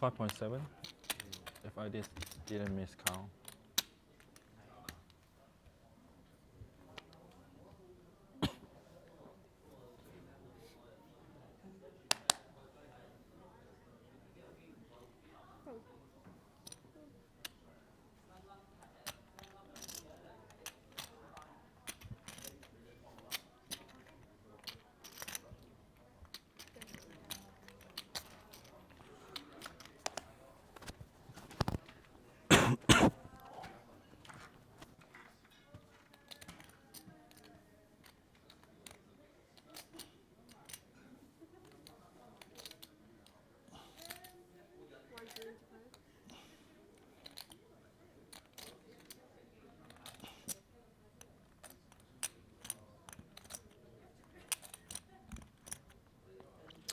5.7. If I didn't miscount.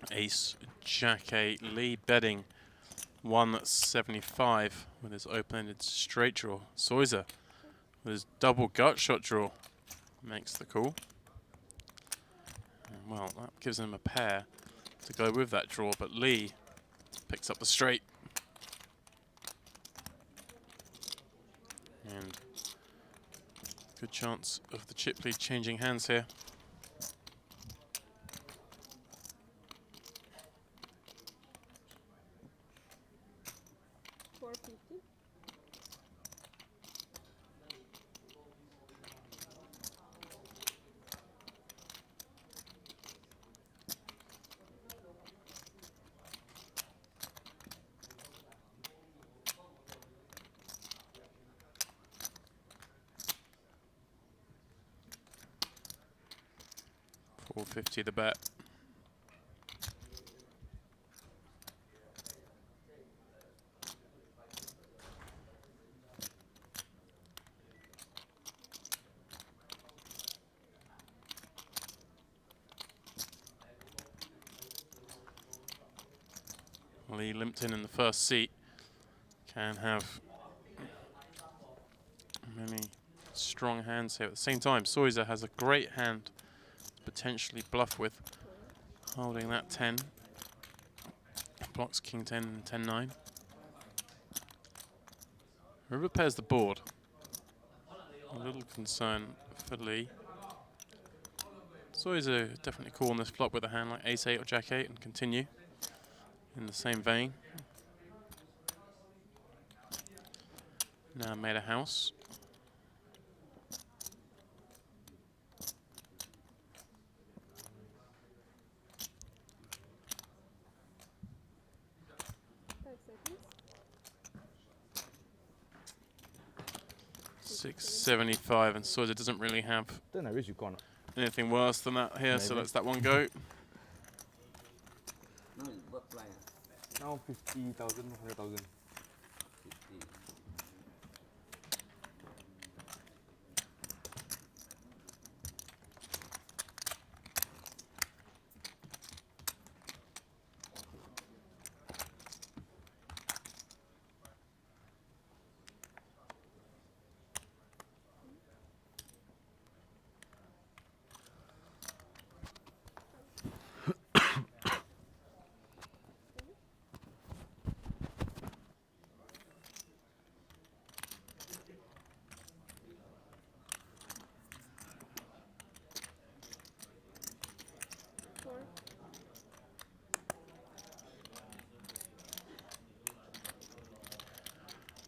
Ace, Jack 8, Lee betting 175 with his open-ended straight draw. Soya with his double gut shot draw makes the call. And well, that gives him a pair to go with that draw, but Lee picks up the straight. And good chance of the chip lead changing hands here. $450 the bet. Lee Limpton in the first seat can have many strong hands here. At the same time, Soya has a great hand to potentially bluff with, holding that 10. Blocks king 10 and 10-9. River pairs the board. A little concern for Lee. Soya definitely cool on this flop with a hand like Ace-8 or Jack-8 and continue in the same vein. Now made a house. $6.75, and Soya doesn't really have Turn I wish you gone. anything worse than that here, so Maybe. lets that one go. Now 50,000, 100,000.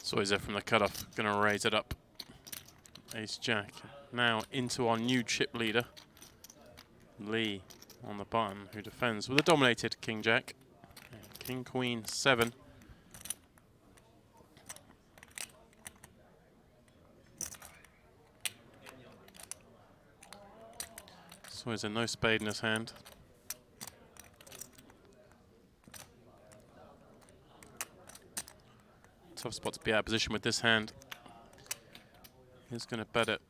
Soya from the cutoff, going to raise it up. Ace-Jack. Now into our new chip leader, Lee on the button, who defends with a dominated King-Jack. King-Queen 7. Soya no spade in his hand. Tough spot to be out of position with this hand. He's going to bet it.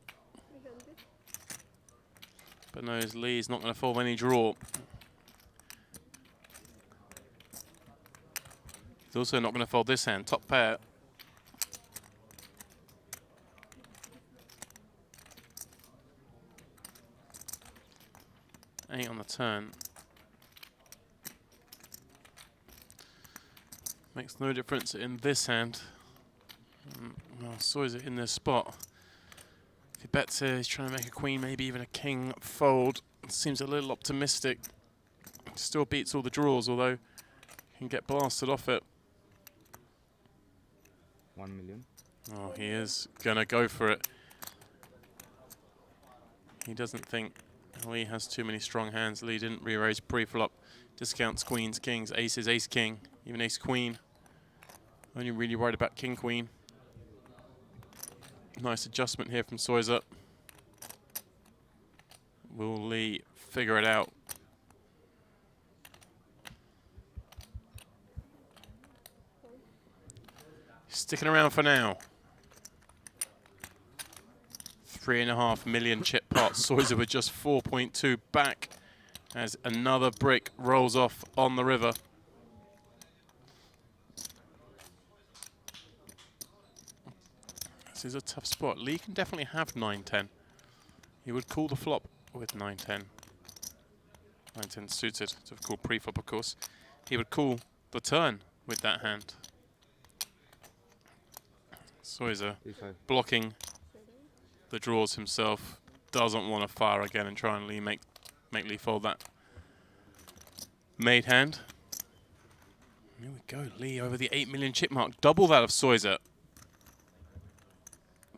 But knows Lee's not going to fold any draw. He's also not going to fold this hand, top pair. Eight on the turn. Makes no difference in this hand. Well, Soya in this spot. If he bets here, he's trying to make a queen, maybe even a king fold. Seems a little optimistic. Still beats all the draws, although he can get blasted off it. 1 million. Oh, he is gonna go for it. He doesn't think Lee has too many strong hands. Lee didn't re-raise pre-flop. Discounts queens, kings, aces, ace-king, even ace-queen. Only really worried about king-queen. Nice adjustment here from Soya. Will Lee figure it out? Sticking around for now. 3.5 million chip pots. Soya with just 4.2 back as another brick rolls off on the river. This is a tough spot. Lee can definitely have 9-10. He would call the flop with 9-10. 9-10 suited. It's a cool pre-flop, of course. He would call the turn with that hand. Soya blocking the draws himself. Doesn't want to fire again and try and make Lee fold that made hand. Here we go. Lee over the 8 million chip mark. Double that of Soya.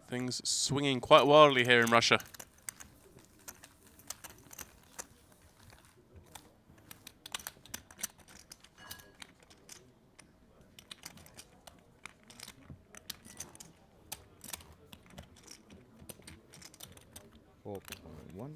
Things swinging quite wildly here in Russia. One.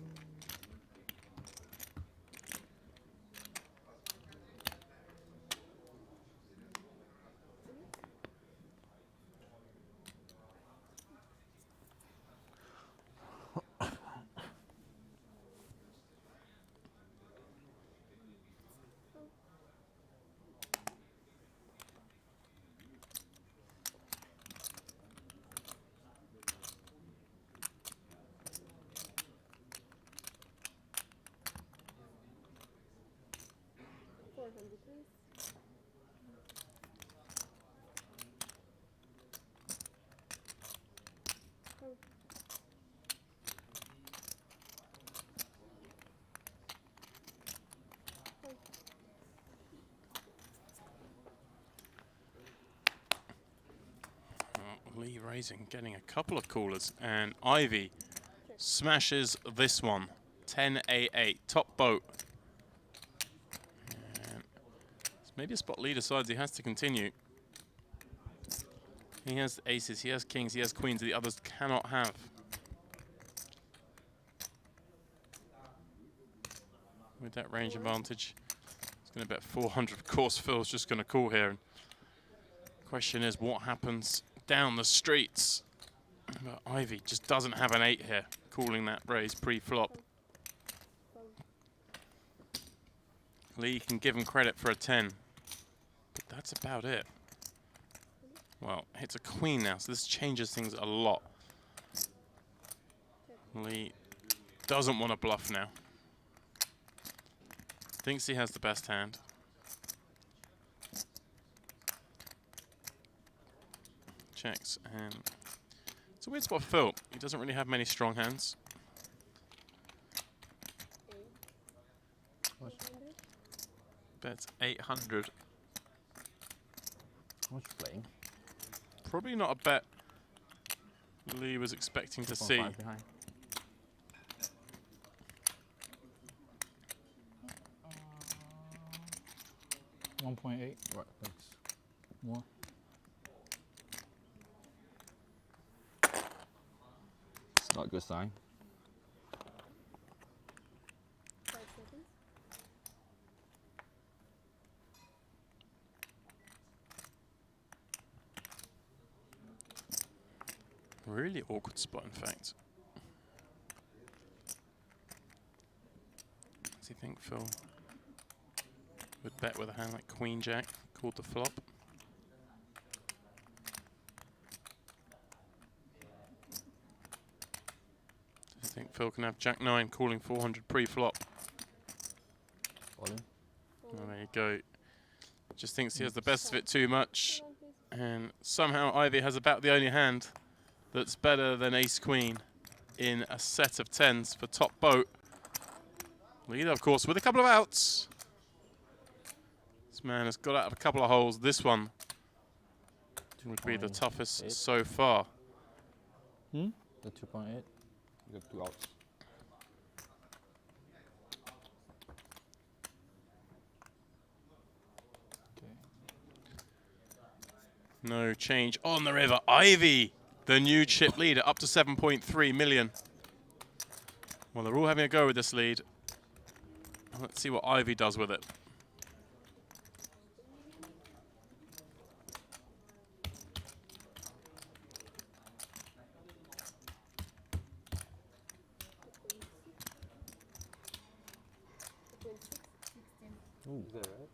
Lee raising, getting a couple of callers, and Ivey smashes this one. 10-8-8, top boat. And maybe a spot Lee decides he has to continue. He has aces, he has kings, he has queens the others cannot have. With that range advantage, he's going to bet 400. Of course, Phil's just going to call here. And question is, what happens down the streets? But Ivey just doesn't have an 8 here, calling that raise pre-flop. Lee can give him credit for a 10, but that's about it. Well, it's a queen now, so this changes things a lot. Lee doesn't want to bluff now. Thinks he has the best hand. Checks, and it's a weird spot for Phil. He doesn't really have many strong hands. Bets 800. How much playing? Probably not a bet Lee was expecting to see. 2.5 behind. $1.8 Right, thanks. more. It's not a good sign. 5 seconds. Really awkward spot, in fact. Does he think Phil would bet with a hand like Queen Jack, called the flop? Does he think Phil can have Jack 9 calling 400 pre-flop? All in. Well, there you go. Just thinks he has the best of it too much. And somehow Ivey has about the only hand that's better than ace-queen in a set of 10s for top boat. Leader, of course, with a couple of outs. This man has got out of a couple of holes. This one would be the toughest 2.8. so far. The 2.8. You got 2 outs. Okay. No change on the river. Ivey, the new chip leader, up to 7.3 million. Well, they're all having a go with this lead. Let's see what Ivey does with it. Ooh, Is that right?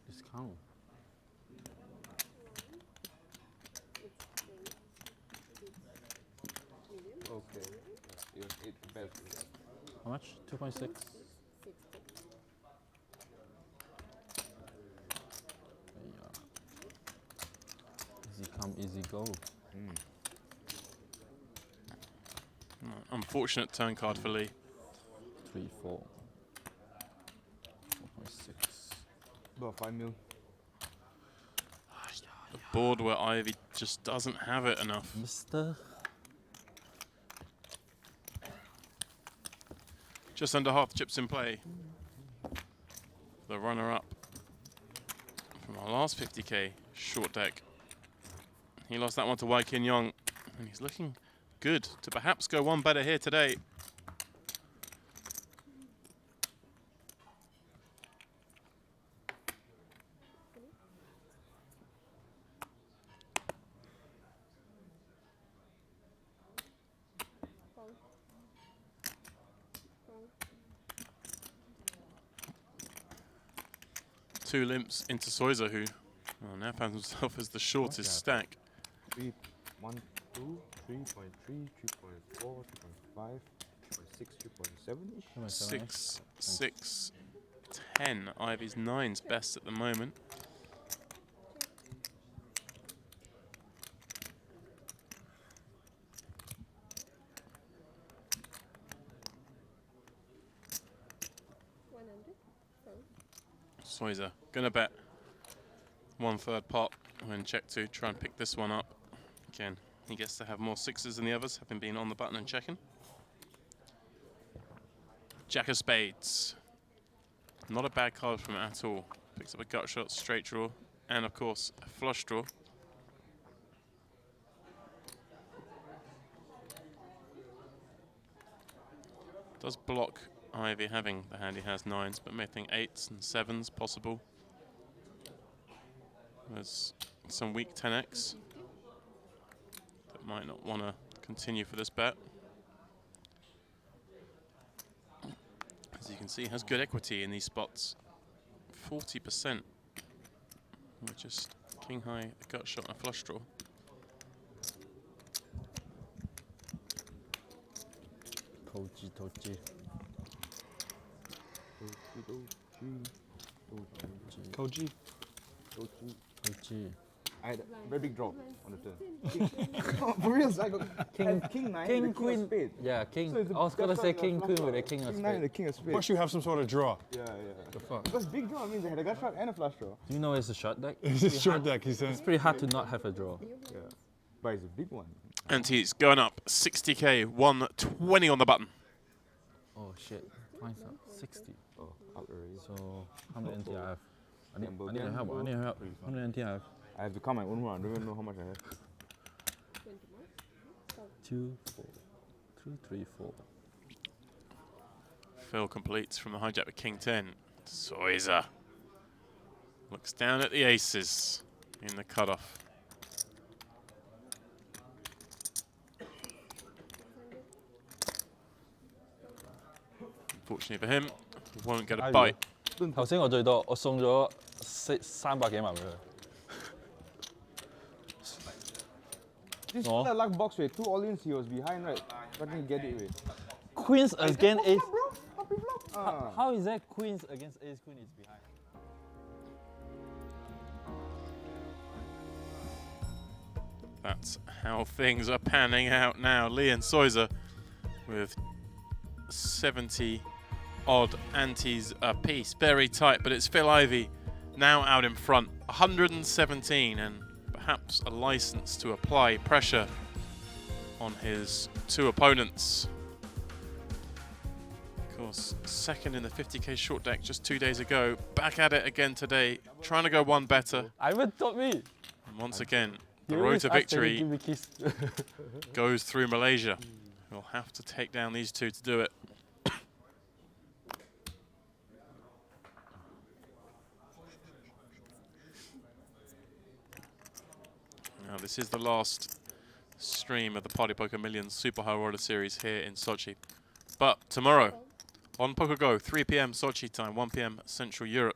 discount. Okay. It was 8 bets. How much? 2.6. Easy come, easy go. Unfortunate turn card for Lee. 3, 4. 4.6. About 5 mil. A board where Ivey just doesn't have it enough. Mister. Just under half the chips in play. The runner-up from our last 50k short deck. He lost that one to Wai Kin Yong, and he's looking good to perhaps go one better here today. Two limps into Soya, who now finds himself as the shortest stack. 3, 1, 2, 3.3, 3.4, 3.5, 3.6, 3.7-ish. 6, 6, 10. Ivey's 9's best at the moment. Soya gonna bet 1/3 pot when check 2, try and pick this one up. Again, He gets to have more sixes than the others, having been on the button and checking. Jack of spades. Not a bad card from him at all. Picks up a gut shot, straight draw, and of course a flush draw. Does block Ivey having the hand he has nines, but may think eights and sevens possible. There's some weak 10x that might not want to continue for this bet. As you can see, has good equity in these spots. 40% with just king high, a gut shot, and a flush draw. Toji. Koji. I had a very big draw on the turn. For real, I got king 9, king, the king queen. of spade. Yeah, king. So it's I was gonna that's say why king the queen flush with a draw. king of King 9 and the spade. king of spade. Plus you have some sort of draw. Yeah. The fuck? Because big draw means I had a gut shot and a flush draw. Do you know it's a short deck? It's a short deck, he said. It's pretty hard to not have a draw. Yeah. But it's a big one. And he's going up 60k, 120 on the button. Oh shit, mine's up 60. Oh, out already. So how many NT I have? I need Gamble, to help. I need help. How many NT I have? I have to count my own one. I don't even know how much I have. 2, 4, 2, 3, 4. Phil completes from the hijack with king 10. Soya looks down at the aces in the cutoff. Unfortunately for him, he won't get a bite. 頭先我最多，我送咗300幾萬俾佢。 This Oh. luck box with 2 all-ins, he was behind, right? But didn't get it with. Queens against ace. Ah. How is that queens against ace queen is behind? That's how things are panning out now. Lee and Soya with 70 odd antes apiece. Very tight, but it's Phil Ivey now out in front. 117, and perhaps a license to apply pressure on his two opponents. Of course, second in the 50k short deck just 2 days ago. Back at it again today, trying to go one better. Ivan taught me. And once again, the You road always to ask Teddy, victory give me kiss. goes through Malaysia. We'll have to take down these two to do it. Now, this is the last stream of the Party Poker Millions Super High Roller Series here in Sochi. But tomorrow, on PokerGo, 3 p.m. Sochi time, 1 p.m. Central Europe,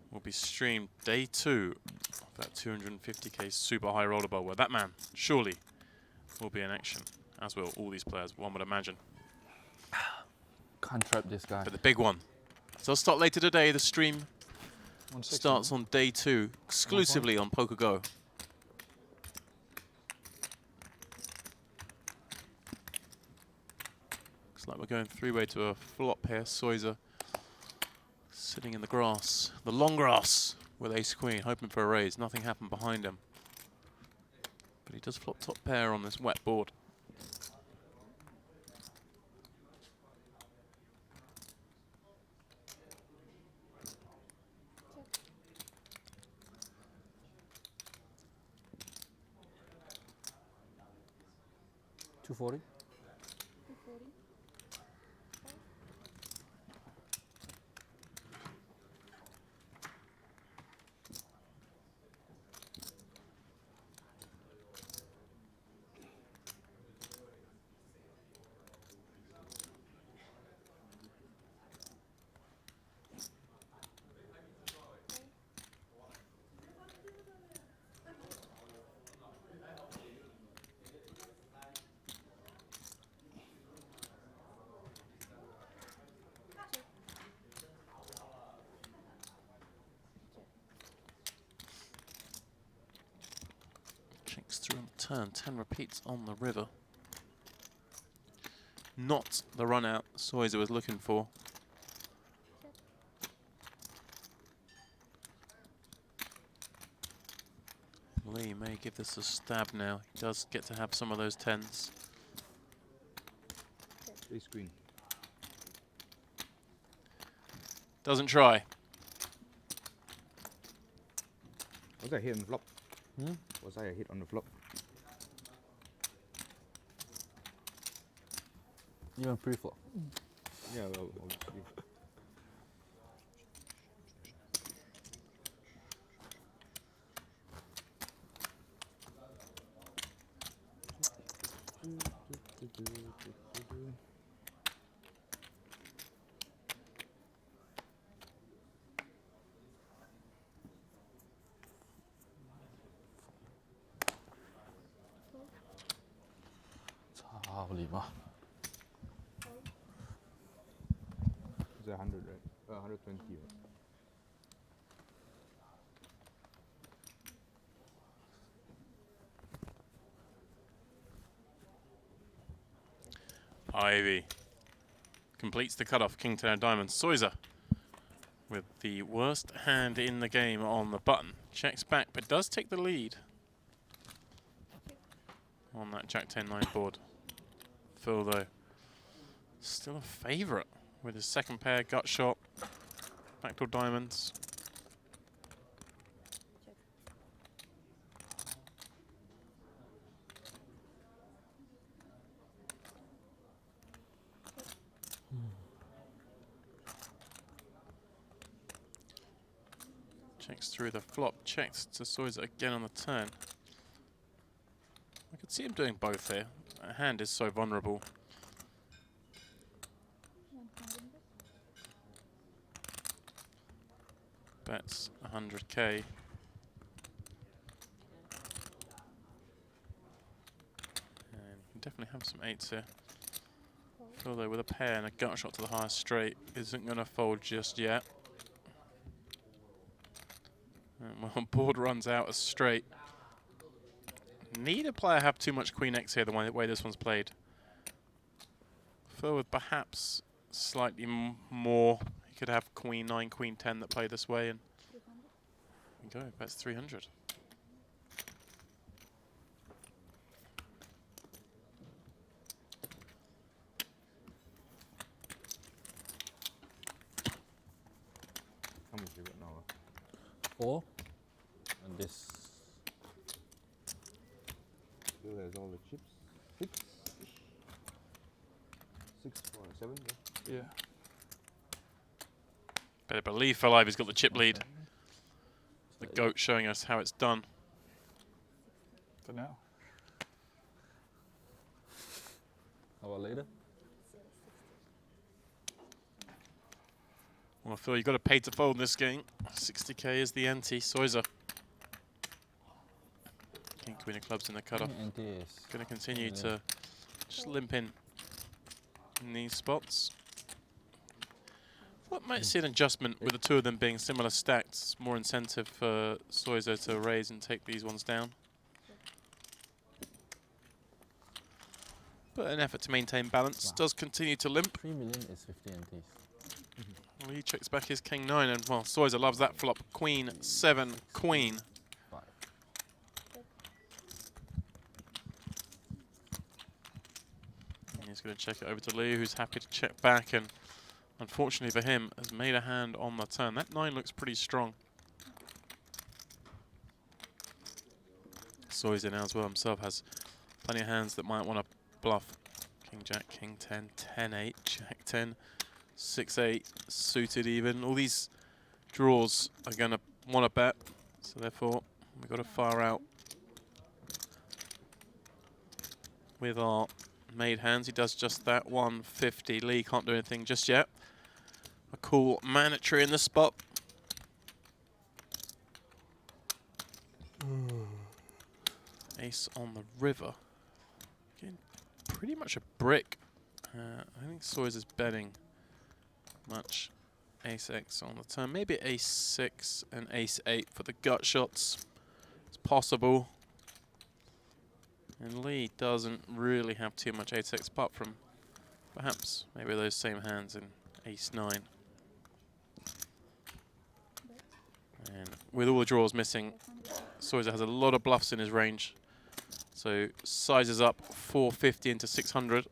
will be streamed day 2 of that 250k Super High Roller Bowl, where that man surely will be in action, as will all these players, one would imagine. Can't trap this guy. But the big one. So I'll start later today. The stream 160. starts on day 2, exclusively on PokerGo. Looks like we're going 3-way to a flop here. Soya sitting in the grass, the long grass, with ace queen, hoping for a raise. Nothing happened behind him, but he does flop top pair on this wet board. $240. 240. Checks through on the turn, 10 repeats on the river. Not the run out Soya was looking for. Lee may give this a stab now. He does get to have some of those tens. Ace queen. Doesn't try. Was I hit on the flop? Hmm? Was I a hit on the flop? Even pre-flop. Yeah, well, obviously. It's 100, right? 120, right? Ivey completes the cutoff. King 10 of diamonds. Soya with the worst hand in the game on the button. Checks back, but does take the lead on that Jack 10-9 board. Phil, though, still a favourite with his second pair, gut shot, backdoor diamonds. Checks through the flop, checks to Soya again on the turn. I could see him doing both here. That hand is so vulnerable. 100. Bets 100k. And you can definitely have some eights here. Although with a pair and a gut shot to the highest straight isn't going to fold just yet. And well, board runs out as straight. Neither player have too much queen X here the way this one's played. Phil with perhaps slightly more. He could have queen 9, queen 10 that play this way, and 300. go. That's 300. How much you got now? 4. And this. Still has all the chips. 6. 6 for 7. Yeah. Better believe Phil Ivey's got the chip lead. The goat showing us how it's done. For now. How about later? Well, Phil, you've got to pay to fold in this game. 60k is the ante. Soya. King, queen of clubs in the cutoff. NT is Going to continue yeah. to just limp in these spots. What might see an adjustment with the two of them being similar stacks. It's more incentive for Soya to raise and take these ones down. But an effort to maintain balance. Wow. Does continue to limp. 3 million is 50 NTs. Well, he checks back his king 9, and well, Soya loves that flop. Queen 7, queen. 5. And he's going to check it over to Lee, who's happy to check back, and unfortunately for him, has made a hand on the turn. That 9 looks pretty strong. Soya now as well himself has plenty of hands that might want to bluff. King Jack, King 10, 10-8, Jack 10, 6-8, suited even. All these draws are going to want to bet, so therefore we've got to fire out with our made hands. He does just that, 150. Lee can't do anything just yet. A cool mandatory in the spot. Ace on the river. Getting pretty much a brick. I think Soya is betting much. Ace X on the turn. Maybe Ace 6 and Ace 8 for the gut shots. It's possible. And Lee doesn't really have too much Ace X apart from perhaps maybe those same hands in Ace 9. And with all the draws missing, Soya has a lot of bluffs in his range. So sizes up 450 into 600.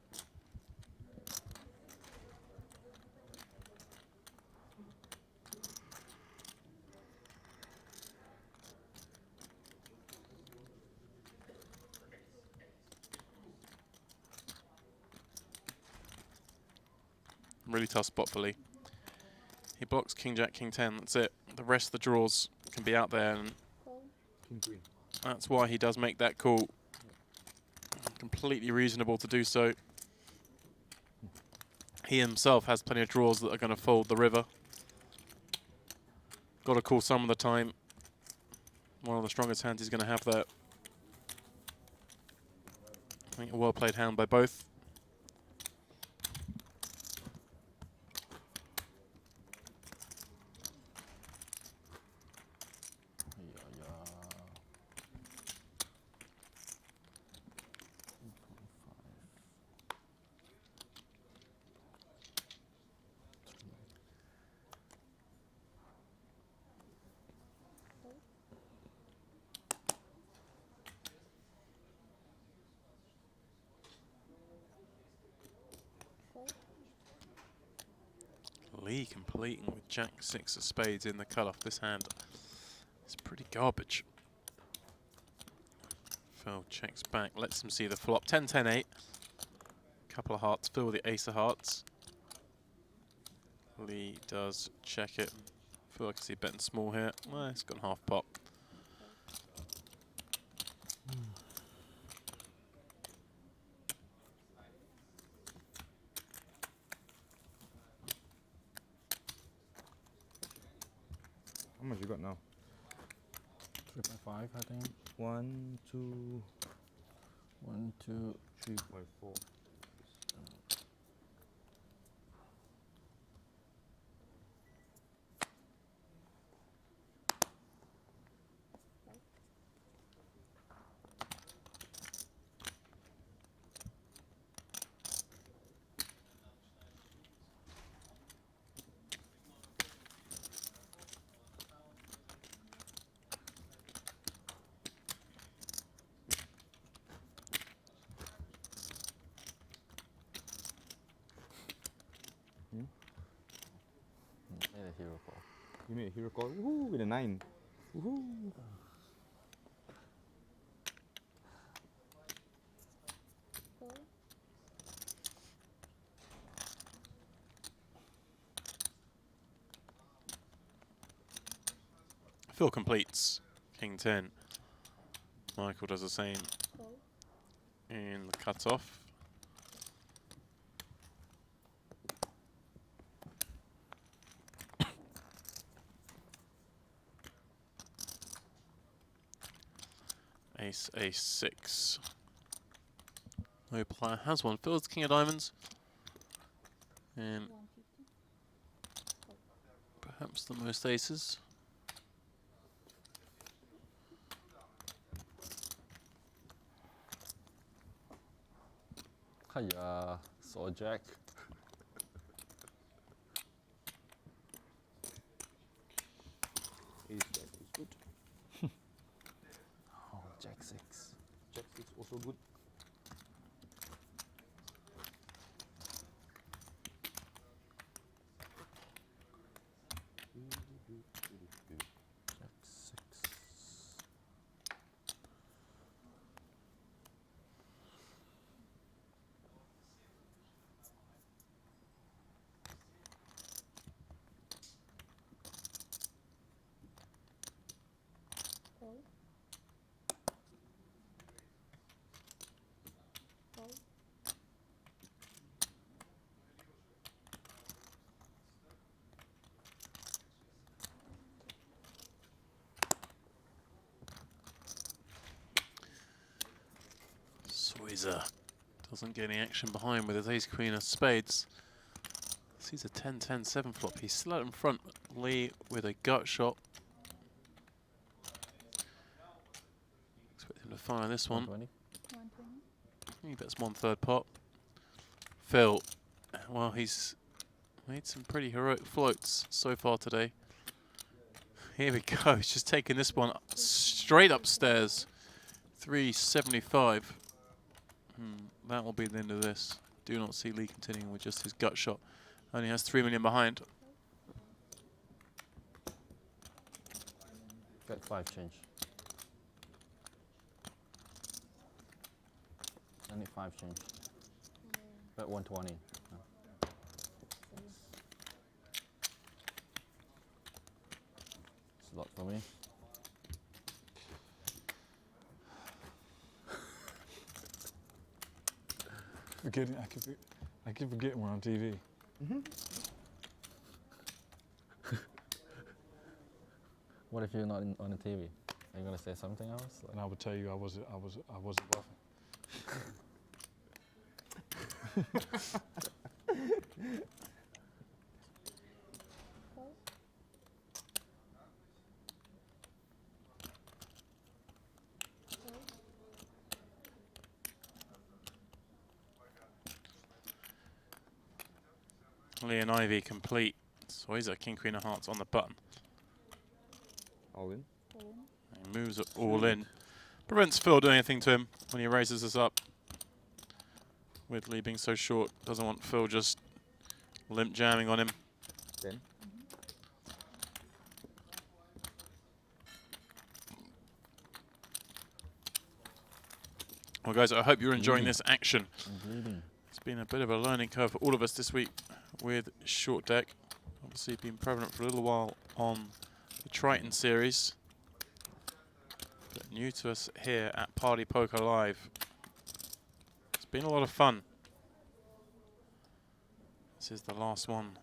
Really tough spot for Lee. He blocks King Jack, King 10. That's it. The rest of the draws can be out there, and King queen. that's why he does make that call. Completely reasonable to do so. He himself has plenty of draws that are going to fold the river. Got to call some of the time. One of the strongest hands he's going to have there. I think a well played hand by both. Lee completing with Jack 6 of spades in the cutoff. This hand is pretty garbage. Phil checks back, lets him see the flop. 10-10-8. Couple of hearts, Phil with the ace of hearts. Lee does check it. Feel like I see betting small here. Well, it's gone half pot. How much you got now? 3.5, I think. 1, 2, 1, 2, 3.4. made a hero call. You made a hero call. Woohoo! With a 9. Woohoo! Phil completes King 10. Michael does the same in the cutoff. Ace, ace, 6. No player has one. Phil's king of diamonds. And perhaps the most aces. Hiya, saw Jack. Ace Jack is good. Oh, Jack 6. Jack 6 also good. Jack 6. Soya doesn't get any action behind with his ace queen of spades. Sees a 10-10-7 flop. He's still out in front. Lee with a gut shot. Expect him to fire this one. 120. 120. He bets 1/3 pot. Phil, well, he's made some pretty heroic floats so far today. here we go. He's just taking this one straight upstairs. 375. That will be the end of this. Do not see Lee continuing with just his gut shot. Only has 3 million behind. Get 5 change. I need 5 change. Bet 120. It's a lot for me. I keep forgetting we're on TV. What if you're not on the TV? Are you gonna say something else? And I would tell you I wasn't bluffing. Lee and Ivey complete. Soya, King, Queen of Hearts on the button. All in. He moves it all in. Prevents Phil doing anything to him when he raises us up. With Lee being so short, doesn't want Phil just limp jamming on him. 10. Well, guys, I hope you're enjoying this action. I'm bleeding. It's been a bit of a learning curve for all of us this week with short deck. Obviously, been prevalent for a little while on the Triton series, but new to us here at Party Poker Live. It's been a lot of fun. This is the last one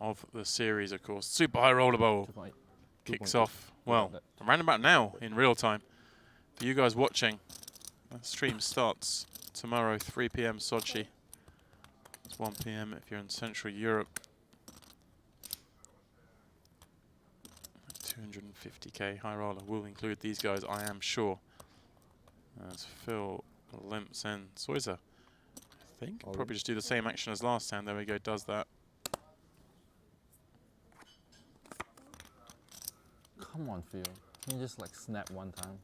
of the series, of course. Super High Roller Bowl 2.8. kicks off, well, around about now in real time. For you guys watching, the stream starts tomorrow, 3 p.m. Sochi. It's 1 p.m. if you're in Central Europe. 250k high roller will include these guys, I am sure. As Phil limps in. Soya, I think, probably just do the same action as last time. There we go, does that. Come on, Phil. Can you just like snap one time?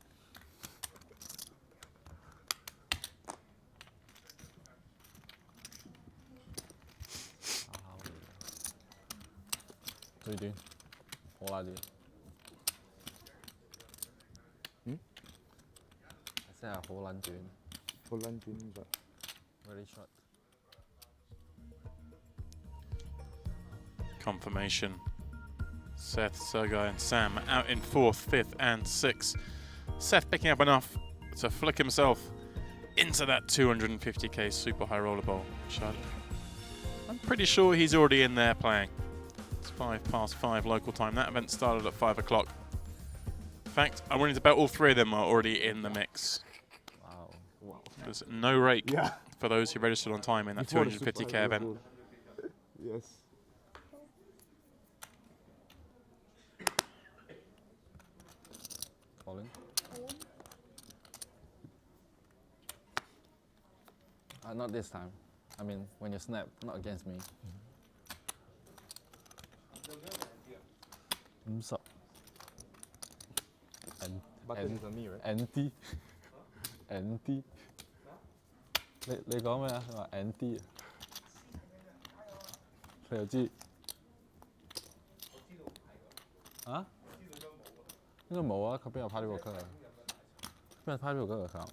What do you do? All I do. I said a whole lot doing. Full line doing but Very short. Confirmation. Seth, Sergei and Sam out in 4th, 5th and 6th. Seth picking up enough to flick himself into that 250k super high roller bowl. I'm pretty sure he's already in there playing. It's 5:05 local time. That event started at 5 o'clock. In fact, I'm willing to bet all 3 of them are already in the mix. Wow. There's no rake for those who registered on time in that before the Super 250k High event. Roller Bowl. Yes. Falling. Not this time. I mean, when you snap, not against me. So. Button is on me, right? Anti. Anti. 你講咩啊？佢話 anti 佢又知啊？應該冇啊！佢邊有拍呢個卡啊？邊有拍呢個卡啊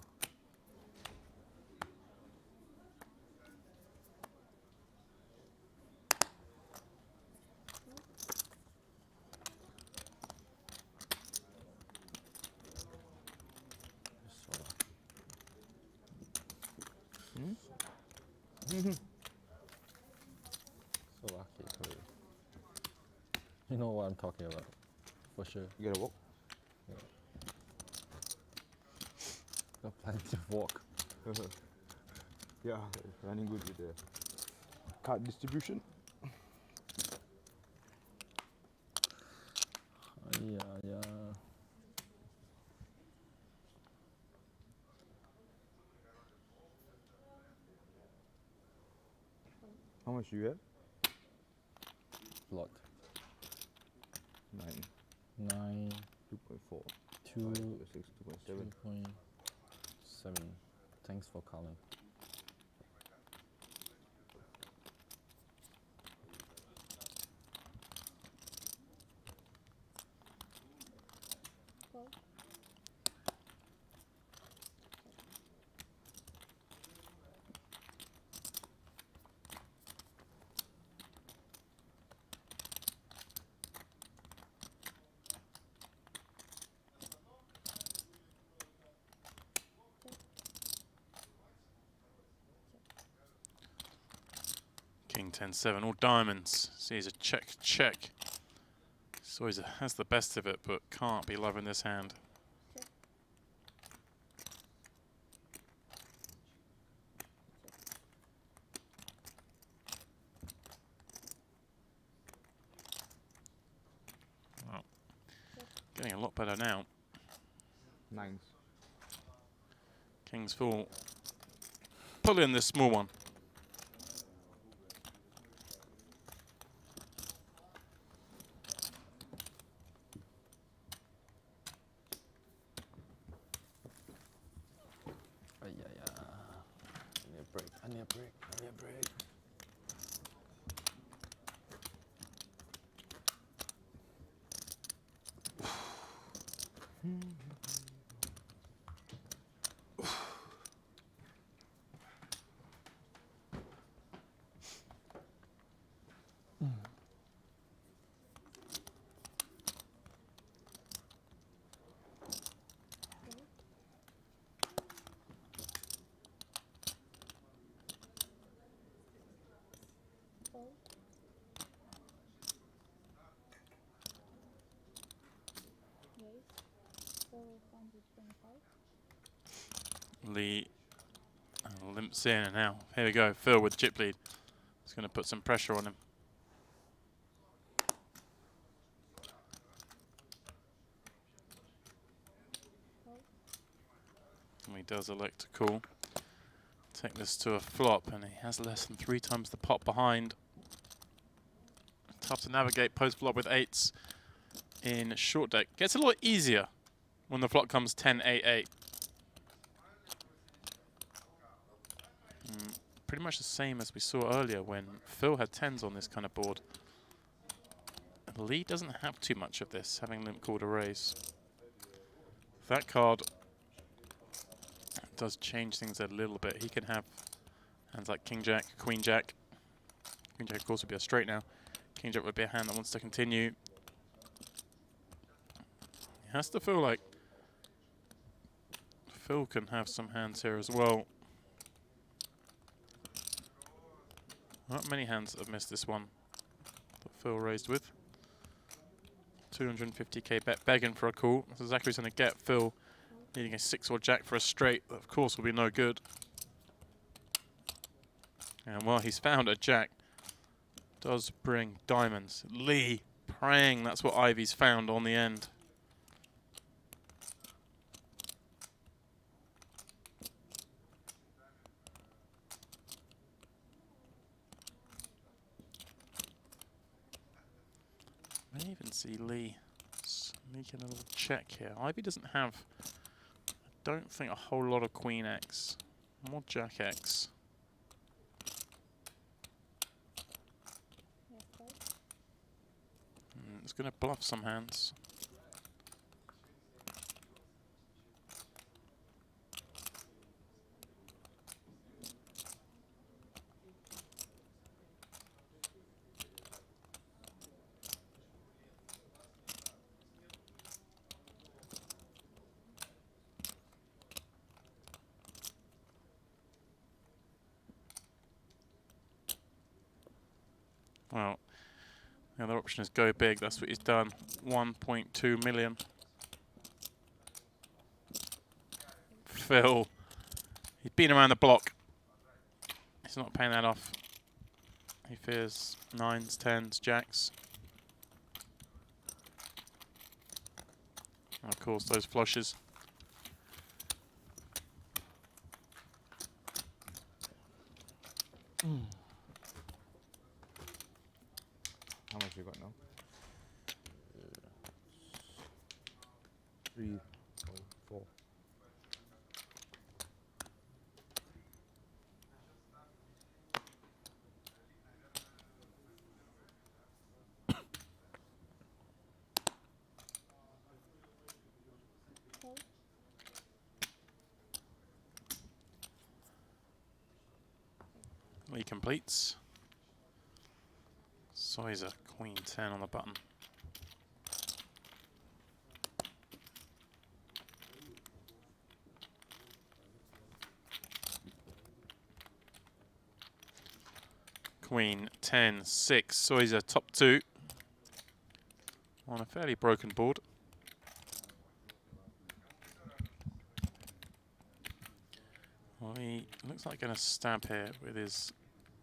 ？So lucky. You know what I'm talking about, for sure. You gotta walk. Got plenty of walk. Yeah, running good with the card distribution. Yeah. How much do you have? Lot. 9. 9, 2.4. 2, 2.6, 2.7. 2.7. Thanks for calling. Fold. King 10-7, all diamonds. Sees a check, check. Soya has the best of it, but can't be loving this hand. Wow. Getting a lot better now. Nines. King's full. Pull in this small one. I need a break. I need a break. I need a break. Fold. Raise. 425. Lee limps in, and now here we go. Phil with chip lead. He's going to put some pressure on him. And he does elect to call. Take this to a flop, and he has less than 3 times the pot behind. Tough to navigate post flop with 8s in short deck. Gets a lot easier when the flop comes 10-8-8. Pretty much the same as we saw earlier when Phil had 10s on this kind of board. Lee doesn't have too much of this, having limp called a raise. That card does change things a little bit. He can have hands like King Jack, Queen Jack. Queen Jack of course would be a straight now. King Jack would be a hand that wants to continue. He has to feel like Phil can have some hands here as well. Not many hands have missed this one that Phil raised with. 250k bet, begging for a call. That's exactly what he's going to get. Phil needing a 6 or jack for a straight, that of course will be no good. And well, he's found a jack. Does bring diamonds. Lee praying that's what Ivey's found on the end. I may even see Lee sneaking a little check here. Ivey doesn't have, I don't think, a whole lot of Queen X. More Jack X. Yes, fold. It's going to bluff some hands. Well, the other option is go big. That's what he's done. 1.2 million. Phil. He's been around the block. He's not paying that off. He fears 9s, 10s, jacks. And of course, those flushes. How much you got now? 3, 4. Fold. Lee completes. Soya queen 10 on the button. Queen 10 6. Soya top 2 on a fairly broken board. Well, he looks like going to stab here with his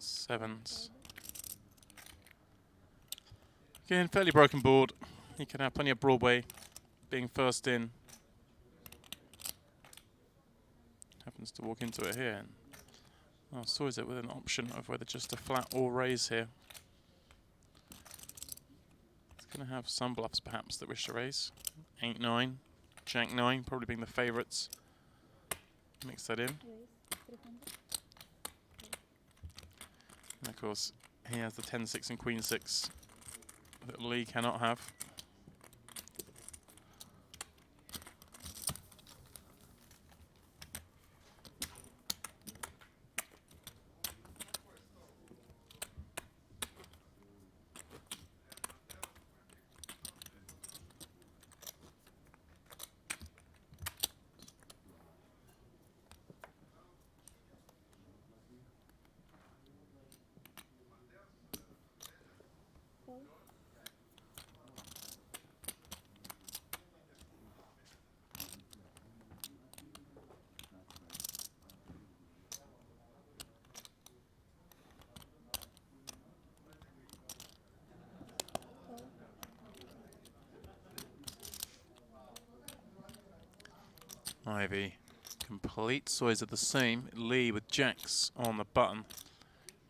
7s. Again, fairly broken board. He can have plenty of Broadway being first in. Happens to walk into it here. And, well, Soya with an option of whether just a flat or raise here. It's going to have some bluffs perhaps that wish to raise. 8-9, Jack-9 probably being the favourites. Mix that in. Raise 300. And of course, he has the 10-6 and Queen-6 that Lee cannot have. Fold. Fold. Ivey complete. Soya the same. Lee with jacks on the button.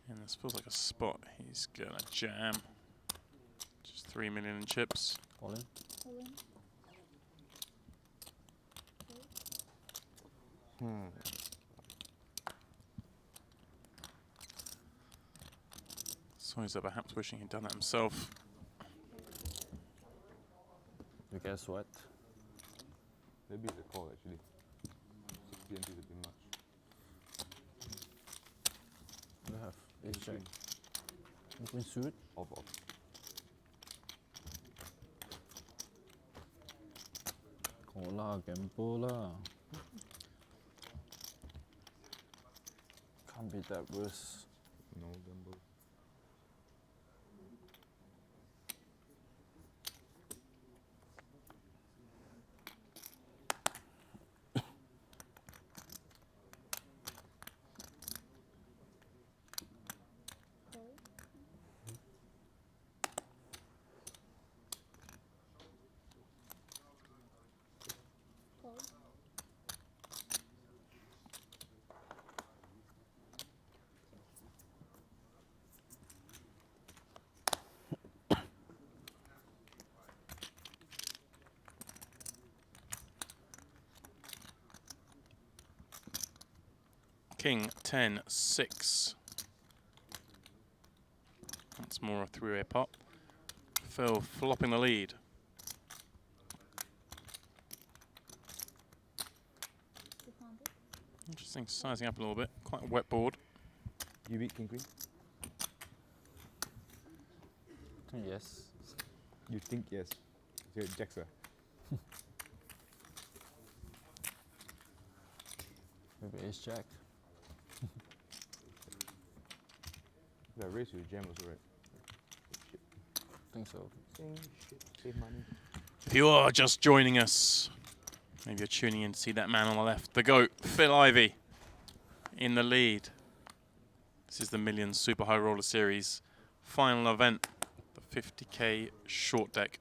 And this feels like a spot. He's gonna jam. Just 3 million in chips. All in. All in. Soya perhaps wishing he'd done it himself. You guess what? Maybe it's a call actually. 6 PMP is a bit much. You have ace jack. Queen suit. Off. Call lah, gamble lah. Can't be that worse. No gamble. Fold. Fold. King 10 6. That's more a three-way pot. Phil flopping the lead. Interesting, sizing up a little bit. Quite a wet board. You beat King Queen? Yes. You think yes. You're Jack, sir. Maybe ace jack. Yeah, raise with jam also, right? Think so. Same shit, save money. If you are just joining us, maybe you're tuning in to see that man on the left. The GOAT, Phil Ivey, in the lead. This is the Millions Super High Roller Series final event, the 50k short deck.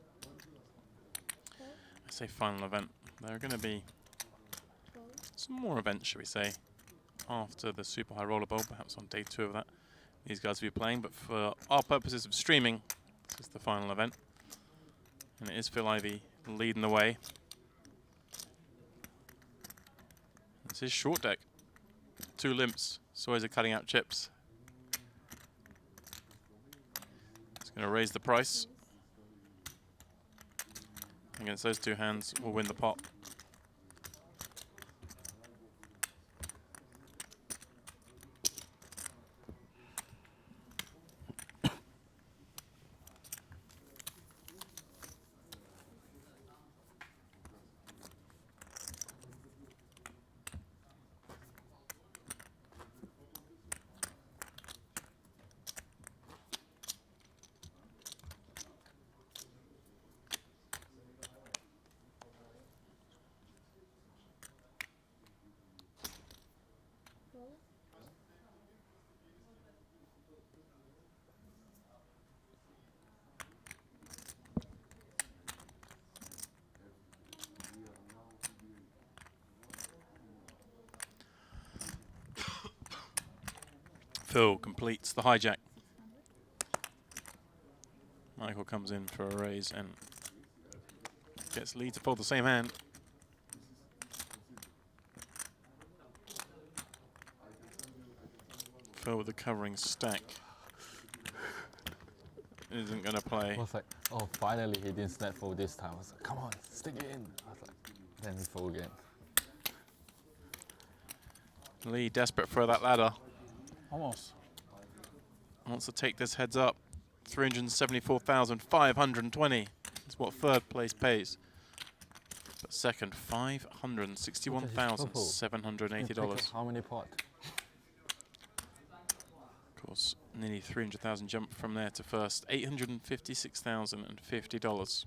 I say final event. There are going to be some more events, shall we say, after the Super High Roller Bowl, perhaps on day 2 of that. These guys will be playing, but for our purposes of streaming, this is the final event. And it is Phil Ivey leading the way. This is short deck. 2 limps. Soya's cutting out chips. It's going to raise the price. Against those 2 hands, we'll win the pot. Call. Phil completes the hijack. Michael comes in for a raise and gets Lee to fold the same hand. Phil with the covering stack. Isn't going to play. I was like, oh, finally he didn't snap fold this time. I was like, come on, stick it in. I was like, then he fold again. Lee desperate for that ladder. Almost. Wants to take this heads up. 374,520 is what third place pays. But second, $561,780. How many pot? Of course, nearly 300,000 jump from there to first. $856,050.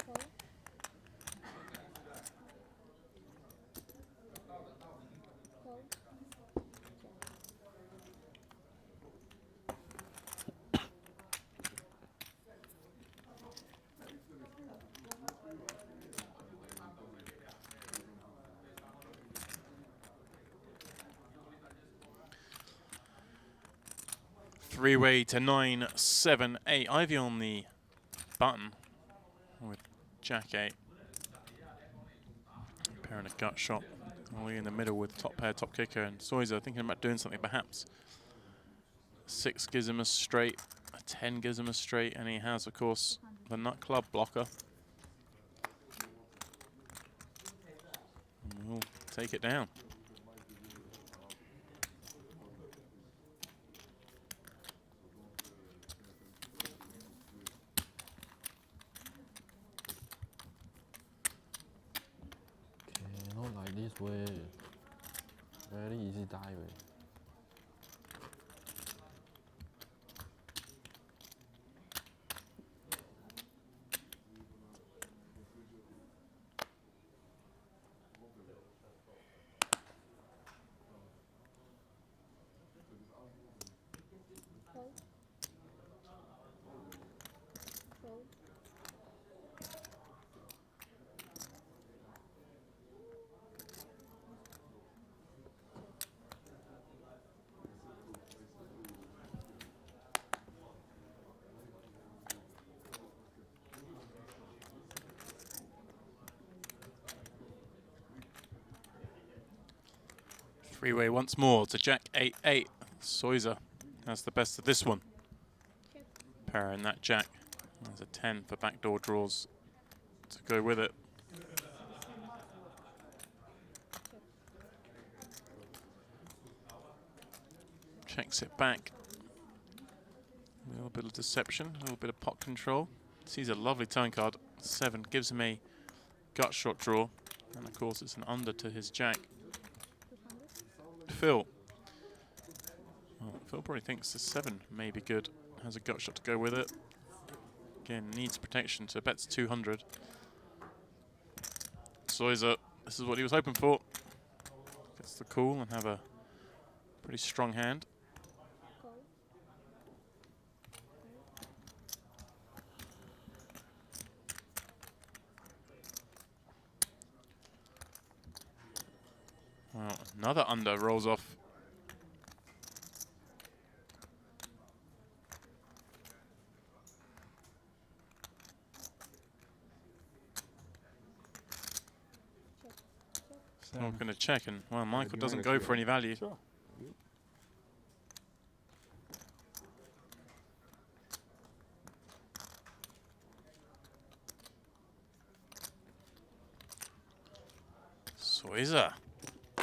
Call. Call. Three-way to 9, 7, 8. Ivey on the button with Jack 8. Pair and a gut shot. Ollie in the middle with top pair, top kicker, and Soya thinking about doing something perhaps. 6 gives him a straight, a 10 gives him a straight, and he has, of course, the nut club blocker. And we'll take it down. Okay, not like this way. Very easy die way. Call. Call. Three-way once more to Jack 8, 8. Soya has the best of this one. Check. Pair in that Jack. There's a 10 for backdoor draws to go with it. Checks it back. A little bit of deception, a little bit of pot control. Sees a lovely turn card. 7 gives him a gut shot draw. And of course it's an under to his Jack. 200. Phil. Well, Phil probably thinks the 7 may be good. Has a gut shot to go with it. Again, needs protection, so bets 200. Soya, this is what he was hoping for. Gets the call and have a pretty strong hand. Call. Well, another under rolls off. I'm going to check, and well, Michael you doesn't mind go if for any value. Sure. Soya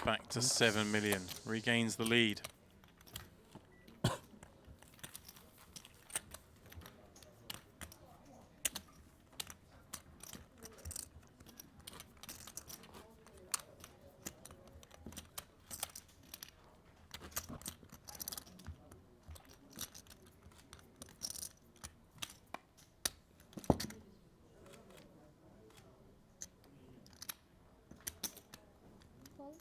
back to 7 million, regains the lead. Call.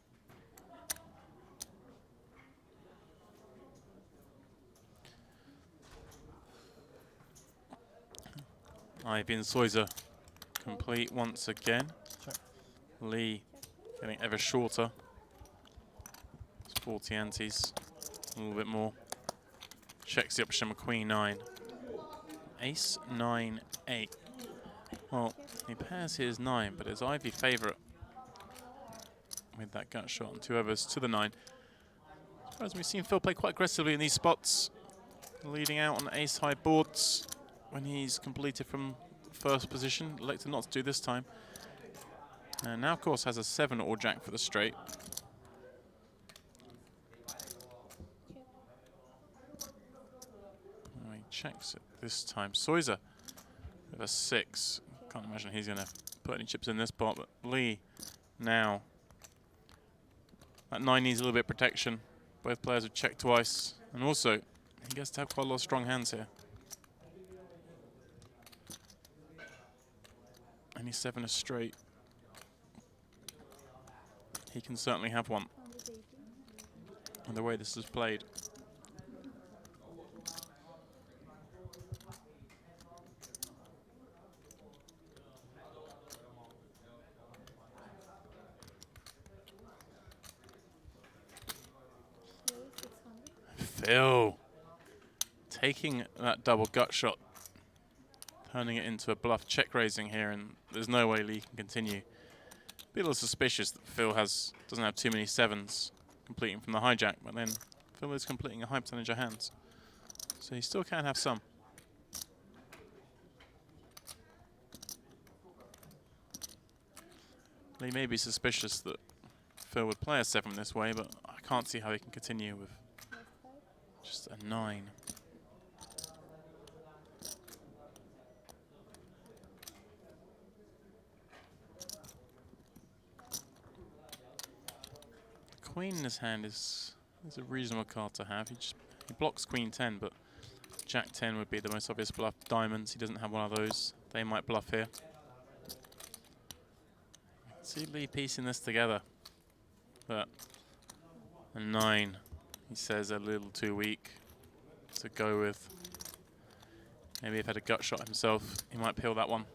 Ivey and Soya complete once again. Check. Lee getting ever shorter. It's 40 antes, a little bit more. Checks the option of Queen 9. Ace 9 8. Well, he pairs his 9, but it's Ivy favourite with that gut shot and 2 overs to the 9. As we've seen Phil play quite aggressively in these spots, leading out on ace high boards when he's completed from first position. Elected not to do this time. And now, of course, has a 7 or jack for the straight. Oh, he checks it this time. Soya with a 6. Can't imagine he's going to put any chips in this pot, but Lee now. That 9 needs a little bit of protection. Both players have checked twice. And also, he gets to have quite a lot of strong hands here. Any 7 is straight. He can certainly have one. 180. And the way this is played. Roll 600. Phil taking that double gut shot, turning it into a bluff check raising here, and there's no way Lee can continue. Be a little suspicious that Phil doesn't have too many 7s completing from the hijack, but then Phil is completing a high percentage of hands, so he still can have some. Lee may be suspicious that Phil would play a 7 this way, but I can't see how he can continue with Left 5. just a 9. Queen in his hand is a reasonable card to have. He blocks Queen 10, but Jack 10 would be the most obvious bluff. Diamonds, he doesn't have one of those. They might bluff here. See Lee piecing this together, but a 9, he says, a little too weak to go with. Maybe if he had a gut shot himself, he might peel that one.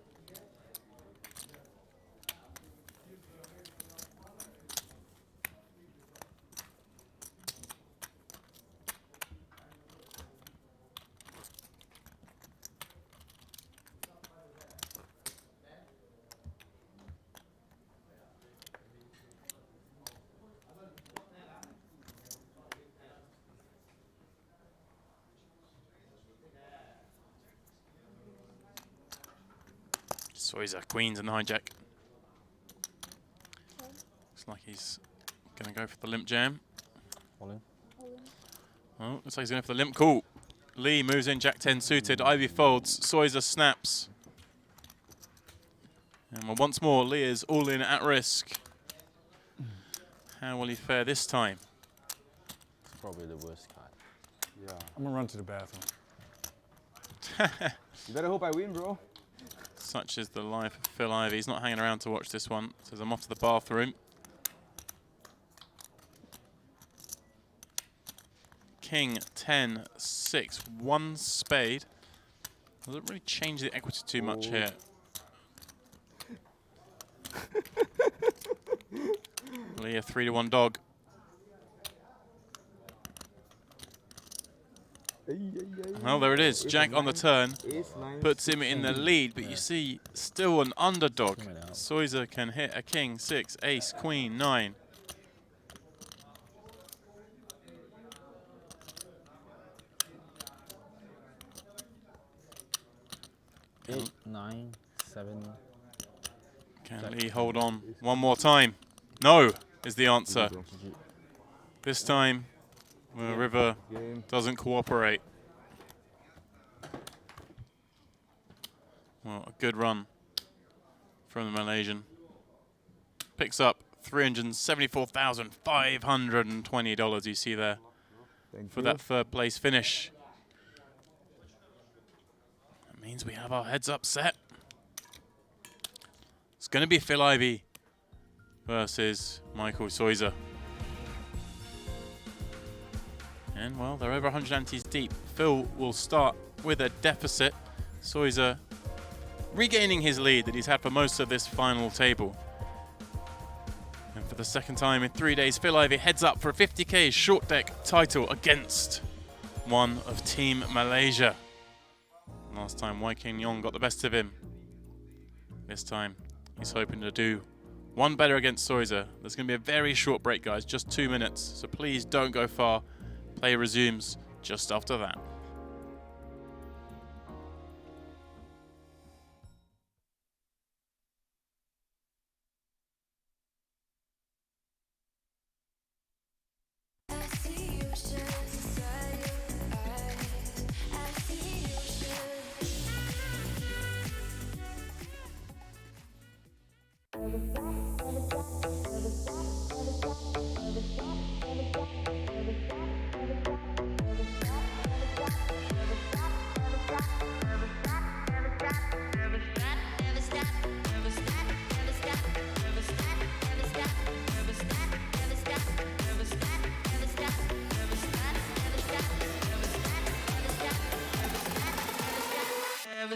Soya, queens and hijack. Looks like he's going to go for the limp jam. All in. All in. Oh, looks like he's going for the limp call. Lee moves in, Jack 10 suited. Ivy folds. Soya snaps. And once more, Lee is all in at risk. How will he fare this time? It's probably the worst card. Yeah. I'm gonna run to the bathroom. You better hope I win, bro. Such is the life of Phil Ivey. He's not hanging around to watch this one. Says, I'm off to the bathroom. King 10 6, 1 spade. Doesn't really change the equity too much here. Lee a 3-1 dog. Well, there it is. Jack on the turn puts him in the lead, but you see, still an underdog. Soya can hit a king, 6, ace, queen, 9. 9, 7. Can Lee hold on one more time? No, is the answer. GG. This time, River Game. doesn't cooperate. Well, a good run from the Malaysian. Picks up $374,520 you see there Thank for you. that third place finish. That means we have our heads up set. It's going to be Phil Ivey versus Michael Soya. And, well, they're over 100 antes deep. Phil will start with a deficit. Soya regaining his lead that he's had for most of this final table. And for the second time in 3 days, Phil Ivey heads up for a 50k short deck title against one of Team Malaysia. Last time, Wai King Yong got the best of him. This time, he's hoping to do one better against Soya. There's going to be a very short break, guys, just 2 minutes. So please don't go far. Play resumes just after that.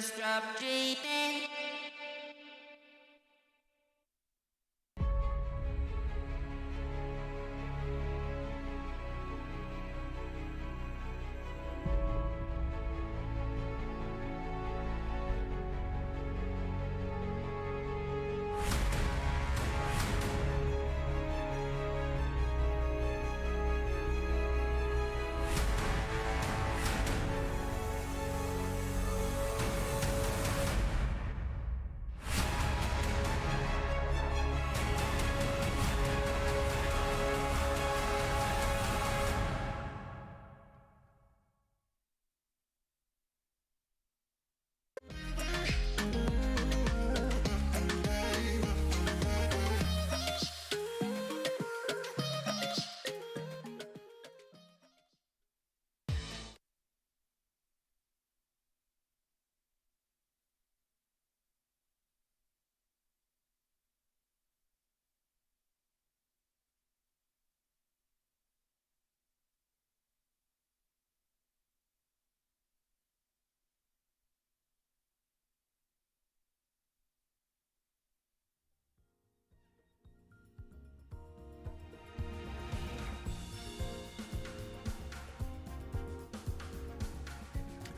Stop dreaming.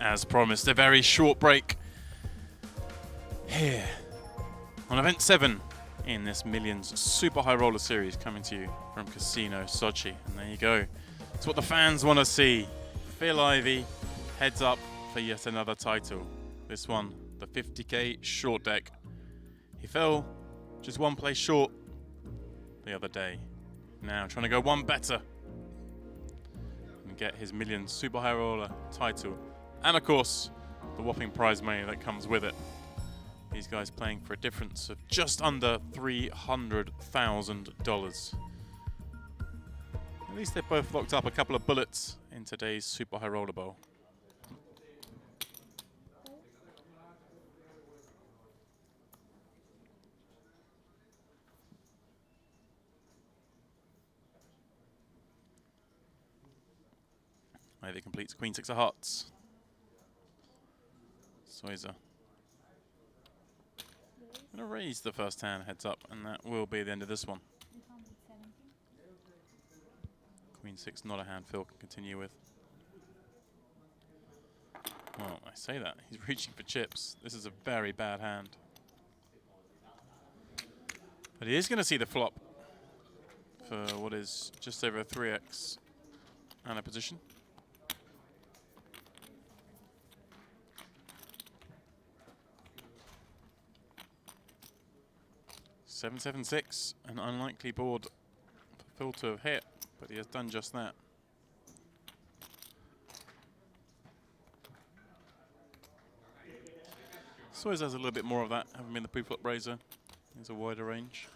As promised, a very short break here on Event 7 in this Millions Super High Roller Series coming to you from Casino Sochi. And there you go. It's what the fans want to see. Phil Ivey heads up for yet another title. This one, the 50k short deck. He fell just one place short the other day. Now trying to go one better and get his Millions Super High Roller title. And of course, the whopping prize money that comes with it. These guys playing for a difference of just under $300,000. At least they've both locked up a couple of bullets in today's Super High Roller Bowl. Ivey completes Queen 6 of Hearts. Soya gonna raise the first hand, heads up, and that will be the end of this one. Queen 6, not a hand Phil can continue with. Well, I say that, he's reaching for chips. This is a very bad hand. But he is gonna see the flop for what is just over a 3x and a position. 7-7-6, an unlikely board for Phil to have hit, but he has done just that. Soya has a little bit more of that, having been the pre-flop raiser. There's a wider range.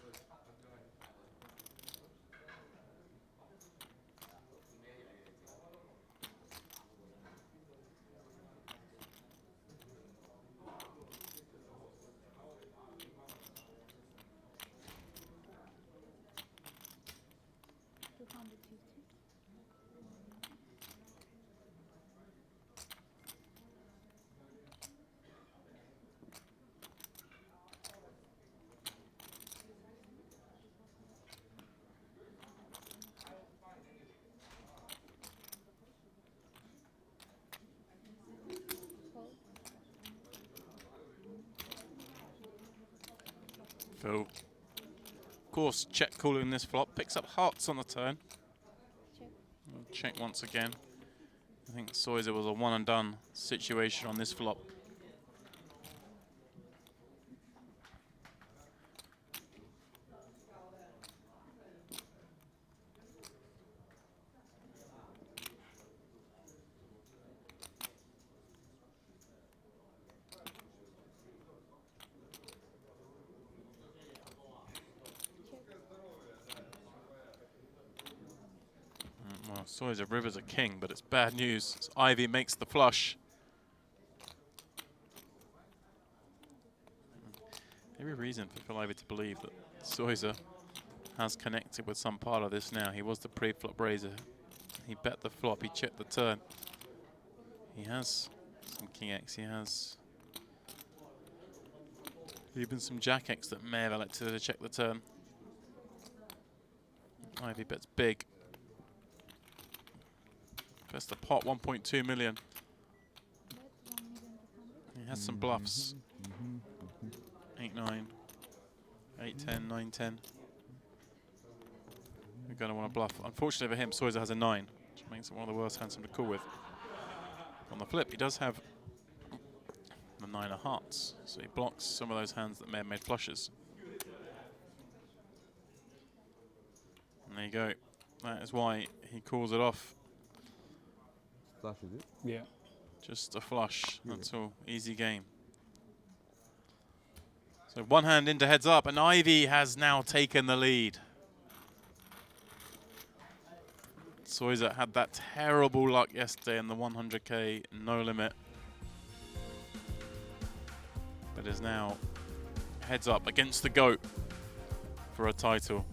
Phil, of course, check calling this flop, picks up hearts on the turn. Check once again. I think Soya was a one and done situation on this flop. Well, Soya's a river's a king, but it's bad news. As Ivey makes the flush. Every reason for Phil Ivey to believe that Soya has connected with some part of this now. He was the pre-flop raiser. He bet the flop, he checked the turn. He has some King X, he has even some Jack X that may have elected to check the turn. Ivey bets big. Best the pot, 1.2 million. He has some bluffs. 8-9, 8-10, 9-10. We're going to want to bluff. Unfortunately for him, Soya has a 9, which makes it one of the worst hands to call with. On the flip, he does have the 9 of hearts, so he blocks some of those hands that may have made flushes. And there you go. That is why he calls it off. Flush, is it? Yeah. Just a flush, that's all. Easy game. So one hand into heads up, and Ivey has now taken the lead. Soya had that terrible luck yesterday in the 100k no limit, but is now heads up against the GOAT for a title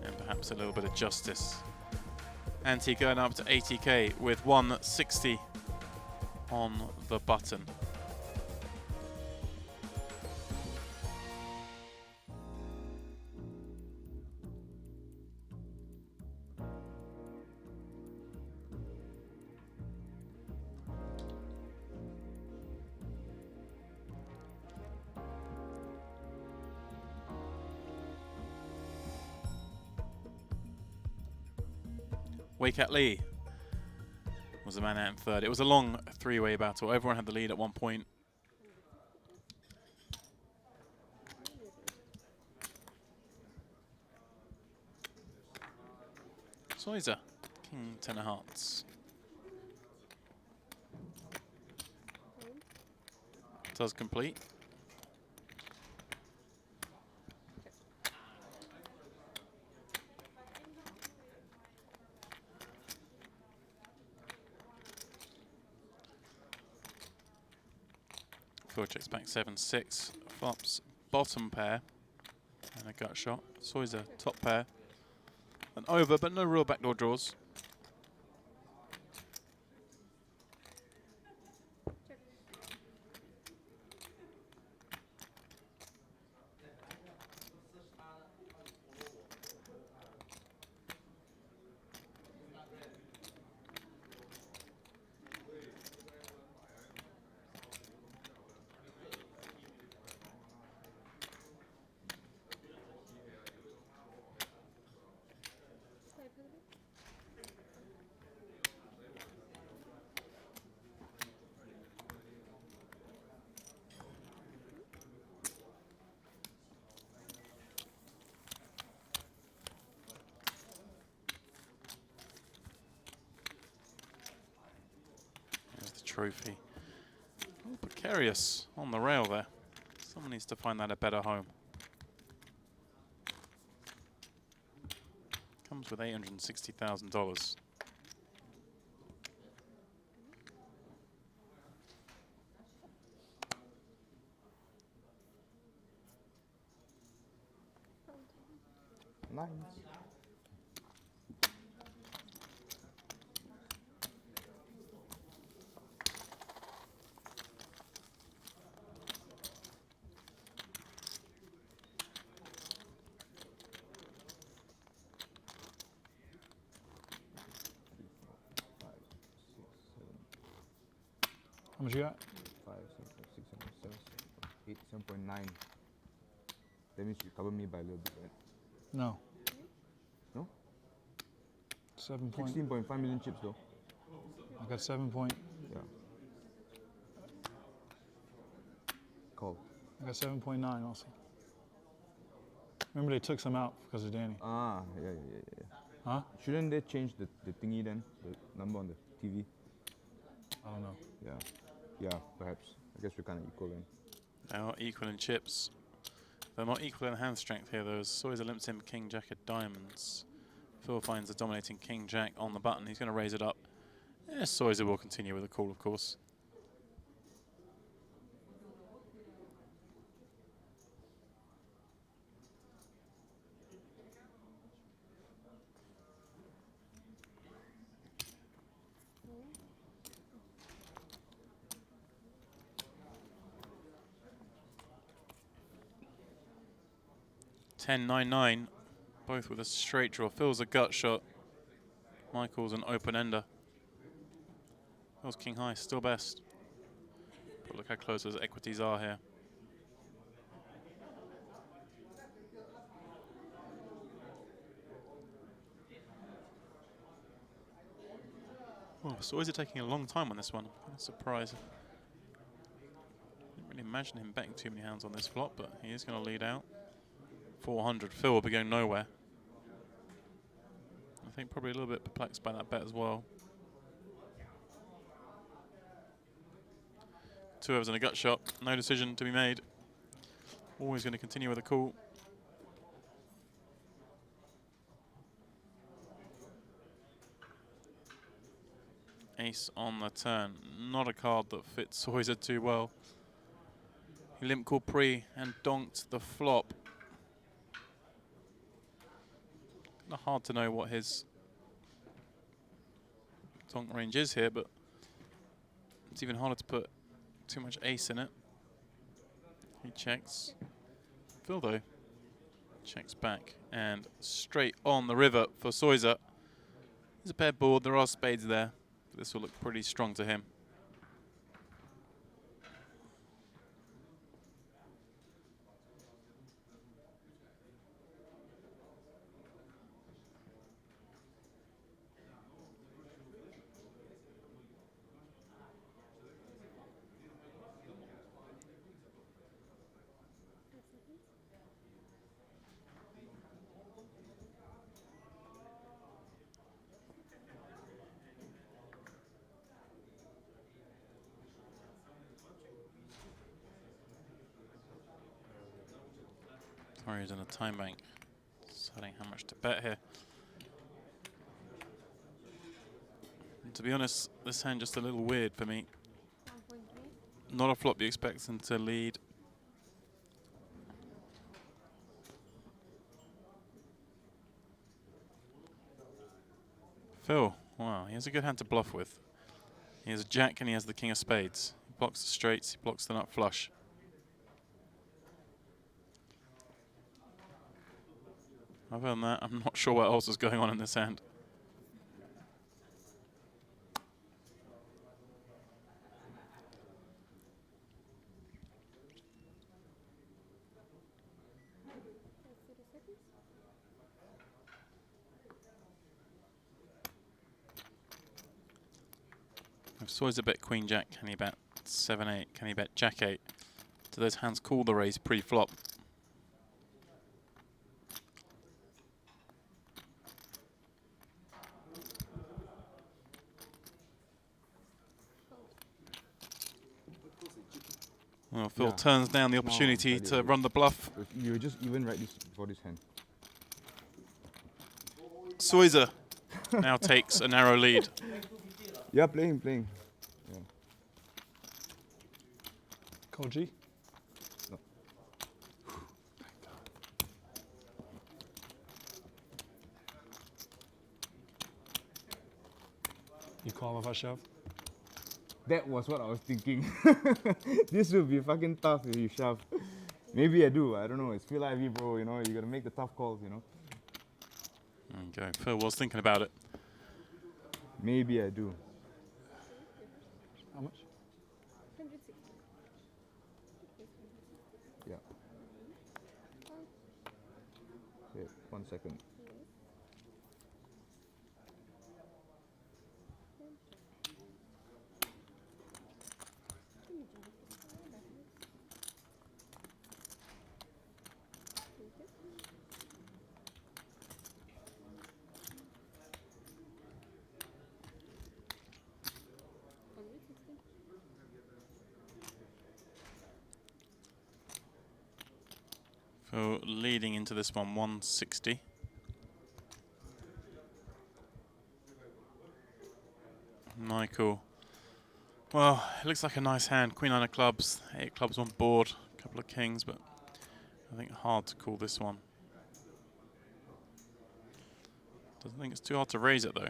and perhaps a little bit of justice. Ante going up to 80k with 160 on the button. Weikat Lee was the man out in third. It was a long three-way battle. Everyone had the lead at one point. Soya, King 10 of hearts. Does complete. Phil checks back 7-6, flops bottom pair, and a gut shot. Soya top pair, an over, but no real backdoor draws. trophy. Oh, precarious on the rail there. Someone needs to find that a better home. Comes with $860,000. Nice. How much you got? 5, 6, 7, 8, 7.9. That means you cover me by a little bit, right? No. No? 7 point. 16.5 million chips though. I got 7 point. Yeah. Call. I got 7.9 also. Remember they took some out because of Danny. Ah, yeah. Huh? Shouldn't they change the thingy then? The number on the TV? I don't know. Yeah, perhaps. I guess we're kind of equal then. They are equal in chips. They're not equal in hand strength here, though. Soya's limps him King Jack of diamonds. Phil finds the dominating King Jack on the button. He's going to raise it up. Yes, Soya will continue with a call, of course. Ten, 9-9, both with a straight draw. Phil's a gut shot. Michael's an open ender. Phil's king high, still best. But look how close those equities are here. Oh, so is it taking a long time on this one? I'm kind of surprised. Didn't really imagine him betting too many hands on this flop, but he is going to lead out. 400. Phil will be going nowhere. I think probably a little bit perplexed by that bet as well. 2 overs and a gut shot. No decision to be made. Always going to continue with a call. Ace on the turn. Not a card that fits Soya too well. He limp called pre and donked the flop. Kind of hard to know what his donk range is here, but it's even harder to put too much ace in it. He checks. Phil, though, checks back and straight on the river for Soya. There's a paired board. There are spades there. But this will look pretty strong to him. Sorry, he's in a time bank. Deciding how much to bet here. And to be honest, this hand just a little weird for me. 1.3. Not a flop you expect him to lead. Phil, wow, he has a good hand to bluff with. He has a jack and he has the king of spades. He blocks the straights, he blocks the nut flush. Other than that, I'm not sure what else is going on in this hand. If Soya's a bet Queen Jack, can he bet 7-8? Can he bet Jack 8? Do those hands call the raise pre-flop? Well, Phil Yeah. turns down the Now I'm opportunity ready to already. run the bluff. You just even right this for this hand. Soya now takes a narrow lead. Yeah, playing. Yeah. Koji? No. You call if I shove? That was what I was thinking. This will be fucking tough if you shove. Maybe I do. I don't know. It's Phil Ivey, bro. You know, you gotta make the tough calls. You know. There you go. Phil was thinking about it. Maybe I do. How much? 160. Yeah. Wait, 1 second. Phil leading into this one, 160. Michael. Well, it looks like a nice hand. Queen 9 of clubs, 8 of clubs on board, a couple of kings, but I think hard to call this one. Doesn't think it's too hard to raise it though.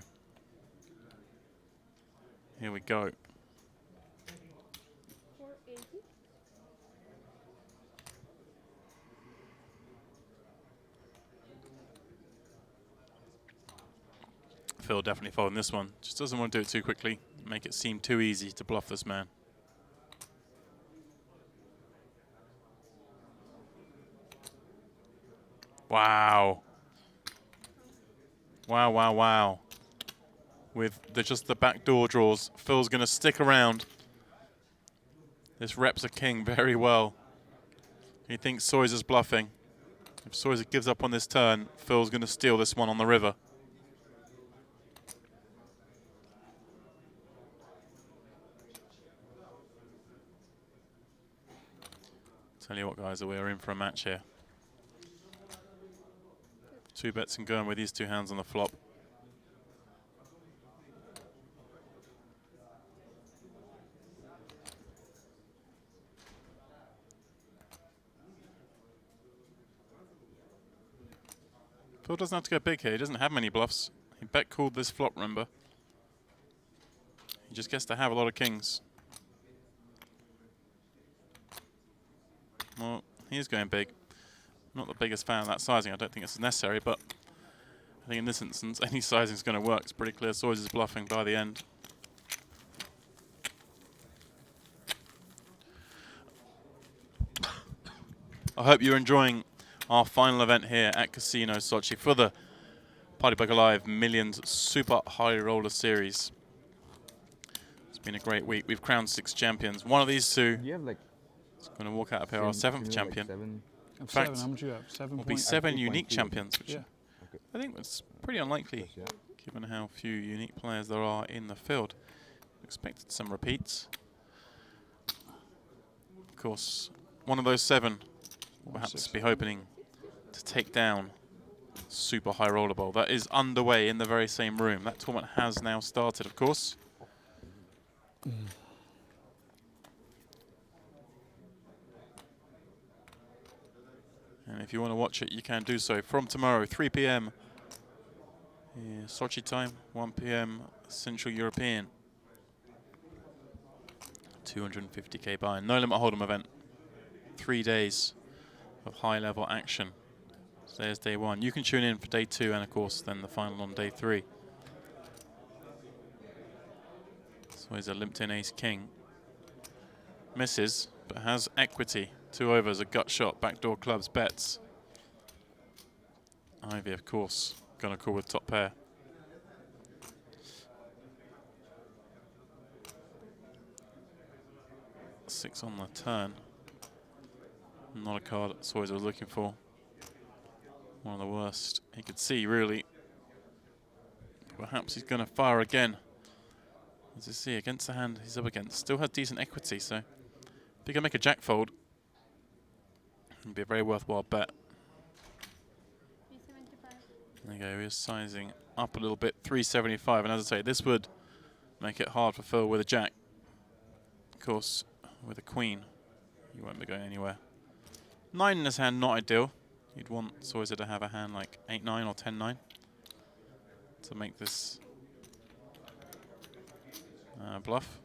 Here we go. 480. Phil definitely folding this one. Just doesn't want to do it too quickly. Make it seem too easy to bluff this man. Wow. Wow. With just the backdoor draws, Phil's going to stick around. This reps a king very well. He thinks Soya's bluffing. If Soya gives up on this turn, Phil's going to steal this one on the river. Tell you what, guys, we're in for a match here. 2 bets and going with these 2 hands on the flop. Phil doesn't have to go big here. He doesn't have many bluffs. He bet called this flop, remember. He just gets to have a lot of kings. Well, he is going big. Not the biggest fan of that sizing. I don't think it's necessary, but I think in this instance, any sizing is going to work. It's pretty clear Soya is bluffing by the end. I hope you're enjoying our final event here at Casino Sochi for the Party Poker Live Millions Super High Roller Series. It's been a great week. We've crowned 6 champions. One of these 2 Do you have like is going to walk out of here, our 7th champion. Like 7? In Seven. fact, How much you have? 7 will be points? 7 8.2. unique champions, which Yeah. I think was pretty unlikely, Yeah. given how few unique players there are in the field. Expected some repeats. Of course, one of those 7 will perhaps be hoping to take down Super High Roller Bowl. That is underway in the very same room. That tournament has now started, of course. And if you want to watch it, you can do so from tomorrow, 3 p.m. Sochi time, 1 p.m. Central European. 250k buy-in. No limit hold'em event. 3 days of high-level action. So there's day 1. You can tune in for day 2 and, of course, then the final on day 3. So he's a limped-in ace-king. Misses, but has equity. 2 overs, a gut shot, backdoor clubs, bets. Ivey, of course, gonna call with top pair. Six on the turn. Not a card Soya was looking for. One of the worst he could see, really. Perhaps he's gonna fire again. As you see, against the hand he's up against. Still has decent equity, so he can make a jack fold, it'd be a very worthwhile bet. There you go, he's sizing up a little bit, 375, and as I say, this would make it hard for Phil with a jack. Of course, with a queen, you won't be going anywhere. 9 in his hand, not ideal. You'd want Soya to have a hand like 8-9 or 10-9 to make this bluff.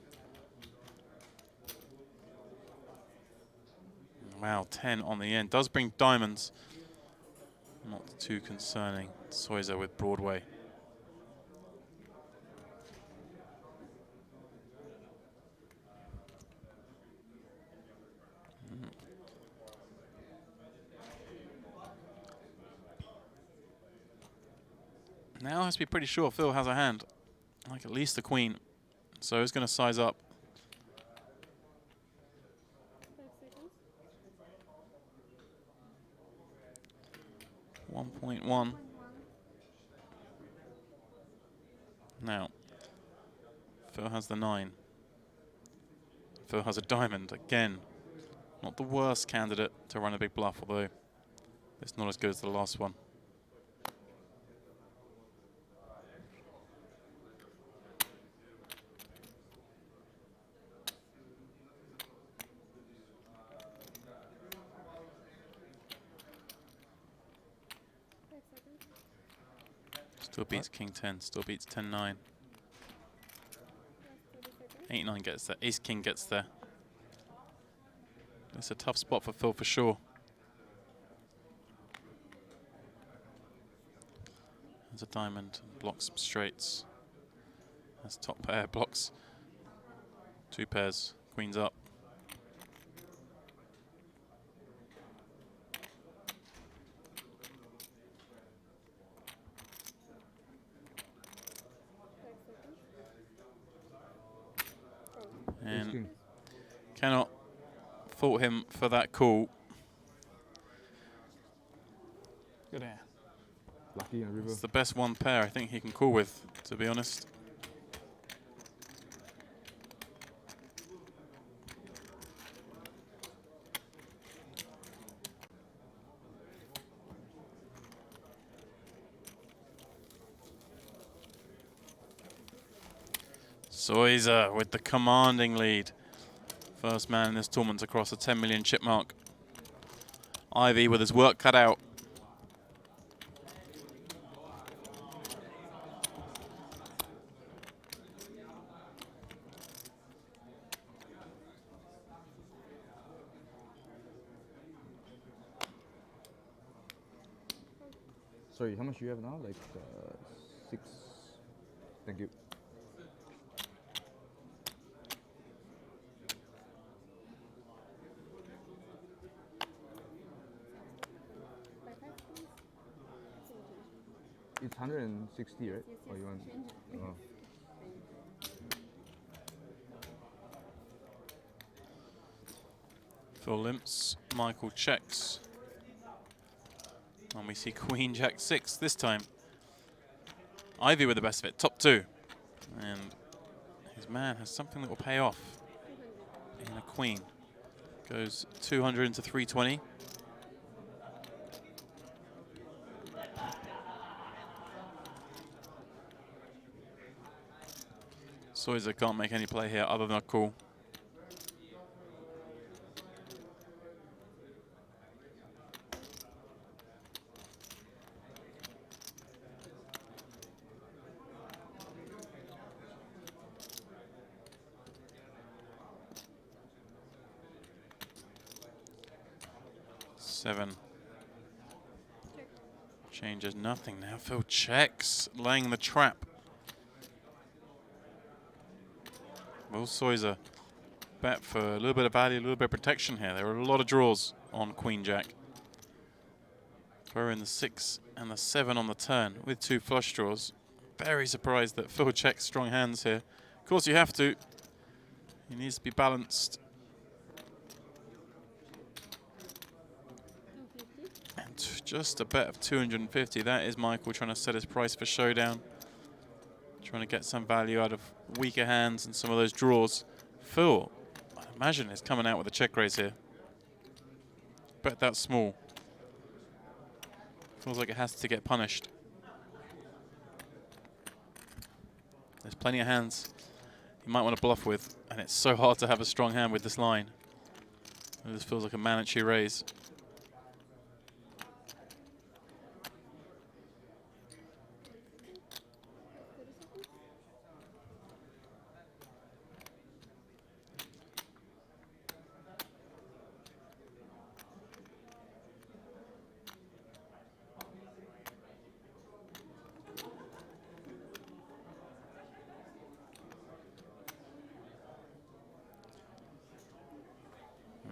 Wow, 10 on the end. Does bring diamonds. Not too concerning. Soya with Broadway. Now has to be pretty sure Phil has a hand, like at least a queen. So he's going to size up. 1.1. Now, Phil has the 9. Phil has a diamond again. Not the worst candidate to run a big bluff, although it's not as good as the last one. Still beats King 10, still beats 10-9. 8-9 gets there, Ace King gets there. It's a tough spot for Phil for sure. There's a diamond, blocks some straights. That's top pair, blocks 2 pairs, queens up. And cannot fault him for that call. Good hand. Lucky on river. It's the best one pair I think he can call with, to be honest. Soya with the commanding lead. First man in this tournament to cross the 10 million chip mark. Ivey with his work cut out. Sorry, how much do you have now? Like 6. Thank you. It's 160, right? Yes, Or you want? change it. Oh. Phil limps, Michael checks. And we see Queen Jack 6 this time. Ivey with the best of it, top 2. And his man has something that will pay off in a queen. Goes 200 into 320. Soya can't make any play here other than a call. Seven. Changes nothing now. Phil checks, laying the trap. Will Soya bet for a little bit of value, a little bit of protection here. There are a lot of draws on Queen Jack. Throw in the 6 and the 7 on the turn with 2 flush draws. Very surprised that Phil checks strong hands here. Of course you have to. He needs to be balanced. And just a bet of 250. That is Michael trying to set his price for showdown. Trying to get some value out of weaker hands and some of those draws. Phil, Imagine it's coming out with a check raise here. Bet that's small. Feels like it has to get punished. There's plenty of hands you might want to bluff with, and it's so hard to have a strong hand with this line. This feels like a mandatory raise.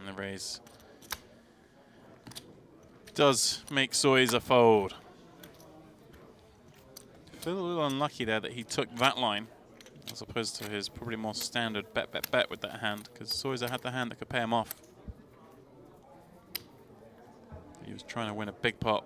And the raise does make Soya fold. Feel a little unlucky there that he took that line as opposed to his probably more standard bet with that hand, because Soya had the hand that could pay him off. He was trying to win a big pot.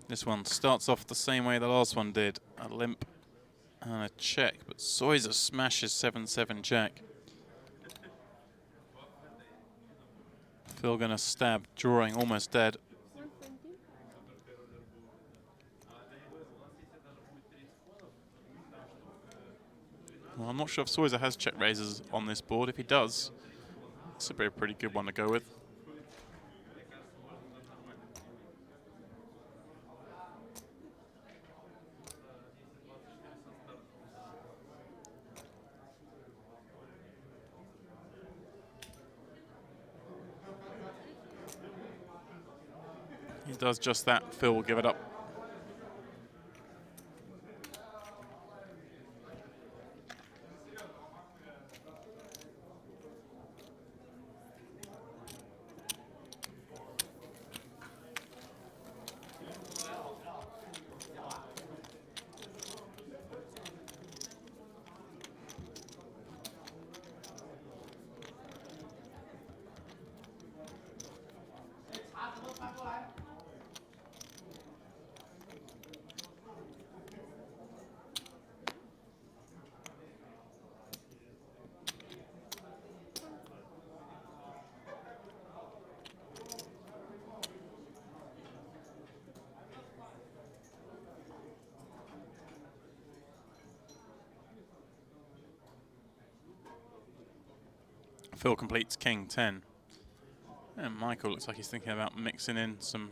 This one starts off the same way the last one did, a limp and a check, but Soya smashes 7-7 jack. Phil gonna stab, drawing almost dead. 120. Well, I'm not sure if Soya has check raises on this board. If he does, this would be a pretty good one to go with. He does just that. Phil will give it up. Phil completes King 10. And Michael looks like he's thinking about mixing in some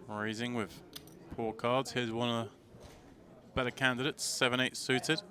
raising with poor cards. Here's one of the better candidates, 7-8 suited.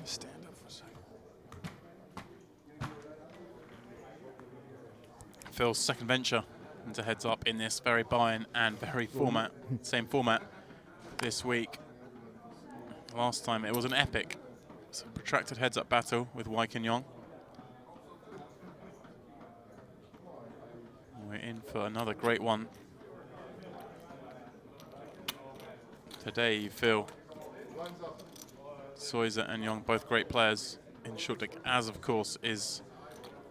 Stand up for a second. Phil's second venture into heads up in this very buy-in and very same format this week. Last time it was an epic It's a protracted heads-up battle with Wai Kin Yong. We're in for another great one. Today you feel Soya and Yong both great players in short deck, as of course is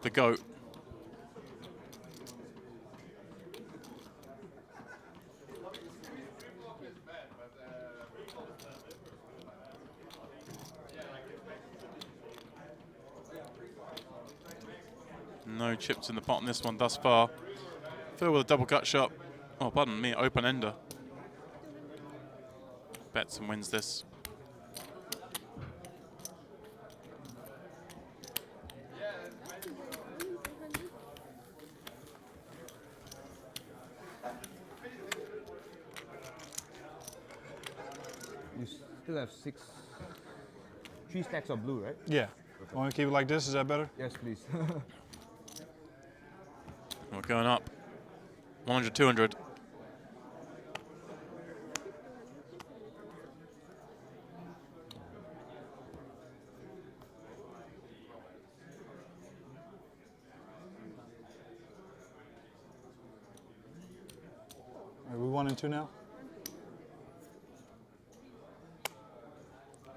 the GOAT. No chips in the pot on this one thus far. Phil with a double gut shot. Oh, pardon me, open ender. Bets and wins this. You still have 3 stacks of blue, right? Yeah. Want to keep it like this? Is that better? Yes, please. We're going up. 100, 200. Are we 1 and 2 now?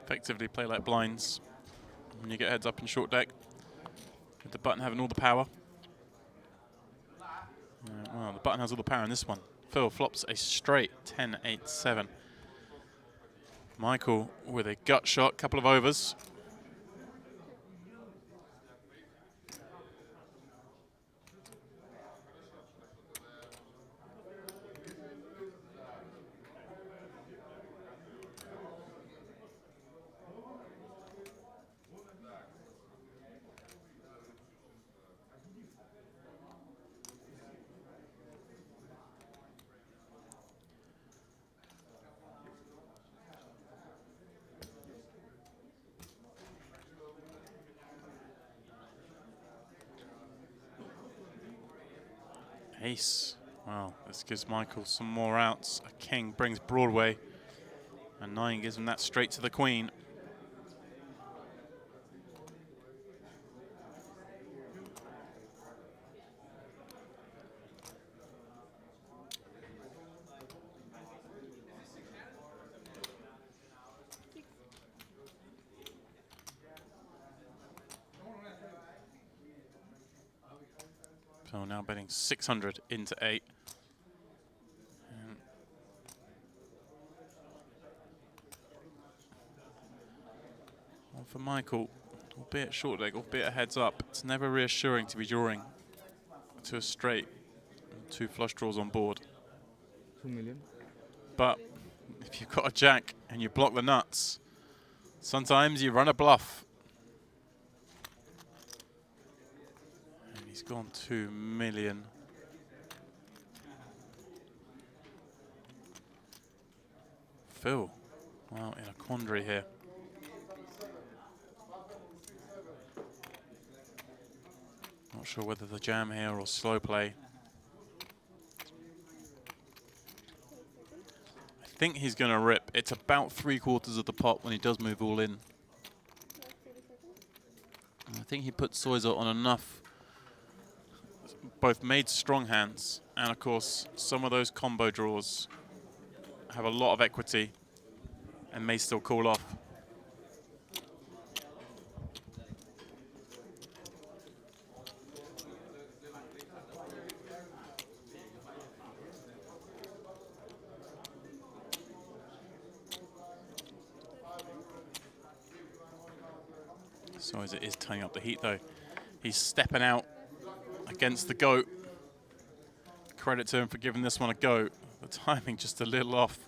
Effectively play like blinds when you get heads up in short deck. With the button having all the power. Well, the button has all the power in this one. Phil flops a straight 10-8-7. Michael with a gut shot, couple of overs. Ace. Wow, this gives Michael some more outs. A king brings Broadway. And 9 gives him that straight to the queen. So now betting 600 into 8. And well, for Michael, albeit short leg, albeit a heads up, it's never reassuring to be drawing to a straight and 2 flush draws on board. 2 million. But if you've got a jack and you block the nuts, sometimes you run a bluff. And he's gone 2 million. Phil, well, in a quandary here. Not sure whether the jam here or slow play. I think he's going to rip. It's about 3/4 of the pot when he does move all in. And I think he put Soya on enough, both made strong hands, and of course some of those combo draws have a lot of equity and may still call off. Soya is turning up the heat though. He's stepping out against the GOAT. Credit to him for giving this one a go. The timing just a little off.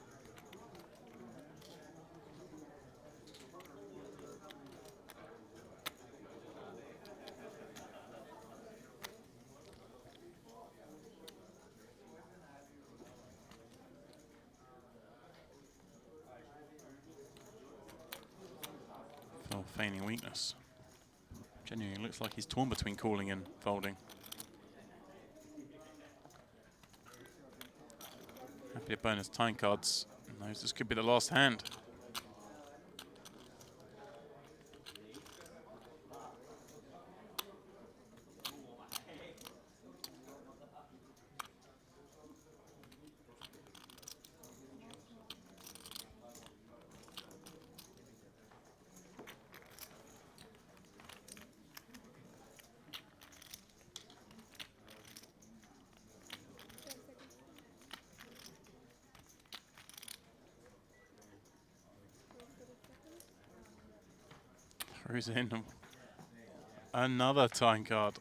Phil feigning weakness. Genuinely looks like he's torn between calling and folding. Happy to bonus time cards. Knows this could be the last hand. Throws in another time card.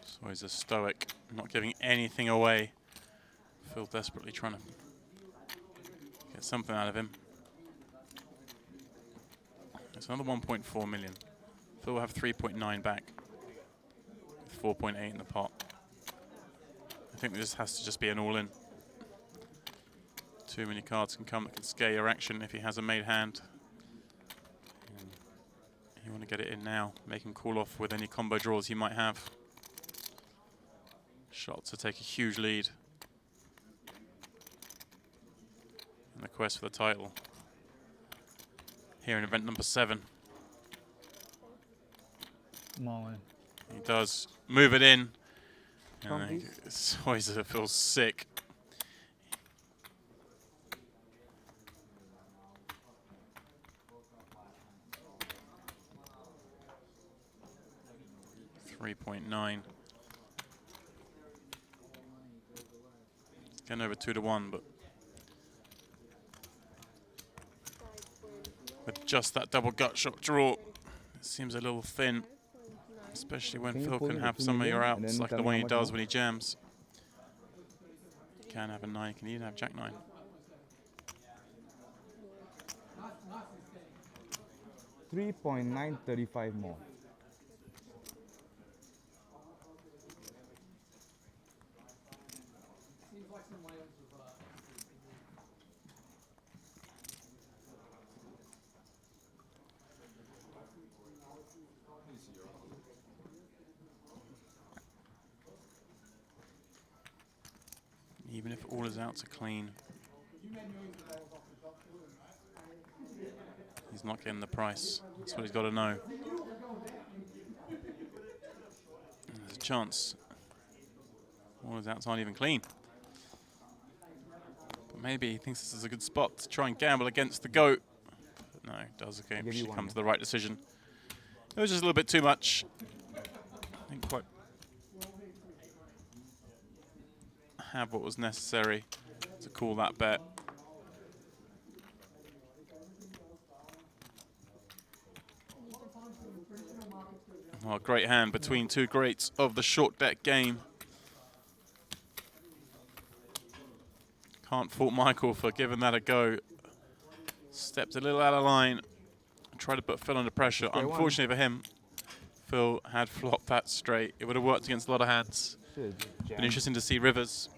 So he's a stoic, not giving anything away. Phil desperately trying to get something out of him. It's another 1.4 million. Phil will have 3.9 back. 4.8 in the pot. I think this has to just be an all-in. Too many cards can come that can scare your action if he has a made hand. And you want to get it in now, make him cool off with any combo draws he might have. Shot to take a huge lead in the quest for the title. Here in event number 7. Mullen. He does move it in. Come, And please. Soya feels sick. $3.9. It's getting over 2-1, but with just that double gut shot draw, it seems a little thin, especially when Can you Phil pull can in have the some of 2 your million and outs then like tell the me one how he much does more? when he jams. You can have a 9, you can even have Jack 9. $3.935 more. Even if all his outs are clean, he's not getting the price. That's what he's got to know. And there's a chance. All his outs aren't even clean. But maybe he thinks this is a good spot to try and gamble against the GOAT. But no, it does give you actually one, come yeah. to the right decision. It was just a little bit too much. I didn't quite have what was necessary to call that bet. Oh, great hand between two greats of the short deck game. Can't fault Michael for giving that a go. Stepped a little out of line. Tried to put Phil under pressure. Square one. Unfortunately for him, Phil had flopped that straight. It would have worked against a lot of hands. Should've just Been jammed. interesting to see Rivers.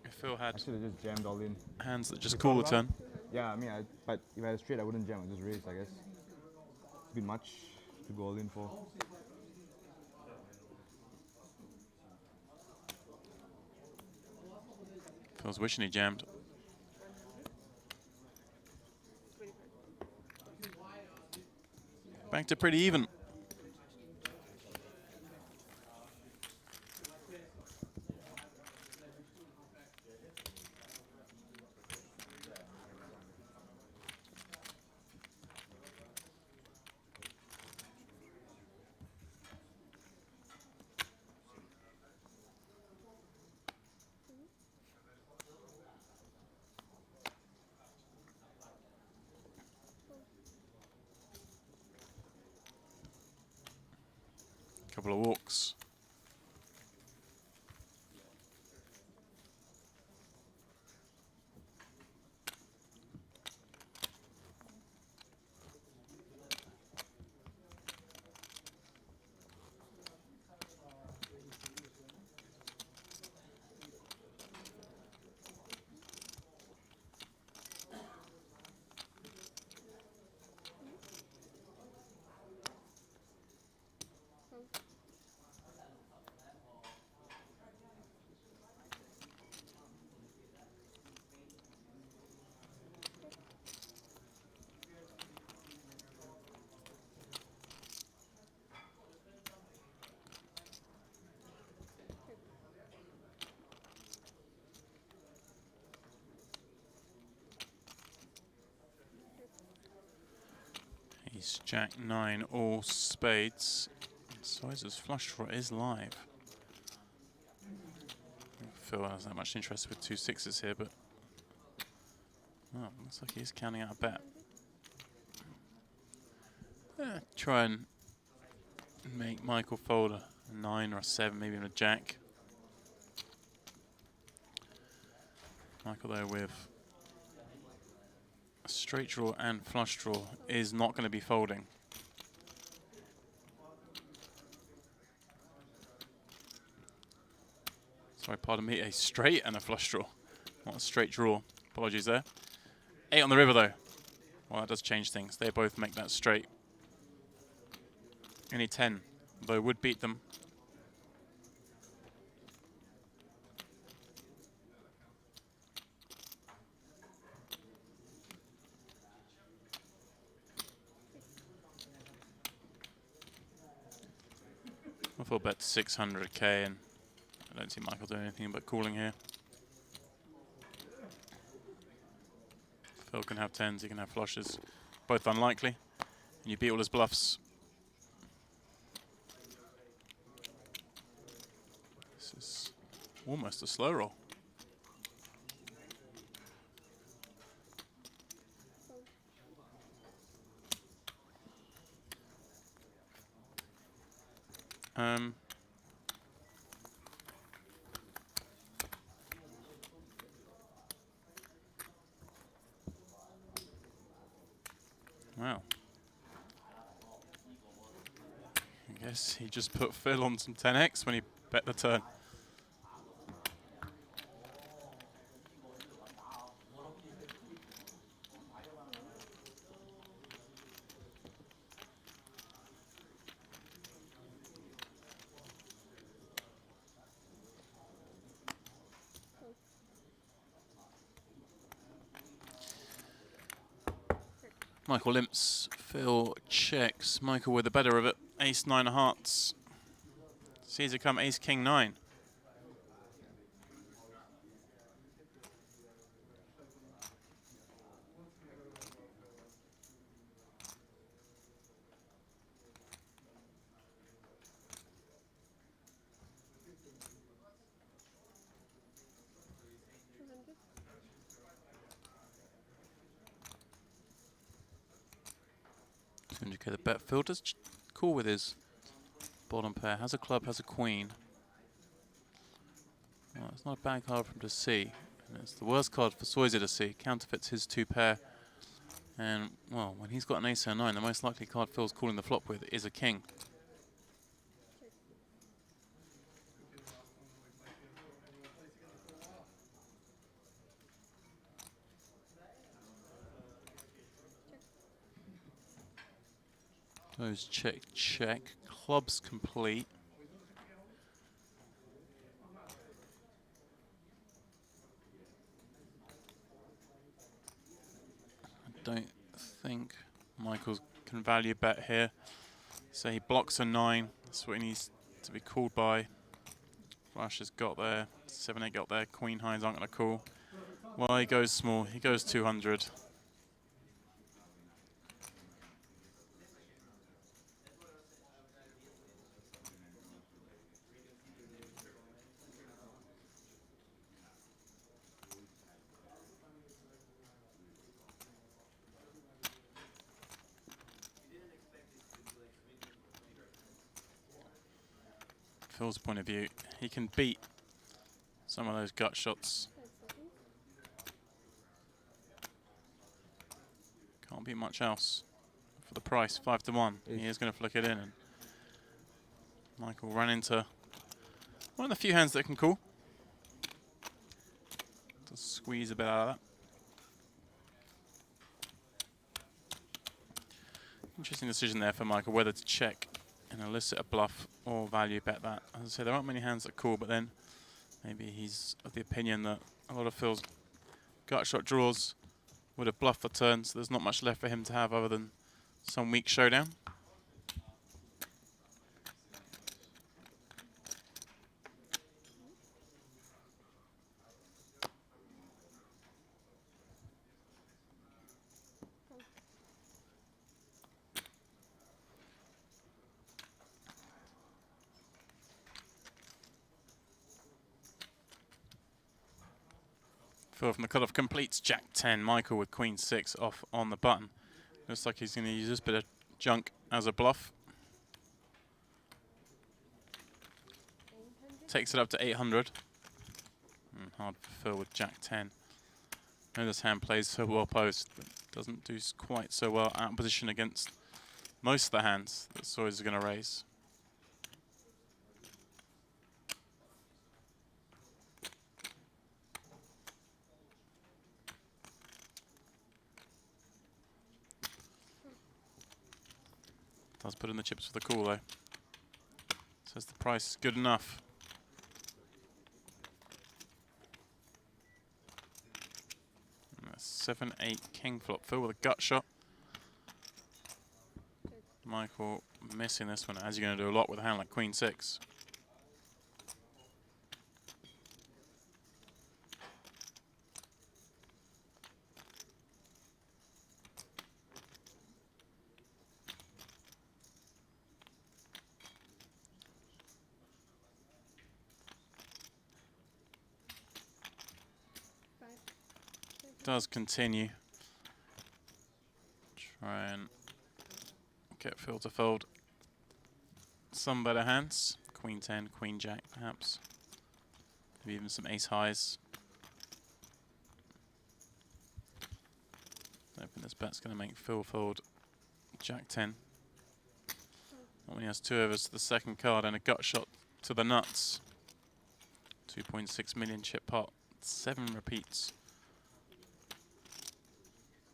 If Phil I had should have just jammed all in. hands that just You call saw the that? turn. Yeah, I mean, but if I had a straight, I wouldn't jam. I'd just raise, I guess. It's a bit much to go all in for. Phil's wishing he jammed. Back to pretty even. Couple of walks. He's Jack 9, all spades. Soya's flush draw is live. Phil has that much interest with 2 6s here, but well, looks like he's counting out a bet. Try and make Michael fold a 9 or a 7, maybe even a jack. Michael, though, with a straight draw and flush draw, is not going to be folding. Sorry, pardon me, a straight and a flush draw, not a straight draw. Apologies there. 8 on the river, though. Well, that does change things. They both make that straight. Only 10, though, would beat them. I thought bet 600k, and I don't see Michael doing anything but calling here. Phil can have 10s, he can have flushes. Both unlikely. And you beat all his bluffs. This is almost a slow roll. Wow. I guess he just put Phil on some 10x when he bet the turn. Michael limps, Phil checks. Michael with the better of it. Ace 9 of hearts. Sees it come ace king 9. To indicate the bet. Phil does cool with his bottom pair. Has a club, has a queen. Well, it's not a bad card for him to see. And it's the worst card for Soya to see. Counterfeits his 2 pair. And, well, when he's got an ace and a 9, the most likely card Phil's calling the flop with is a king. Goes check, check. Clubs complete. I don't think Michael can value bet here. So he blocks a 9. That's what he needs to be called by. Flush has got there. 7-8 got there. Queen highs aren't going to call. Well, he goes small. He goes 200. Phil's point of view, he can beat some of those gut shots. Can't beat much else for the price, 5 to 1. He is going to flick it in, and Michael ran into one of the few hands that can call. Just squeeze a bit out of that. Interesting decision there for Michael, whether to check and elicit a bluff or value bet that. As I say, there aren't many hands that call, but then maybe he's of the opinion that a lot of Phil's gut shot draws would have bluffed the turn, so there's not much left for him to have other than some weak showdown. Phil from the cutoff completes Jack 10. Michael with Queen 6 off on the button. Looks like he's going to use this bit of junk as a bluff. Takes it up to 800. Hard for Phil with Jack 10. I know this hand plays so well post, but doesn't do quite so well out of position against most of the hands that Soya's going to raise. Does put in the chips for the call though. Says the price is good enough. And that's 7-8 king flop. Phil with a gut shot. Michael missing this one, as you're going to do a lot with a hand like Queen 6. Does continue. Try and get Phil to fold some better hands. Queen 10, Queen Jack perhaps. Maybe even some ace highs. I don't think this bet's going to make Phil fold Jack 10. Not when he has 2 overs to the second card and a gut shot to the nuts. 2.6 million chip pot, 7 repeats.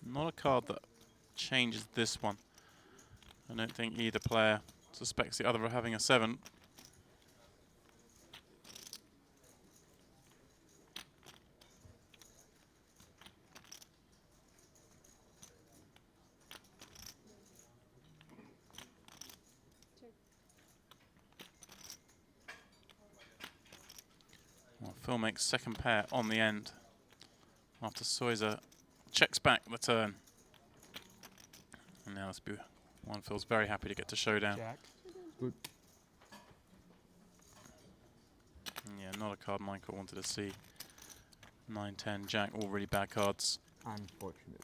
Not a card that changes this one. I don't think either player suspects the other of having a 7. Well, Phil makes second pair on the end after Soya checks back the turn. And now this one feels very happy to get to showdown. Jack. Good. Yeah, not a card Michael wanted to see. 9, 10, Jack, all really bad cards. Unfortunate.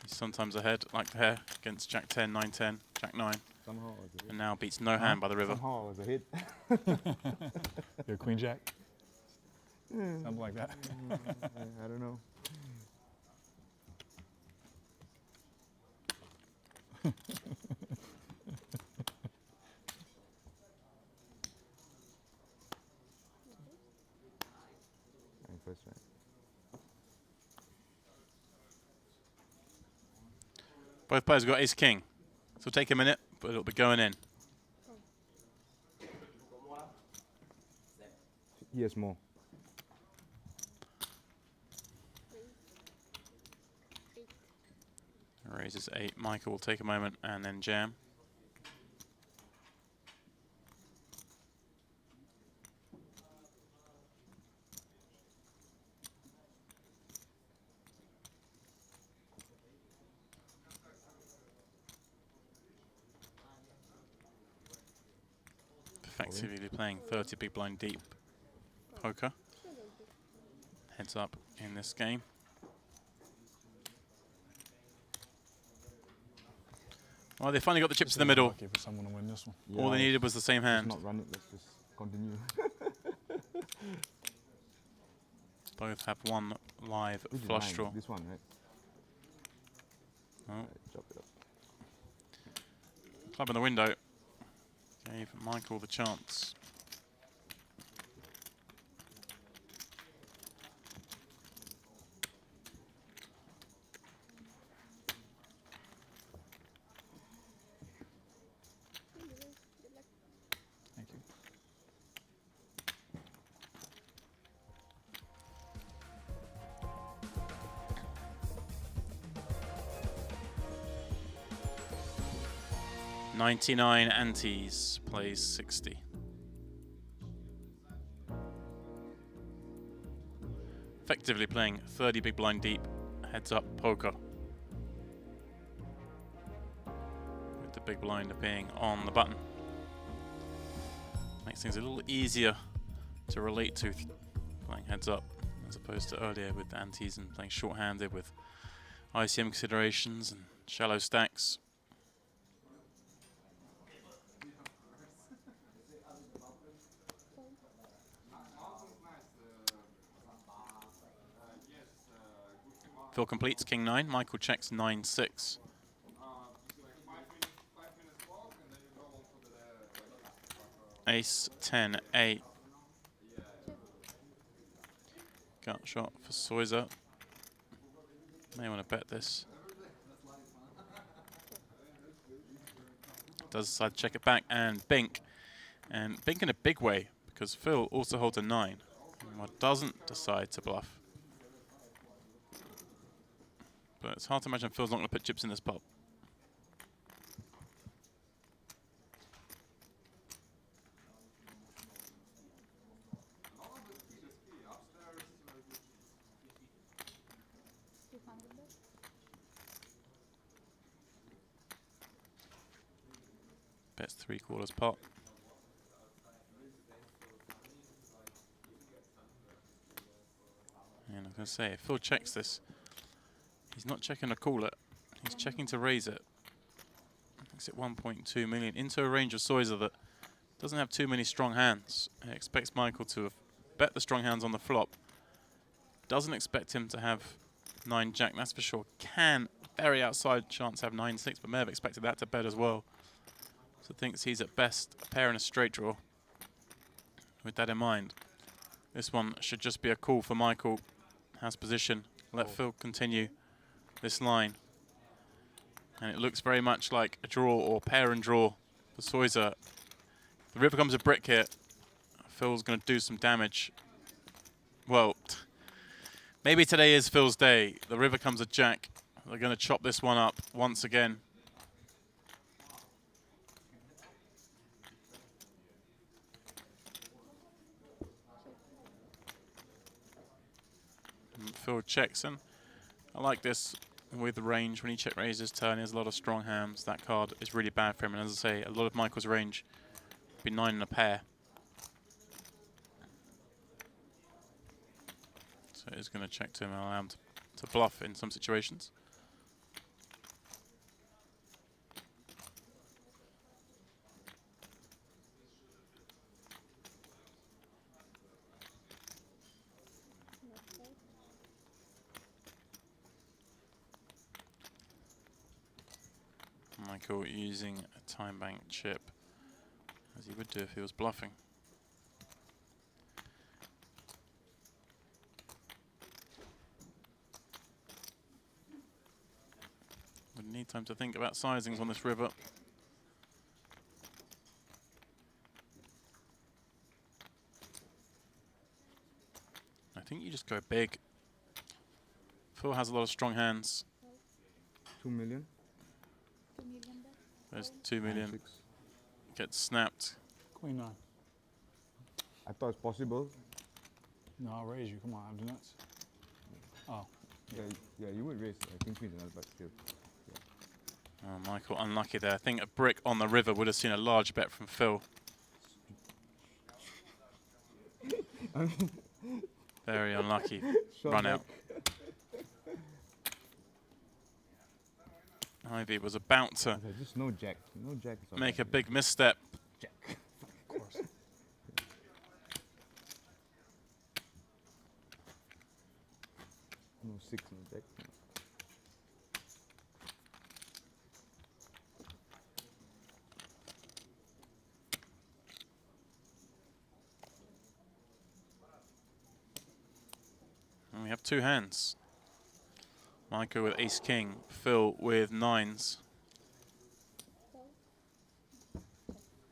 He's sometimes ahead, like there, against Jack 10, 9, 10, Jack 9. Somehow I was ahead. And now beats no hand by the river. Somehow I was ahead. You're Queen Jack? Something like that. I don't know. First round. Both players have got ace king. So it'll take a minute, but it'll be going in. He has more. Raises 8. Michael will take a moment and then jam. Effectively playing 30 big blind deep poker. Heads up in this game. Well, they finally got the chips in the middle. Lucky for someone to win this one. All they needed was the same hand. Let's not run it. Let's just continue. Both have one live Which is flush mine? draw. This one, right? Oh, Right, chop it up. club in the window gave Michael the chance. Thank you. $99 antes, plays 60. Effectively playing 30 big blind deep, heads up poker. With the big blind being on the button. Makes things a little easier to relate to playing heads up. as opposed to earlier with the antes and playing short-handed with ICM considerations and shallow stacks. Phil completes King 9, Michael checks 9-6. Ace 10 8. Gut shot for Soya. May want to bet this. Does decide to check it back and bink. And bink in a big way because Phil also holds a 9. And doesn't decide to bluff. But it's hard to imagine Phil's not going to put chips in this pot. Bets 3/4 pot. And I was going to say, if Phil checks this, he's not checking to call it. He's checking to raise it. It's at 1.2 million into a range of Soya that doesn't have too many strong hands. He expects Michael to have bet the strong hands on the flop. Doesn't expect him to have 9-jack, that's for sure. Can, very outside chance, have 9-6, but may have expected that to bet as well. So thinks he's at best a pair and a straight draw. With that in mind, this one should just be a call for Michael. Has position. Let Phil continue this line. And it looks very much like a draw or pair and draw for Soya. The river becomes a brick here. Phil's going to do some damage. Well, maybe today is Phil's day. The river comes a jack. They're going to chop this one up once again. Phil checks, and I like this with the range. When he check raises turn, he has a lot of strong hands. That card is really bad for him, and as I say, a lot of Michael's range would be 9 and a pair. So he's going to check to him and allow him to bluff in some situations. Michael using a time bank chip, as he would do if he was bluffing. Would need time to think about sizings on this river. I think you just go big. Phil has a lot of strong hands. 2 million. There's 2 million. 9-6. Gets snapped. Queen 9. I thought it's possible. No, I'll raise you. Come on, I'm nuts. Oh. Yeah, you would raise. I think queen 9, but still. Oh, Michael unlucky there. I think a brick on the river would have seen a large bet from Phil. Very unlucky. Run out. Ivey was about to There's just no jack. No jack. Is make a big misstep. jack. Of course. No 6, no jack. And we have 2 hands. Michael with ace king, Phil with 9s.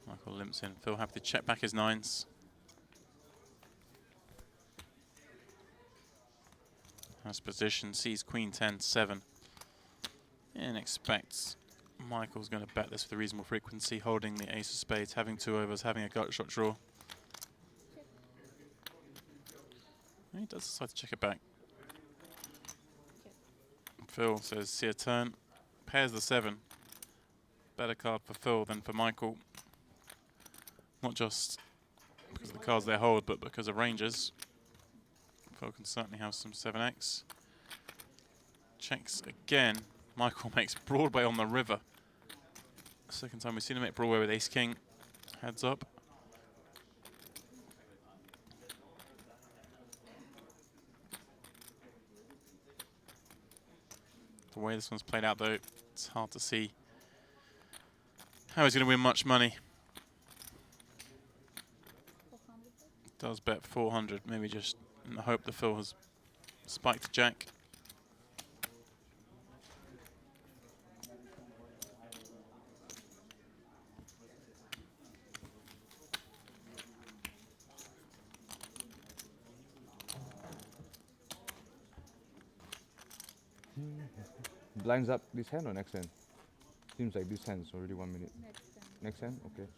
Michael limps in. Phil happy to check back his 9s. Has position, sees queen 10-7. And expects Michael's going to bet this with a reasonable frequency, holding the ace of spades, having 2 overs, having a gut shot draw. And he does decide to check it back. Phil says, see a turn, pairs the 7. Better card for Phil than for Michael. Not just because of the cards they hold, but because of ranges. Phil can certainly have some 7x. Checks again. Michael makes Broadway on the river. Second time we've seen him make Broadway with ace-king. Heads up. The way this one's played out, though, it's hard to see how he's going to win much money. Does bet 400, maybe just in the hope that Phil has spiked jack. Blinds up this hand or next hand? Seems like this hand's already 1 minute. Next hand? Okay.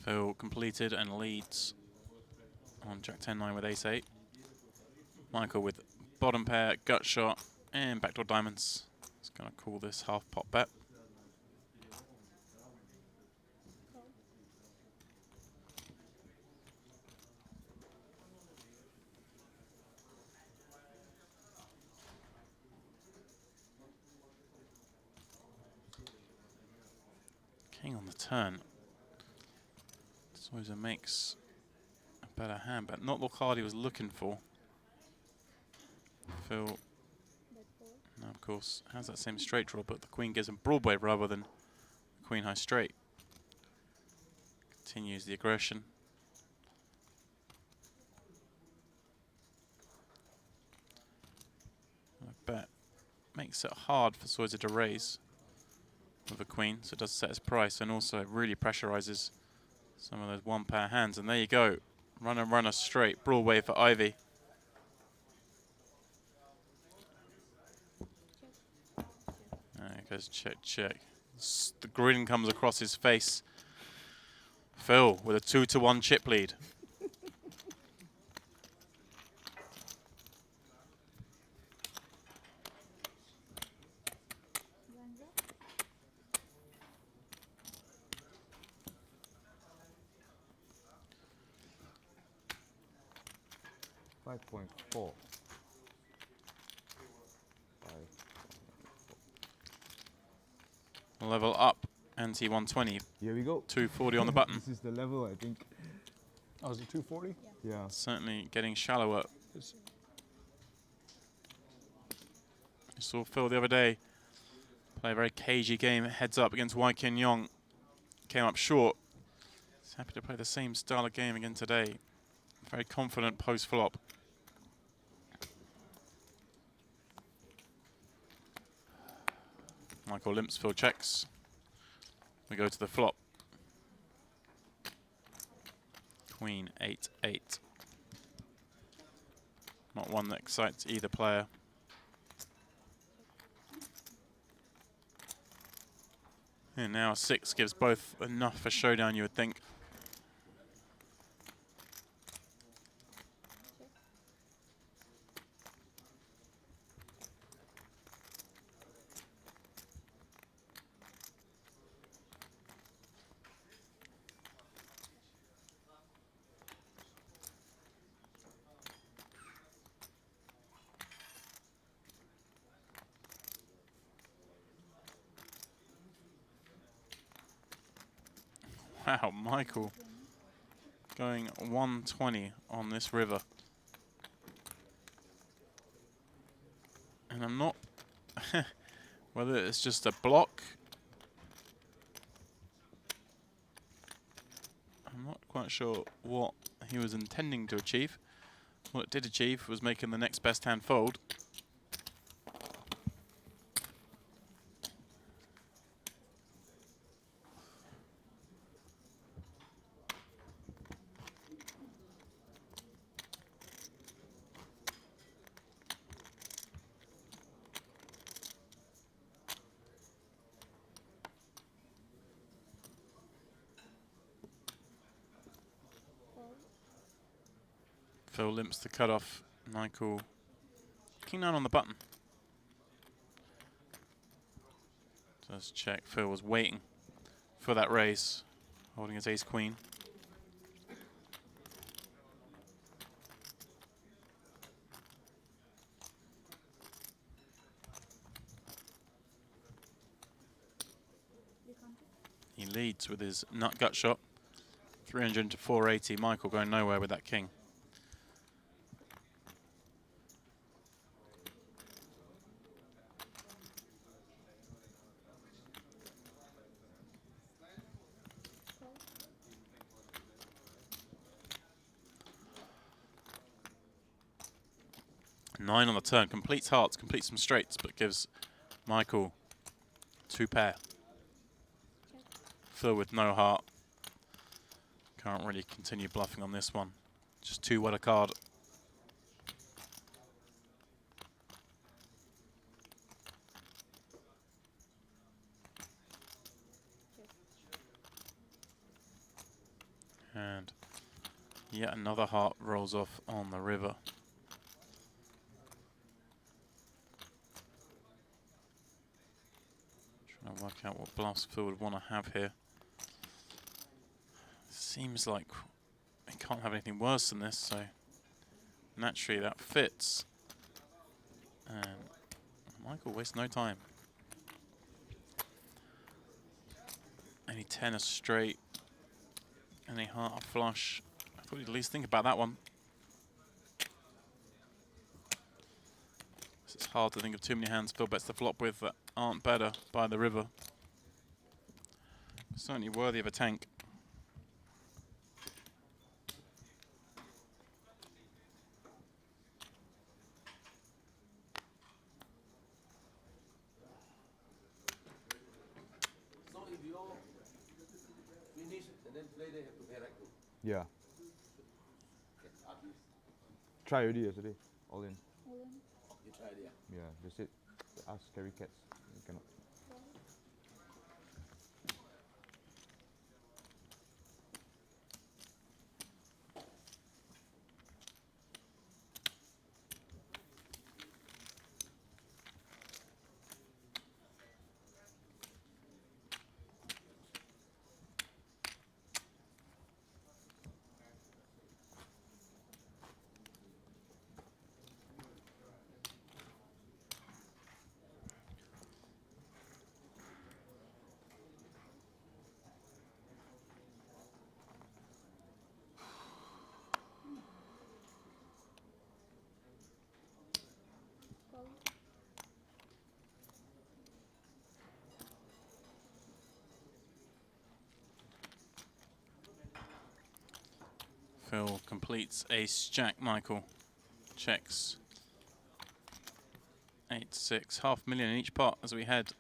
Phil completed and leads on Jack 10-9 with ace-8. Michael with bottom pair, gut shot, and backdoor diamonds. He's going to call this half pot bet. King on the turn. Soya makes a better hand, but not the card he was looking for. Phil, now of course, has that same straight draw, but the queen gives him Broadway rather than queen high straight. Continues the aggression. I bet makes it hard for Soya to raise with a queen, so it does set his price, and also it really pressurizes some of those one pair hands. And there you go, runner straight, Broadway for Ivey. There it goes, check, check. The grin comes across his face. Phil with a 2-1 chip lead. $5.4. Level up, ante 120. Here we go. 240 on the button. This is the level, I think. Oh, is it 240? Yeah. Certainly getting shallower. You saw Phil the other day play a very cagey game, heads up against Wai Kin Yong. Came up short. He's happy to play the same style of game again today. Very confident post-flop. Michael limps, Phil checks. We go to the flop. Queen 8-8. Not one that excites either player. And now a 6 gives both enough for showdown, you would think. Wow, Michael going 120 on this river. And I'm not, whether it's just a block, I'm not quite sure what he was intending to achieve. What it did achieve was making the next best hand fold. Phil limps the cutoff. Michael, king 9 on the button. Does check. Phil was waiting for that raise, holding his ace queen. He leads with his nut gut shot. 300 to 480. Michael going nowhere with that king. Nine on the turn. Completes hearts, completes some straights, but gives Michael 2 pair. Phil with no heart. Can't really continue bluffing on this one. Just too wet a card. And yet another heart rolls off on the river. Trying to work out what bluffs Phil would want to have here. Seems like he can't have anything worse than this, so naturally that fits. And Michael wastes no time. Any 10 a straight, any heart a flush. I thought he'd at least think about that one. It's hard to think of too many hands Phil bets the flop with that aren't better by the river. Certainly worthy of a tank. Yeah. Try already yesterday. All in. You tried, yeah. Yeah, they said ask carry cats. You cannot. Phil completes ace jack. Michael checks. 8-6, $500,000 in each pot as we head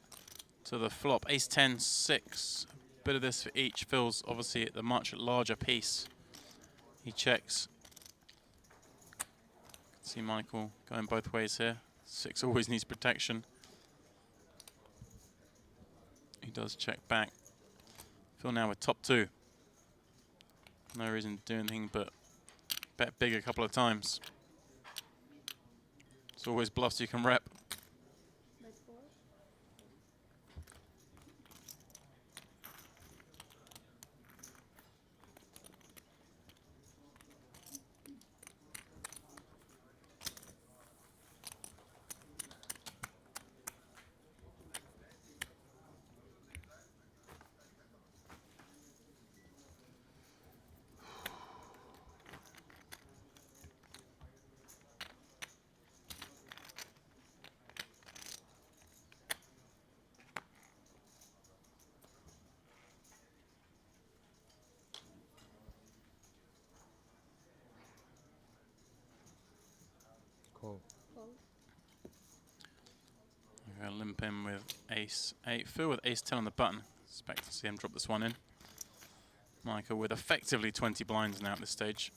to the flop. Ace 10, 6. Bit of this for each. Phil's obviously at the much larger piece. He checks. See Michael going both ways here. 6 always needs protection. He does check back. Phil now with top 2. No reason to do anything but bet big a couple of times. It's always bluffs you can rep. That's 4. Call. We're going to limp in with ace 8. Phil with ace 10 on the button. Expect to see him drop this one in. Michael with effectively 20 blinds now at this stage.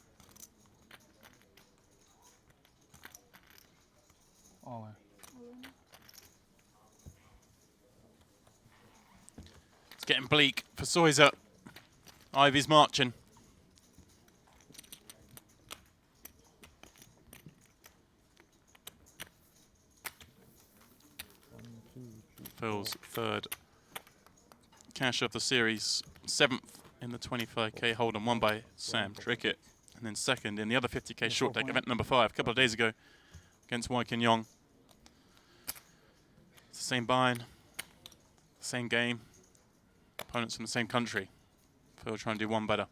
All in. It's getting bleak for Soya. Ivey's marching. Phil's third cash of the series, 7th in the 25k Hold'em, won by Sam Trickett, and then 2nd in the other 50k short deck event number 5 a couple of days ago against Wai Kin Yong. It's the same bind, same game, opponents from the same country. Phil trying to do one better.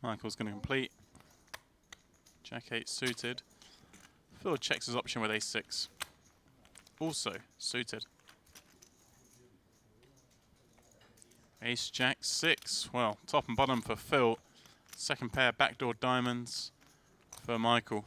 Michael's going to complete. Jack 8 suited. Phil checks his option with Ace 6. Also suited. Ace Jack 6. Well, top and bottom for Phil. Second pair backdoor diamonds for Michael.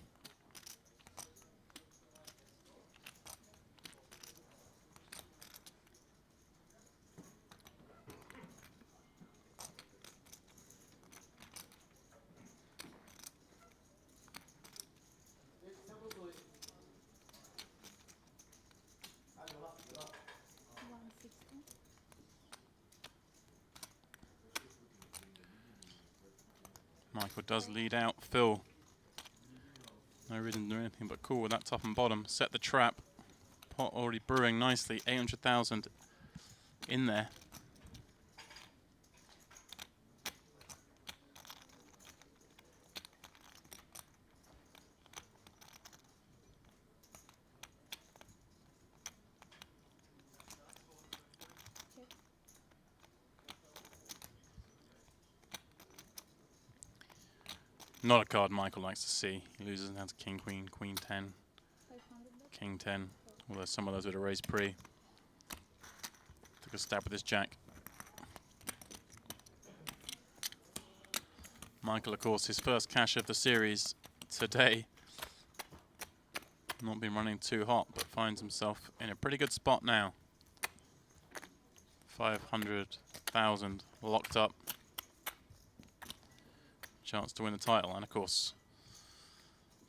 Michael does lead out Phil. No reason to do anything but cool with that top and bottom. Set the trap. Pot already brewing nicely. 800,000 in there. Not a card Michael likes to see. He loses down to King, Queen, Queen 10, King 10. Although some of those would have raised pre. Took a stab with his jack. Michael, of course, his first cash of the series today. Not been running too hot, but finds himself in a pretty good spot now. 500,000 locked up. Chance to win the title, and of course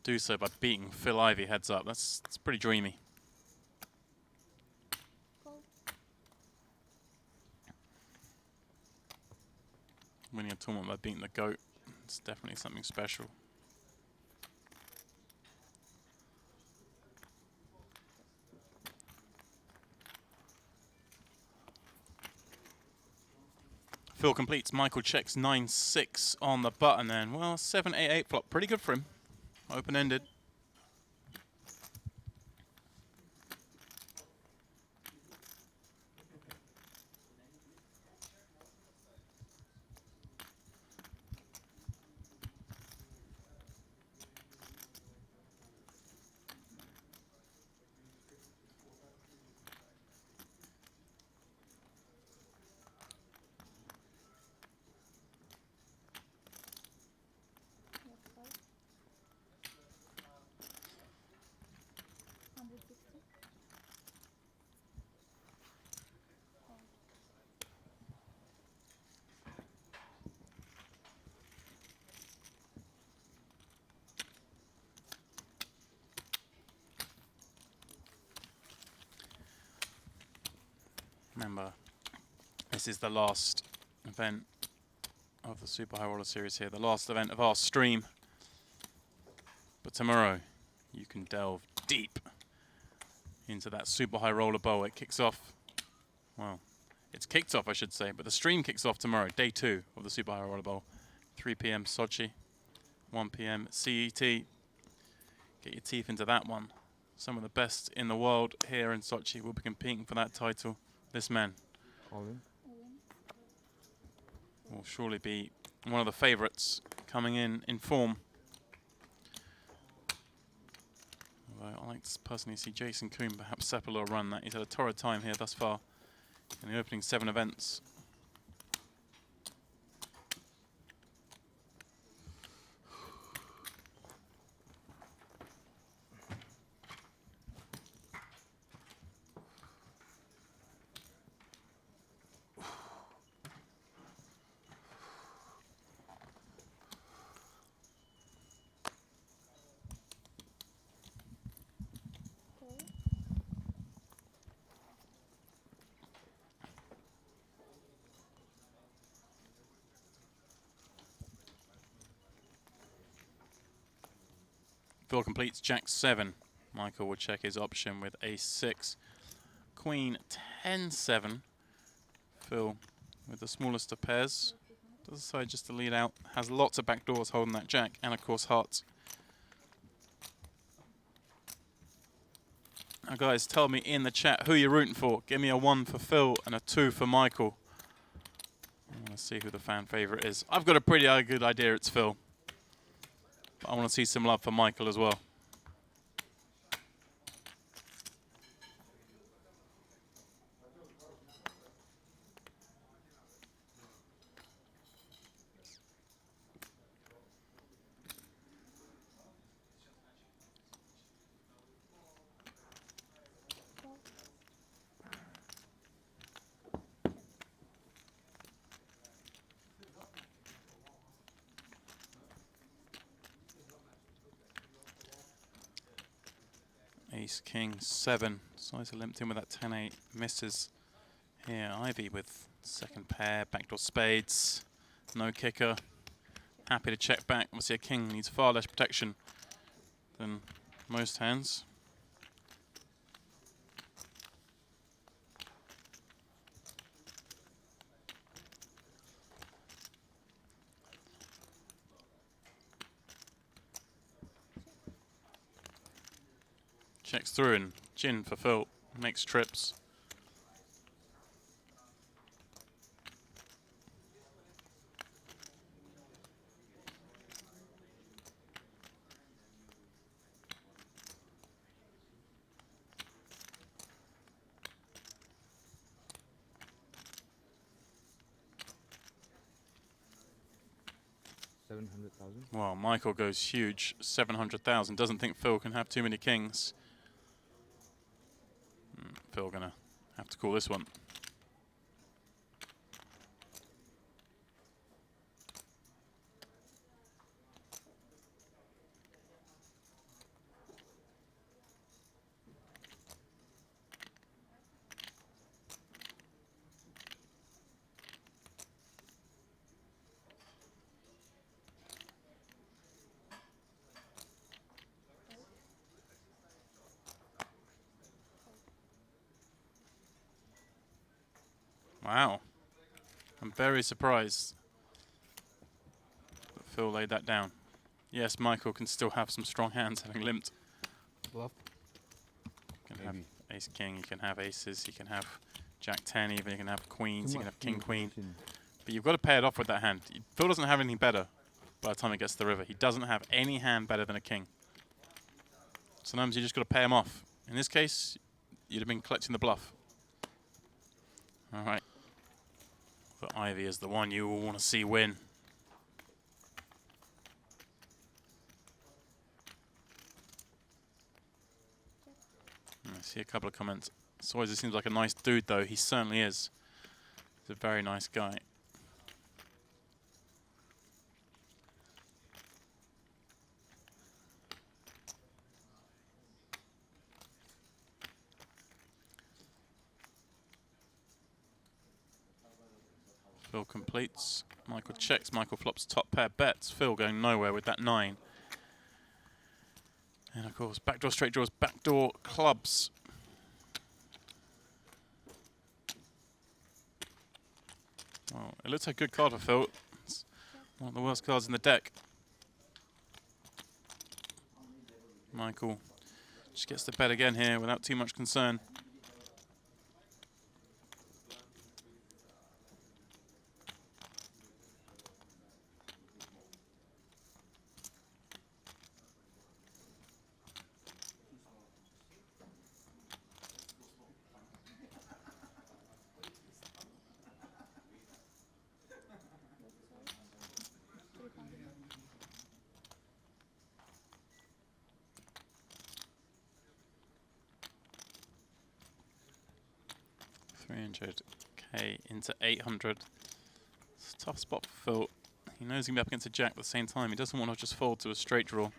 do so by beating Phil Ivey heads up. That's pretty dreamy. Winning a tournament by beating the GOAT, it's definitely something special. Phil completes. Michael checks 9-6 on the button then. Well, 7-8-8 flop. Pretty good for him. Open-ended. Remember, this is the last event of the Super High Roller Series here, the last event of our stream. But tomorrow, you can delve deep into that Super High Roller Bowl. It kicks off, well, it's kicked off, I should say, but the stream kicks off tomorrow, day 2 of the Super High Roller Bowl. 3 p.m. Sochi, 1 p.m. CET. Get your teeth into that one. Some of the best in the world here in Sochi will be competing for that title. This man will surely be one of the favourites coming in form. Although I like to personally see Jason Kuhn perhaps settle or run that. He's had a torrid time here thus far in the opening 7 events. Phil completes Jack 7. Michael will check his option with Ace 6. Queen 10-7. Phil with the smallest of pairs. Does decide just to lead out. Has lots of backdoors holding that Jack, and of course hearts. Now guys, tell me in the chat who you're rooting for. Give me a 1 for Phil and a 2 for Michael. I want to see who the fan favourite is. I've got a pretty good idea it's Phil. But I want to see some love for Michael as well. Ace, King, 7. Soya limped in with that 10-8. Misses here. Ivey with second pair. Backdoor spades. No kicker. Happy to check back. Obviously a king needs far less protection than most hands. Checks through and gin for Phil. Makes trips. Well, Michael goes huge, 700,000. Doesn't think Phil can have too many kings. Phil gonna have to call this one. Wow. I'm very surprised that Phil laid that down. Yes, Michael can still have some strong hands having limped. Bluff. You can have ace king, you can have aces, you can have jack 10 even, you can have queens, you can have king queen. But you've got to pay it off with that hand. Phil doesn't have anything better by the time it gets to the river. He doesn't have any hand better than a king. Sometimes you just got to pay him off. In this case, you'd have been collecting the bluff. All right. But Ivey is the one you will want to see win. I see a couple of comments. Soya seems like a nice dude, though. He certainly is. He's a very nice guy. Phil completes. Michael checks. Michael flops top pair bets. Phil going nowhere with that 9. And of course, backdoor straight draws, backdoor clubs. Well, it looks like a good card for Phil. It's one of the worst cards in the deck. Michael just gets to bet again here without too much concern. K into 800. It's a tough spot for Phil. He knows he can be up against a jack at the same time. He doesn't want to just fold to a straight draw.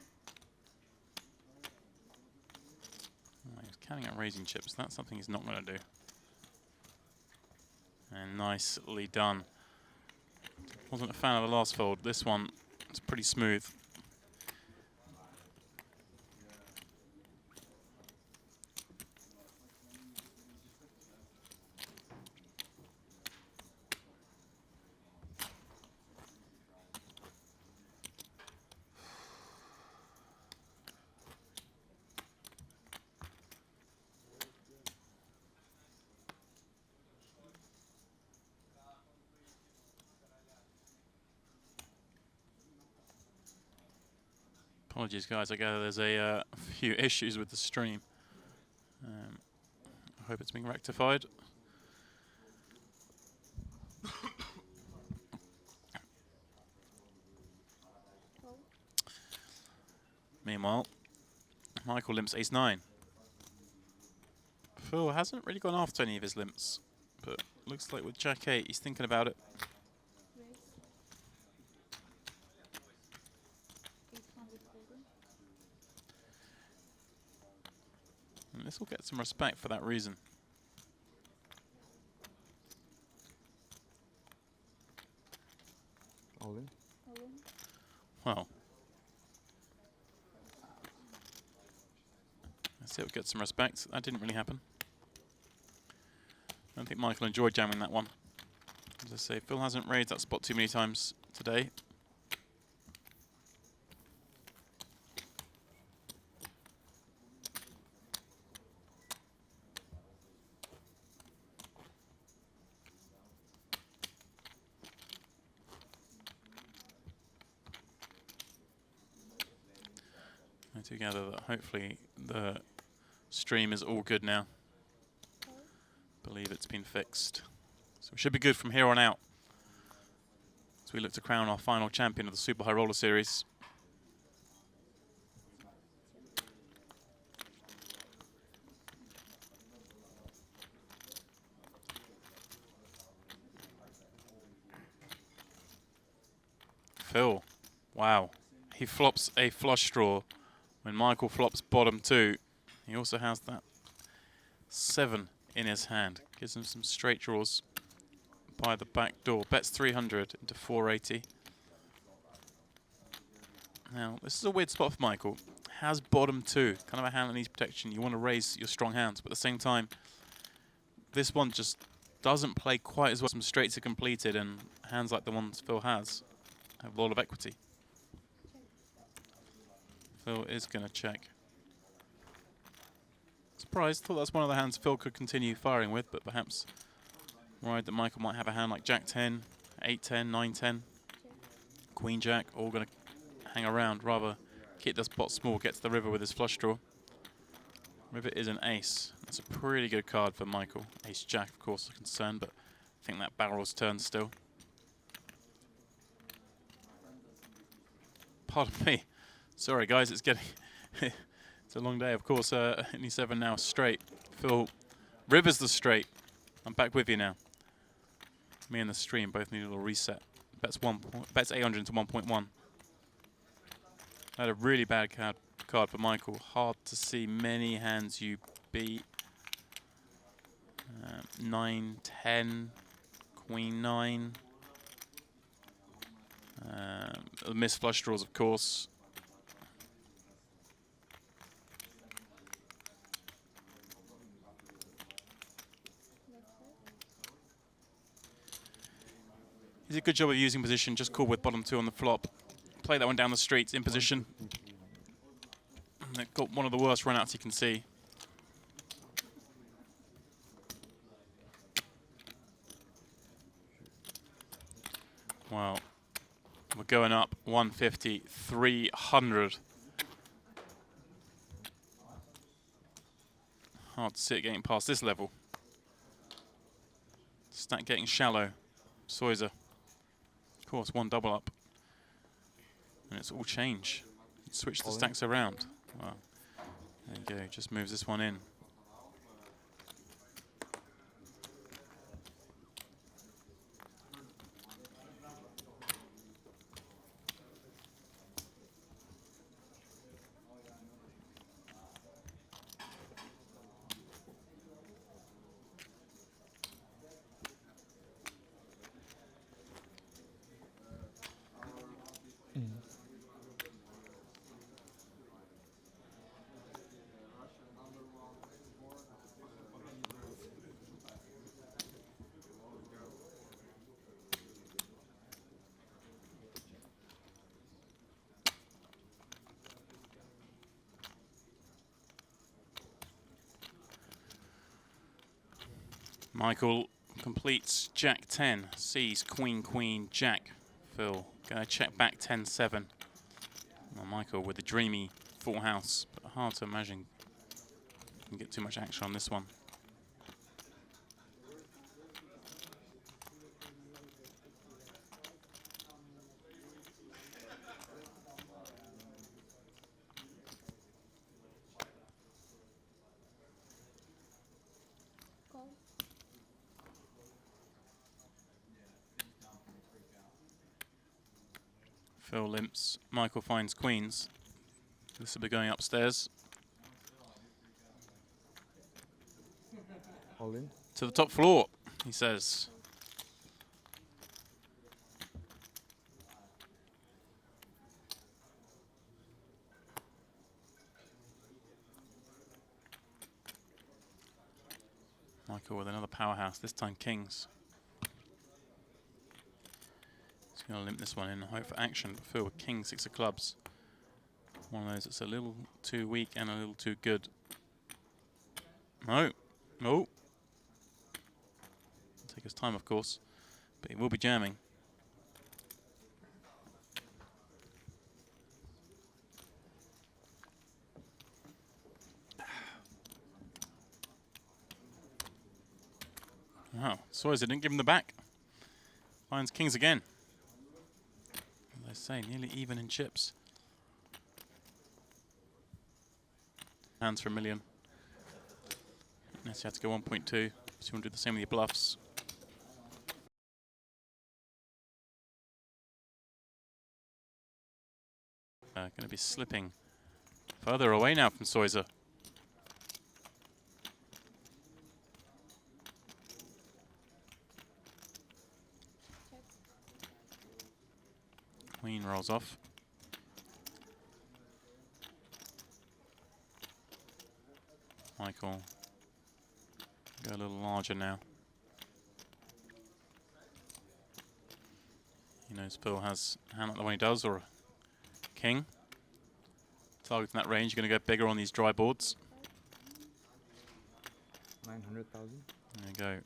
Oh, he's counting out raising chips. That's something he's not going to do. And nicely done. Wasn't a fan of the last fold. This one is pretty smooth. Apologies, guys. I gather there's a few issues with the stream. I hope it's being rectified. Meanwhile, Michael limps ace-9. Phil hasn't really gone after any of his limps, but looks like with jack-8 he's thinking about it. And this will get some respect for that reason. All in. Well, let's see if we get some respect. That didn't really happen. I don't think Michael enjoyed jamming that one. As I say, Phil hasn't raised that spot too many times today. I do gather that hopefully the stream is all good now. Believe it's been fixed. So we should be good from here on out as we look to crown our final champion of the Super High Roller Series. Phil, wow. He flops a flush draw when Michael flops bottom 2. He also has that 7 in his hand. Gives him some straight draws by the back door. Bets 300 into 480. Now, this is a weird spot for Michael. Has bottom 2, kind of a hand that needs protection. You want to raise your strong hands, but at the same time, this one just doesn't play quite as well. Some straights are completed, and hands like the ones Phil has have a lot of equity. Phil is going to check. Surprised, thought that's one of the hands Phil could continue firing with, but perhaps worried that Michael might have a hand like Jack 10, 8 10, 9 10, Queen Jack, all going to hang around. Rather keep the spot small, get to the river with his flush draw. River is an ace. That's a pretty good card for Michael. Ace Jack, of course, a concern, but I think that barrel's turned still. Pardon me. Sorry, guys, it's getting... It's a long day, of course. Only 7 now straight. Phil rivers the straight. I'm back with you now. Me and the stream both need a little reset. Bets 800 into 1.1. Had a really bad card for Michael. Hard to see many hands you beat. 9, 10, Queen 9. Missed flush draws, of course. He did a good job of using position, just called with bottom 2 on the flop. Play that one down the street in position. And it got one of the worst runouts you can see. Wow. We're going up 150, 300. Hard to see it getting past this level. Stack getting shallow. Soya. Of course, one double up. And it's all change. Switch the stacks around. Wow. There you go. Just moves this one in. Michael completes Jack 10, sees Queen, Queen, Jack. Phil gonna check back 10-7. Well, Michael with the dreamy full house, but hard to imagine you can get too much action on this one. Call. Phil limps. Michael finds queens. This will be going upstairs All in. to the top floor, he says. Michael with another powerhouse, this time kings. He's going to limp this one in and hope for action, but Phil with king, 6 of clubs. One of those that's a little too weak and a little too good. No. No. Take his time, of course, but he will be jamming. Wow, Soya didn't give him the back. Finds kings again. As I say, nearly even in chips. Hands for a million. Unless you had to go 1.2, so you want to do the same with your bluffs. Going to be slipping further away now from Soya. Queen rolls off. Michael, go a little larger now. He knows Phil has a hand like the one he does, or a king. Targeting that range, you're going to go bigger on these dry boards. 900,000. There you go. 900.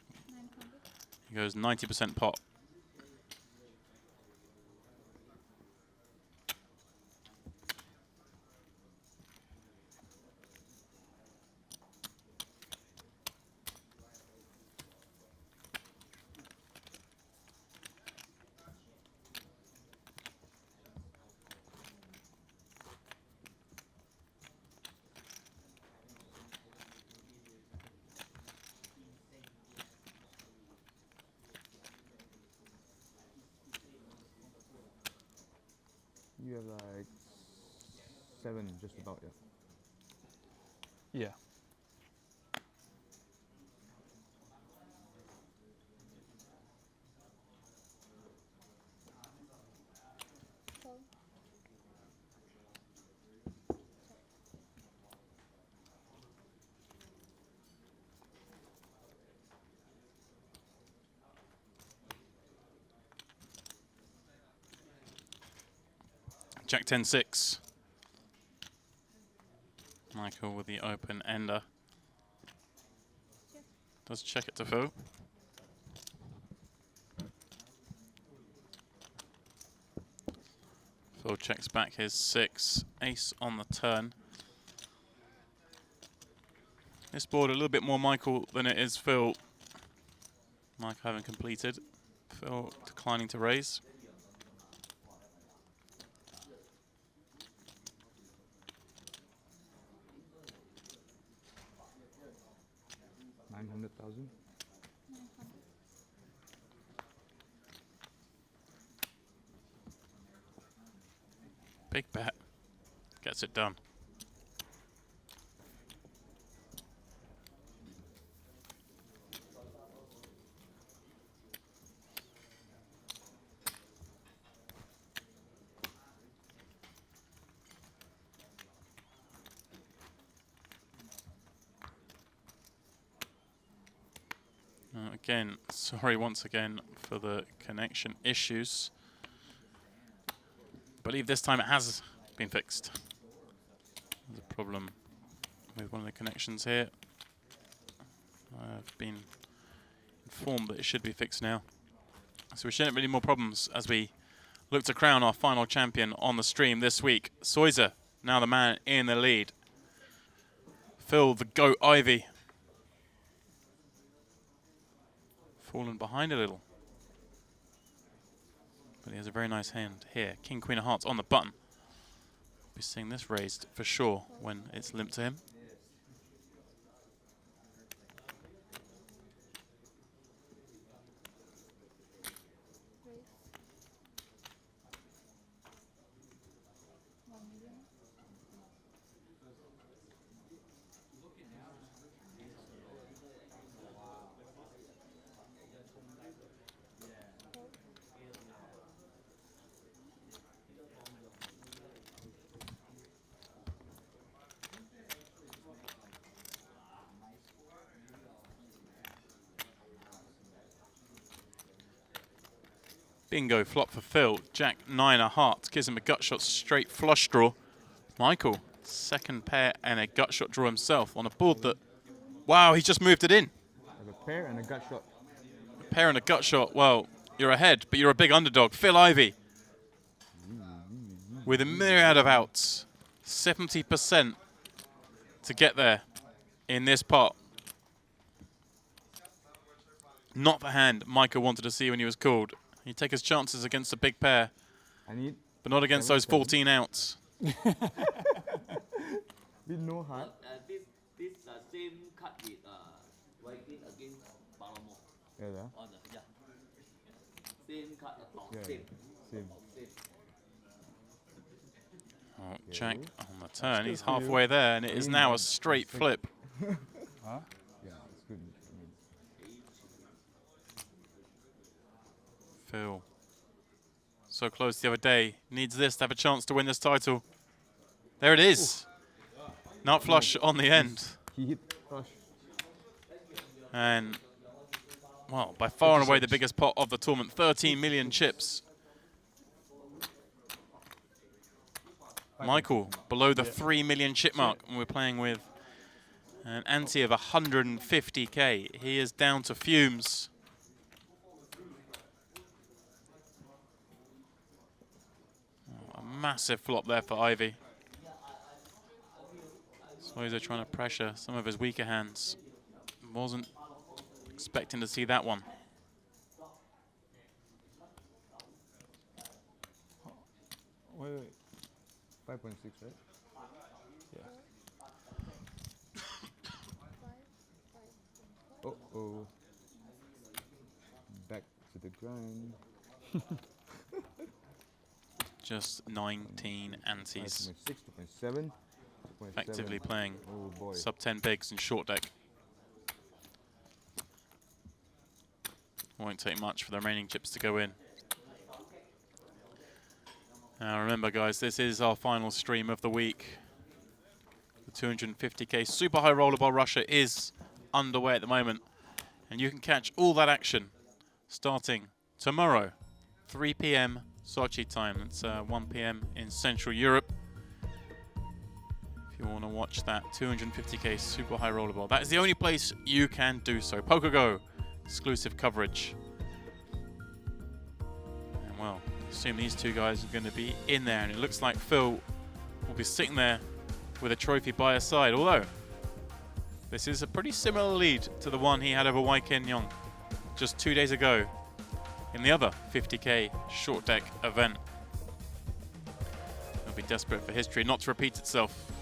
He goes 90% pot. You have like 7, just about, yeah. Yeah. Call. Jack 10-6. Michael with the open ender. Does check it to Phil. Phil checks back his 6. Ace on the turn. This board a little bit more Michael than it is Phil. Michael having completed. Phil declining to raise. 900,000. 900. Big bet. Gets it done. Again, sorry once again for the connection issues. I believe this time it has been fixed. There's a problem with one of the connections here. I've been informed that it should be fixed now. So we shouldn't have any more problems as we look to crown our final champion on the stream this week. Soya, now the man in the lead. Phil, the GOAT Ivey, fallen behind a little. But he has a very nice hand here. King, Queen of Hearts on the button. Be seeing this raised for sure when it's limped to him. Raise. 1 million. Bingo flop for Phil. Jack 9 of hearts gives him a gut shot straight flush draw. Michael, second pair and a gut shot draw himself on a board that, wow, he just moved it in. I have a pair and a gut shot. A pair and a gut shot. Well, you're ahead, but you're a big underdog. Phil Ivey with a myriad of outs. 70% to get there in this pot. Not the hand Michael wanted to see when he was called. He'd take his chances against a big pair, I need but not against those 14 outs. with no heart. This same cut with White Queen against Palomar. Yeah, On the, yeah. Same cut, yeah, same. same. Oh, Jack on the turn. He's halfway there, and it is now a straight flip. Yeah, it's good. I mean, Phil, so close the other day. Needs this to have a chance to win this title. There it is. Nut flush on the end. he hit flush. And, well, by far and away the biggest pot of the tournament. 13 million chips. Michael, below the 3 million chip mark. And we're playing with an ante of 150k. He is down to fumes. Oh, a massive flop there for Ivey. Soya trying to pressure some of his weaker hands. Wasn't expecting to see that one. Wait. 5.6, right? Uh-oh. Back to the grind. Just 19 antes. 5.6, 2.7. Effectively playing Oh boy. sub 10 bigs and short deck. Won't take much for the remaining chips to go in. Now remember guys, this is our final stream of the week. The 250k Super High Rollerball Russia is underway at the moment. And you can catch all that action starting tomorrow, 3 p.m. Sochi time. That's 1 p.m. in Central Europe. If you want to watch that 250k Super High Rollerball, that is the only place you can do so. PokerGo, exclusive coverage. And well, assume these two guys are going to be in there, and it looks like Phil will be sitting there with a trophy by his side, although this is a pretty similar lead to the one he had over Wai Ken Yong just 2 days ago in the other 50k short deck event. He'll be desperate for history not to repeat itself.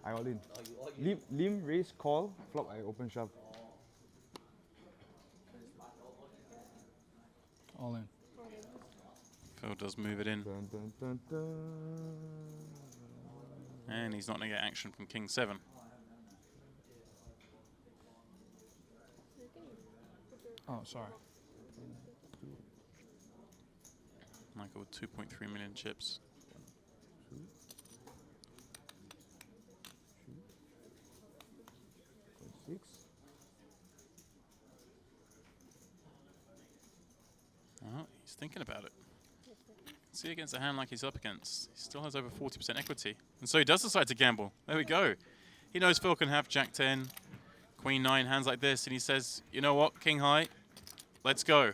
I all in. Lim raise call, flop I open shove. All in. Phil does move it in, Dun, dun, dun, dun. and he's not going to get action from King 7. Oh, sorry. Michael with 2.3 million chips. Six. Oh, he's thinking about it. See, against a hand like he's up against, he still has over 40% equity. And so he does decide to gamble. There we go. He knows Phil can have Jack 10, Queen 9, hands like this, and he says, you know what, King High, let's go.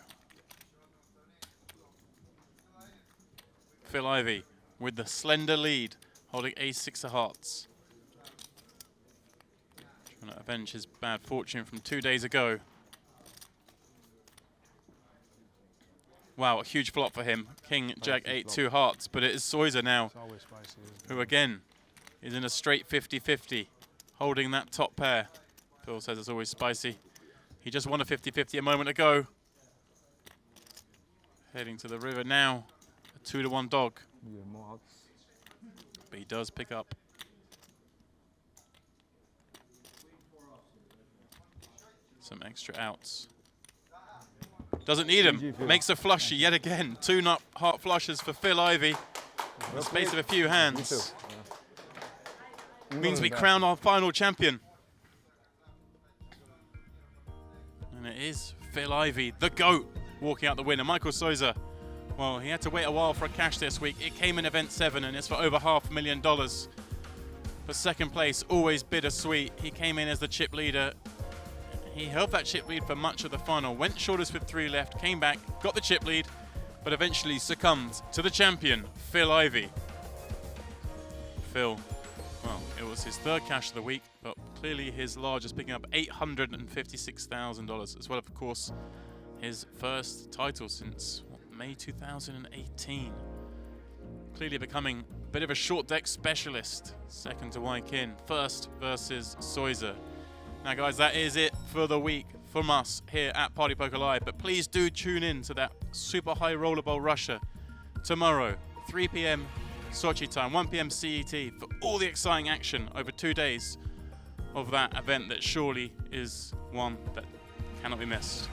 Phil Ivey with the slender lead, holding Ace 6 of hearts. Trying to avenge his bad fortune from 2 days ago. Wow, a huge flop for him. King, Jack 8, 2 hearts, but it is Soya now, It's always spicy, isn't it? who again is in a straight 50-50, holding that top pair. Phil says it's always spicy. He just won a 50-50 a moment ago. Heading to the river now, a 2-to-1 dog. Yeah, more outs. But he does pick up. Some extra outs. Doesn't need him. Makes a flushy yet again. 2 nut heart flushes for Phil Ivey. In the space of a few hands. Means we crown our final champion. And it is Phil Ivey, the GOAT, walking out the winner. Michael Soya, well, he had to wait a while for a cash this week. It came in event 7 and it's for over $500,000. For second place, always bittersweet. He came in as the chip leader. He held that chip lead for much of the final, went shortest with 3 left, came back, got the chip lead, but eventually succumbed to the champion, Phil Ivey. Phil, well, it was his 3rd cash of the week, but clearly his largest, picking up $856,000, as well, of course, his first title since May 2018. Clearly becoming a bit of a short deck specialist, second to Wykin, first versus Soya. Now, guys, that is it for the week from us here at Party Poker Live. But please do tune in to that super high roller bowl rusher tomorrow, 3 p.m. Sochi time, 1 p.m. CET, for all the exciting action over 2 days of that event that surely is one that cannot be missed.